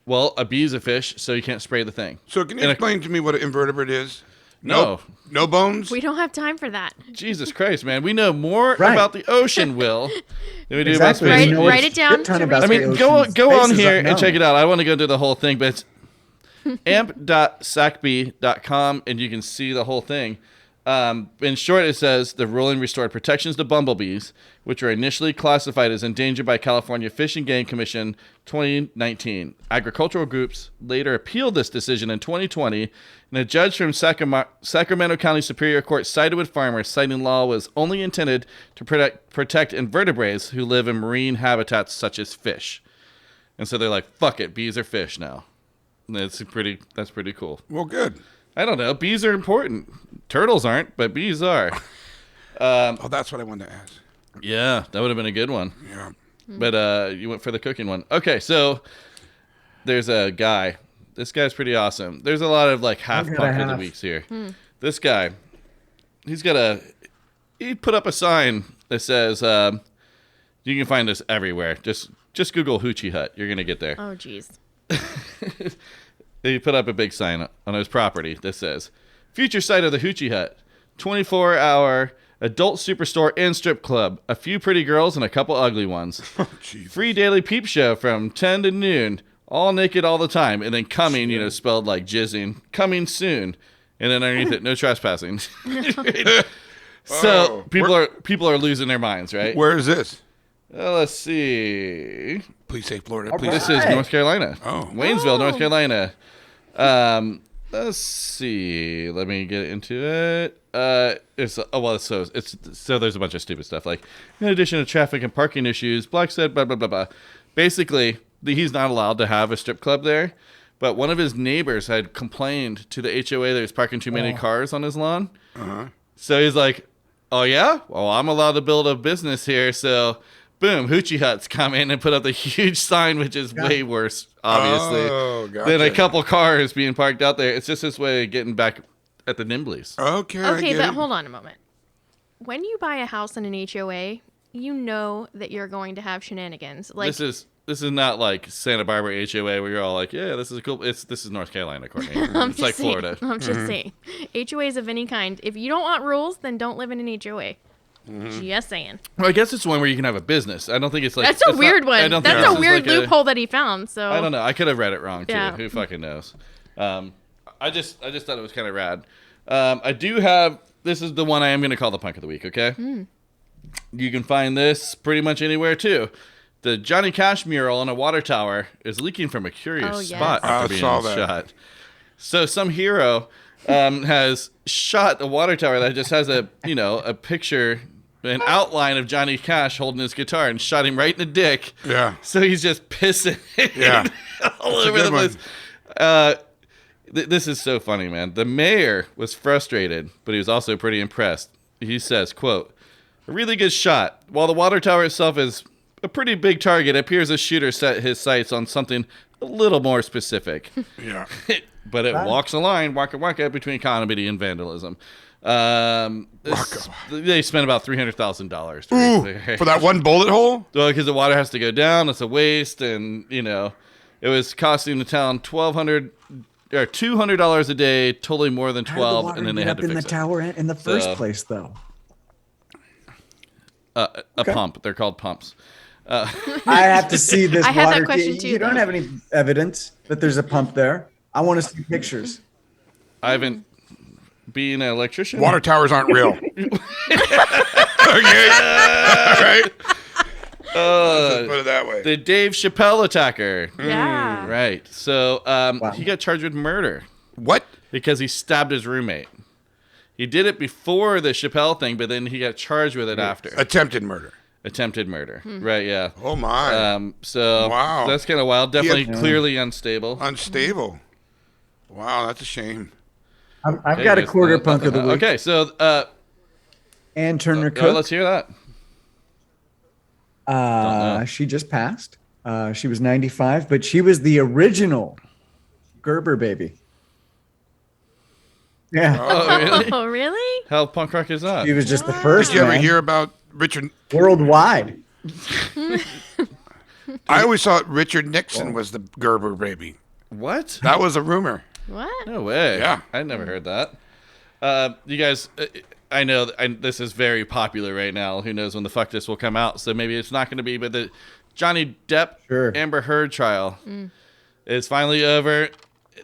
well, a bee's a fish, so you can't spray the thing. So can you And explain to me what an invertebrate is? Nope. No bones. We don't have time for that. Jesus Christ, man. We know more Right. about the ocean, Will, than we do Exactly. about space. We know Write a it down shit ton to about I research. the mean, go ocean. on Space is here and unknown. check it out. I want to go through the whole thing, but it's amp.sacb.com, and you can see the whole thing. In short, it says the ruling restored protections to bumblebees, which were initially classified as endangered by California Fish and Game Commission 2019. Agricultural groups later appealed this decision in 2020, and a judge from Sacramento County Superior Court sided with farmers, citing law was only intended to protect invertebrates who live in marine habitats such as fish. And so they're like, fuck it, bees are fish now. And that's pretty cool. Well, good. I don't know. Bees are important. Turtles aren't, but bees are. Oh, that's what I wanted to ask. Yeah, that would have been a good one. Yeah. But you went for the cooking one. Okay, so there's a guy. This guy's pretty awesome. There's a lot of like half Look at punk a of the half. weeks here. This guy, he put up a sign that says, you can find this everywhere. Just Google Hoochie Hut. You're gonna get there. Oh, jeez. He put up a big sign on his property that says, future site of the Hoochie Hut, 24-hour adult superstore and strip club, a few pretty girls and a couple ugly ones. Free daily peep show from 10 to noon, all naked all the time. And then coming, spelled like jizzing, coming soon. And then underneath it, no trespassing. So people are losing their minds, right? Where is this? Let's see. Please say Florida. Please. This is North Carolina. Oh. Waynesville, North Carolina. Let's see. Let me get into it. So there's a bunch of stupid stuff like, in addition to traffic and parking issues, Black said blah blah blah blah. Basically, he's not allowed to have a strip club there, but one of his neighbors had complained to the HOA that he was parking too many cars on his lawn. So he's like, "Oh yeah, well I'm allowed to build a business here, so." Boom, Hoochie Hut's come in and put up the huge sign, which is way worse, obviously, than a couple cars being parked out there. It's just this way of getting back at the Nimbys. Okay, but hold on a moment. When you buy a house in an HOA, you know that you're going to have shenanigans. Like This is not like Santa Barbara HOA where you're all like, yeah, this is cool. This is North Carolina, Courtney. It's like Florida. I'm just saying. HOAs of any kind. If you don't want rules, then don't live in an HOA. Just saying. Well, I guess it's one where you can have a business. I don't think it's like That's a weird one. That's a weird loophole that he found. So I don't know. I could have read it wrong too. Yeah. Who fucking knows? I just thought it was kind of rad. I do have. This is the one I am going to call the punk of the week. Okay. You can find this pretty much anywhere too. The Johnny Cash mural on a water tower is leaking from a curious spot after being shot. So some hero has shot a water tower that just has a picture, an outline of Johnny Cash holding his guitar, and shot him right in the dick. Yeah. So he's just pissing all That's a over good the place. This is so funny, man. The mayor was frustrated, but he was also pretty impressed. He says, quote, "A really good shot. While the water tower itself is a pretty big target, it appears the shooter set his sights on something a little more specific." Yeah. But it walks a line, waka between comedy and vandalism. They spent about $300,000 for that one bullet hole. Well, because the water has to go down, it's a waste, and it was costing the town $200 a day, totally more than $12, and then they had to in fix the tower in the first place, though. A pump. They're called pumps. I have to see this I water. had that question too, You don't though. have any evidence that there's a pump there. I want to see pictures. I haven't been an electrician. Water towers aren't real. Okay. All right. Let's put it that way. The Dave Chappelle attacker. Yeah. Right. So he got charged with murder. What? Because he stabbed his roommate. He did it before the Chappelle thing, but then he got charged with it after. Attempted murder. Attempted murder. Right, yeah. Oh, my. So Wow. that's kind of wild. Definitely clearly unstable. Unstable. Wow, that's a shame. I've got a quarter punk of the week. Okay, so Ann Turner Cook. let's hear that. She just passed. She was 95, but she was the original Gerber baby. Yeah. Oh, really? Oh, really? How punk rock is that? She was just the first. Did you ever man. hear about Richard? Worldwide. I always thought Richard Nixon was the Gerber baby. What? That was a rumor. What? No way. Yeah. I never heard that. You guys, I know this is very popular right now. Who knows when the fuck this will come out? So maybe it's not going to be. But the Johnny Depp Amber Heard trial is finally over.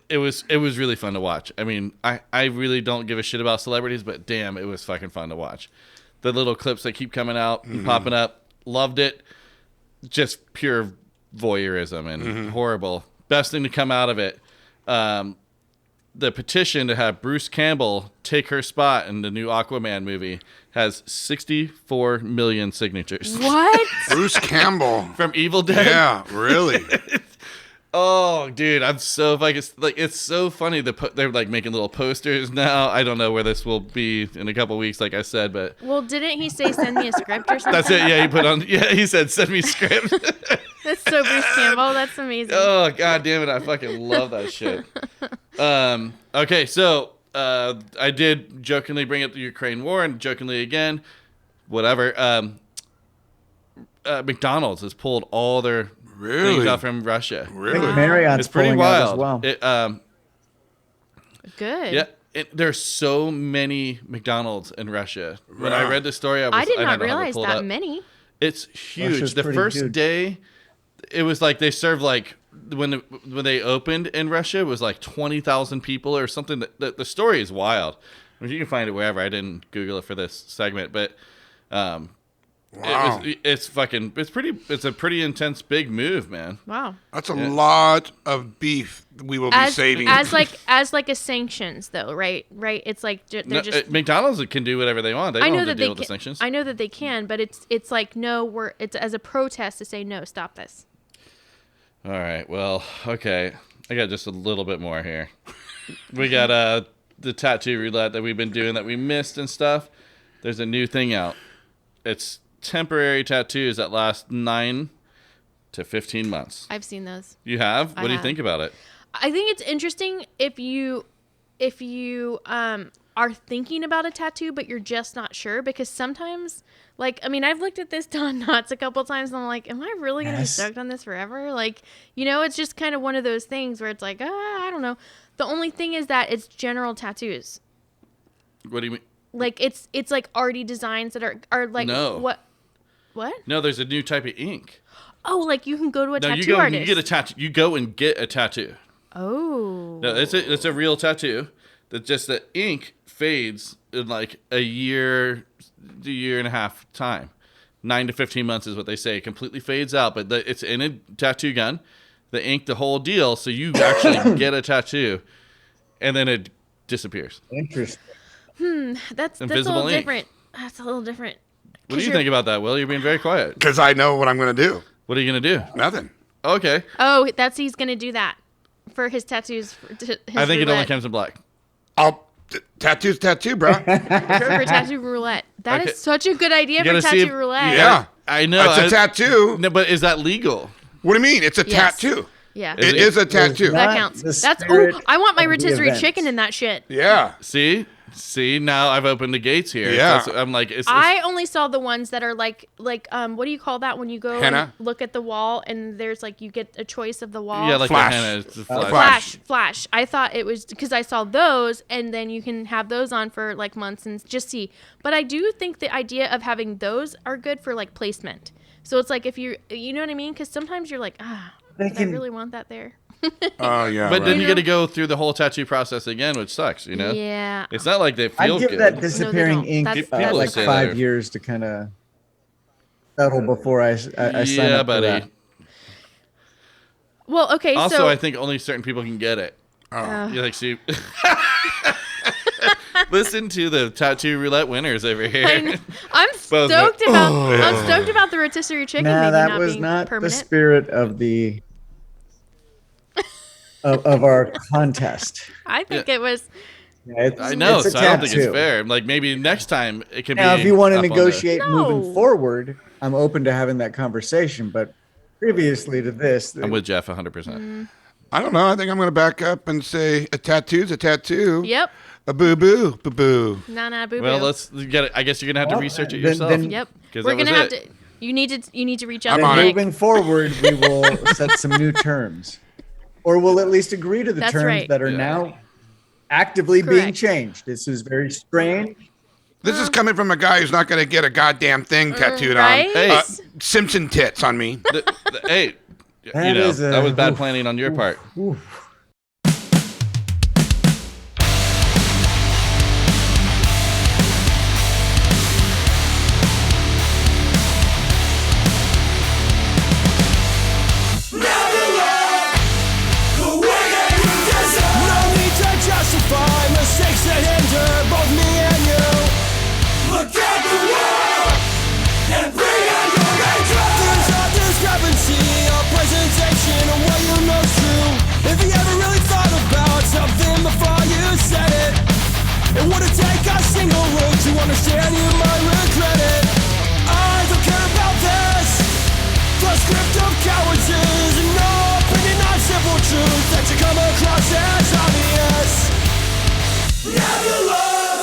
It was really fun to watch. I mean, I really don't give a shit about celebrities, but damn, it was fucking fun to watch. The little clips that keep coming out and popping up, loved it. Just pure voyeurism and horrible. Best thing to come out of it. The petition to have Bruce Campbell take her spot in the new Aquaman movie has 64 million signatures. What? Bruce Campbell From Evil Dead? Yeah, really. Oh, dude, I'm so it's so funny. They're like making little posters now. I don't know where this will be in a couple weeks, like I said, but Well, didn't he say send me a script or something? that's it. Yeah, he said send me script. That's so Bruce Campbell. That's amazing. Oh, god damn it, I fucking love that shit. Okay, so I did jokingly bring up the Ukraine war and jokingly again, whatever. McDonald's has pulled all their things out from Russia. I think Really? Marriott's It's pretty pulling out wild. as well. Good. Yeah, there's so many McDonald's in Russia. When I read the story, I did not don't have it realize pulled that up. many. It's huge. Russia's The pretty first huge. day, it was like they served like when they opened in Russia, it was like 20,000 people or something. The story is wild. I mean, you can find it wherever. I didn't Google it for this segment, but Wow. it's a pretty intense big move, man. Wow. That's a lot of beef we will be saving. As like a sanctions though, right? Right. It's like they're No, just. McDonald's can do whatever they want. They don't I know have to that deal they with the can. sanctions. I know that they can, but it's like no, it's as a protest to say no, stop this. All right. Well, okay. I got just a little bit more here. We got the tattoo roulette that we've been doing that we missed and stuff. There's a new thing out. It's temporary tattoos that last 9 to 15 months. I've seen those. You have? I What do you have. think about it? I think it's interesting if you are thinking about a tattoo but you're just not sure, because sometimes, like, I mean, I've looked at this Don Knotts a couple times and I'm like, am I really gonna be Yes. stoked on this forever? Like, it's just kind of one of those things where it's like, I don't know. The only thing is that it's general tattoos. What do you mean? Like it's like arty designs that are like No. what? No, there's a new type of ink. Oh, like you can go to a No, tattoo you go artist. and you get a tattoo. You go and get a tattoo. Oh. No, it's a real tattoo. That just the ink fades in like a year and a half time. 9 to 15 months is what they say. It completely fades out, but it's in a tattoo gun. The ink, the whole deal. So you actually get a tattoo, and then it disappears. Interesting. That's a Invisible little ink. different. That's a little different. What do you think about that, Will? You're being very quiet. Because I know what I'm going to do. What are you gonna do? Nothing. Okay. Oh, he's gonna do that for his tattoos. I think it only comes in black. Tattoo's tattoo, bro. for tattoo roulette. That is Okay. such a good idea You for gotta see tattoo if- roulette. Yeah. I know. It's a tattoo. No, but is that legal? What do you mean? It's a Yes. tattoo. Yeah. Is It it- is a tattoo. That Not counts. the That's spirit I want my of the rotisserie event. chicken in that shit. Yeah. See, now I've opened the gates here. Yeah. I'm like, it's I only saw the ones that are like what do you call that when you go Henna? and look at the wall and there's like you get a choice of the wall? yeah, like Flash. the henna. It's a flash. Flash. I thought it was because I saw those, and then you can have those on for like months and just see. But I do think the idea of having those are good for like placement. So it's like if you know what I mean? Because sometimes you're like, I really want that there. Oh, yeah. But right. then you got to go through the whole tattoo process again, which sucks, you know? Yeah. It's not like they I'd feel give good. that disappearing don't. ink That's- that's like say 5 that. years to kind of settle before I sign yeah, up for buddy. that. Well, okay. Also, so I think only certain people can get it. Oh. You like see? Listen to the tattoo roulette winners over I'm here. stoked about the rotisserie chicken. Nah, maybe that not was being not the permanent. spirit of the of our contest. I think it was. Yeah, it's, I know, it's a so I don't think it's tattoo. fair. Like maybe next time it can Now, be. if you want to up on the- negotiate No. moving forward, I'm open to having that conversation. But previously to this, I'm with Jeff 100%. I don't know. I think I'm going to back up and say a tattoo's a tattoo. Yep. A boo-boo. Boo-boo. Nah, boo boo. Well, let's get it. I guess you're gonna have to Well, research it then- yourself. then- Yep. 'Cause We're that was gonna have it. to. You need to reach out I'm to on it. Nick. moving forward, we will set some new terms, or we'll at least agree to the That's terms right. that are Yeah. now actively being Correct. changed. This is very strange. This is coming from a guy who's not going to get a goddamn thing tattooed right? on. Hey. Simpson tits on me. Hey, That is that was bad oof, planning on your part. oof. No need to justify mistakes that hinder both me and you. Look at the world and bring out your hatred. There's a discrepancy, a presentation of what you know's true. If you ever really thought about something before you said it, it wouldn't take a single look to understand you might regret it. I don't care about this. The script of cowards is no opinion on simple truth that you come across as obvious. Never love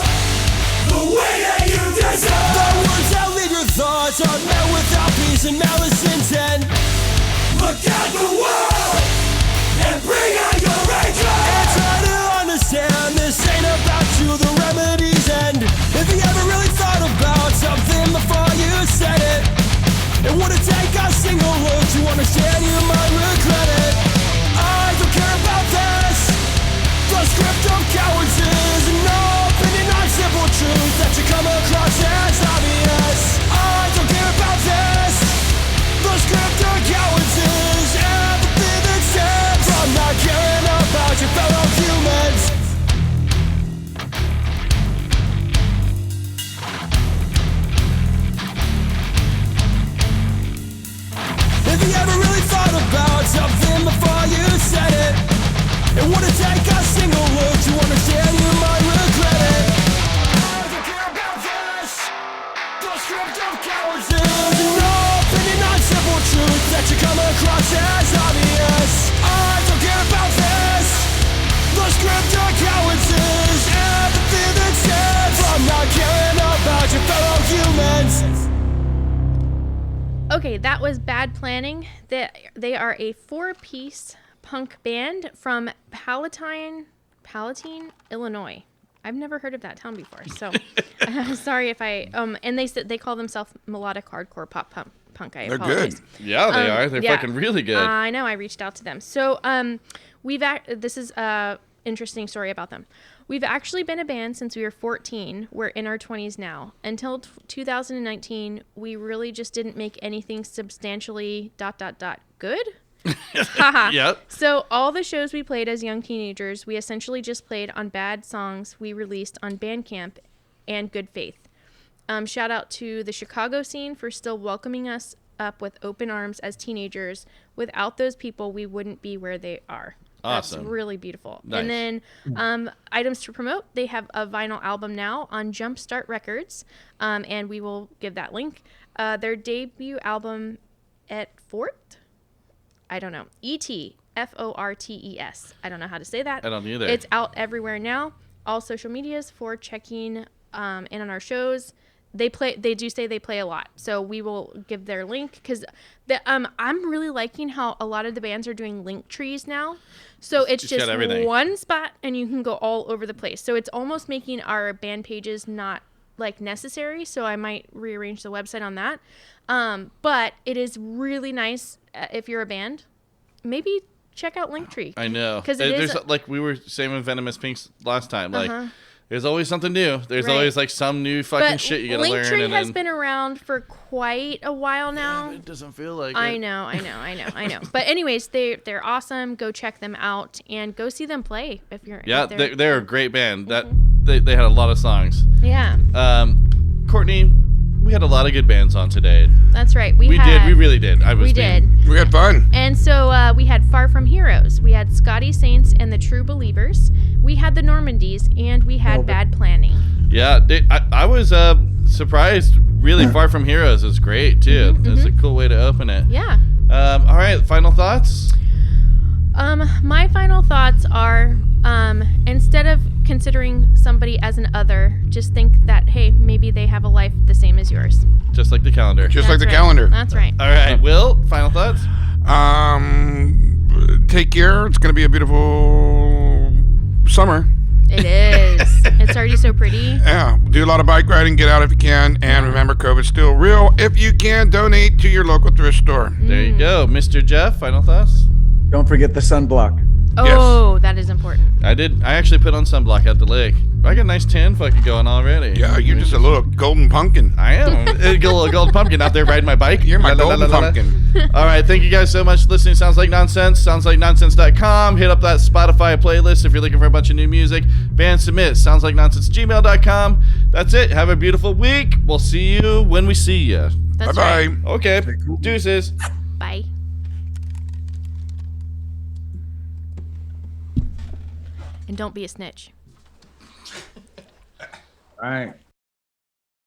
the way that you deserve. The words that leave your thoughts are met without peace and malice intent. Look at the world and bring out your hatred. It's hard to understand this ain't about you, the remedy's end. If you ever really thought about something before you said it, it wouldn't take a single look to understand you might regret it. I don't care about this. The script of cowards is no opinion on simple truth that you come across as obvious. I don't care about this. The script of cowards is everything that stems from not caring about your fellow humans. If you ever really thought about something before you said it, it wouldn't take a single look to understand you might regret it. I don't care about this. The script of cowards is no opinion on simple truth that you come across as obvious. I don't care about this. The script of cowards is everything that stems from not caring about your fellow humans. Okay, that was Bad Planning. They are a 4-piece punk band from Palatine, Illinois. I've never heard of that town before, so I'm sorry if I and they call themselves melodic hardcore pop punk. I They're apologize. good. Yeah, they are. They're yeah. fucking really good. I know. I reached out to them. So this is a interesting story about them. We've actually been a band since we were 14. We're in our 20s now. Until 2019, we really just didn't make anything substantially ... good. Haha. Yep. So all the shows we played as young teenagers, we essentially just played on bad songs we released on Bandcamp and Good Faith. Shout out to the Chicago scene for still welcoming us up with open arms as teenagers. Without those people, we wouldn't be where they are. Awesome. That's really beautiful. Nice. And then items to promote. They have a vinyl album now on Jumpstart Records, and we will give that link. Their debut album at Fort? I don't know. Fortes. I don't know how to say that. I don't either. It's out everywhere now. All social medias for checking in on our shows. They do say they play a lot, so we will give their link because I'm really liking how a lot of the bands are doing link trees now. So it's got just everything. one spot and you can go all over the place. So it's almost making our band pages not like necessary. So I might rearrange the website on that. But it is really nice if you're a band. Maybe check out Linktree. I know. Because There's like we were saying with Venomous Pinks last time. Like Uh-huh. there's always something new. There's Right. always like some new fucking but shit you gotta learn. Linktree And has then been around for quite a while now. it doesn't feel like I it. know. But anyways, they're awesome. Go check them out and go see them play if you're. Yeah, if they're a great band. That they had a lot of songs. Yeah, Courtney, we had a lot of good bands on today. that's right. We really did. We did. We had fun. And so we had Far From Heroes. We had Scotty Saints and the True Believers. We had the Normandys, and we had Bad Planning. Yeah, I was surprised. Really, Far From Heroes is great too. It's a cool way to open it. Yeah. All right, final thoughts. My final thoughts are, instead of considering somebody as an other, just think that, hey, maybe they have a life the same as yours. Just like the calendar. Just like That's the right. calendar. That's right. All right, Will, final thoughts. Take care. It's going to be a beautiful summer. It is. It's already so pretty. Yeah, do a lot of bike riding, get out if you can, and remember, COVID's still real. If you can, donate to your local thrift store. There you go. Mr. Jeff, final thoughts? Don't forget the sunblock. Oh, that is important. I actually put on sunblock at the lake. I got a nice tan fucking going already. Yeah, you're just a little golden pumpkin. I am. A little gold pumpkin out there riding my bike. You're my La, la, golden la, la, la. pumpkin. All right, thank you guys so much for listening. Sounds Like Nonsense. SoundsLikeNonsense.com. Hit up that Spotify playlist if you're looking for a bunch of new music. Band submit. SoundsLikeNonsense@gmail.com. That's it. Have a beautiful week. We'll see you when we see you. That's Bye-bye. right. Okay. Deuces. Bye. And don't be a snitch. All right.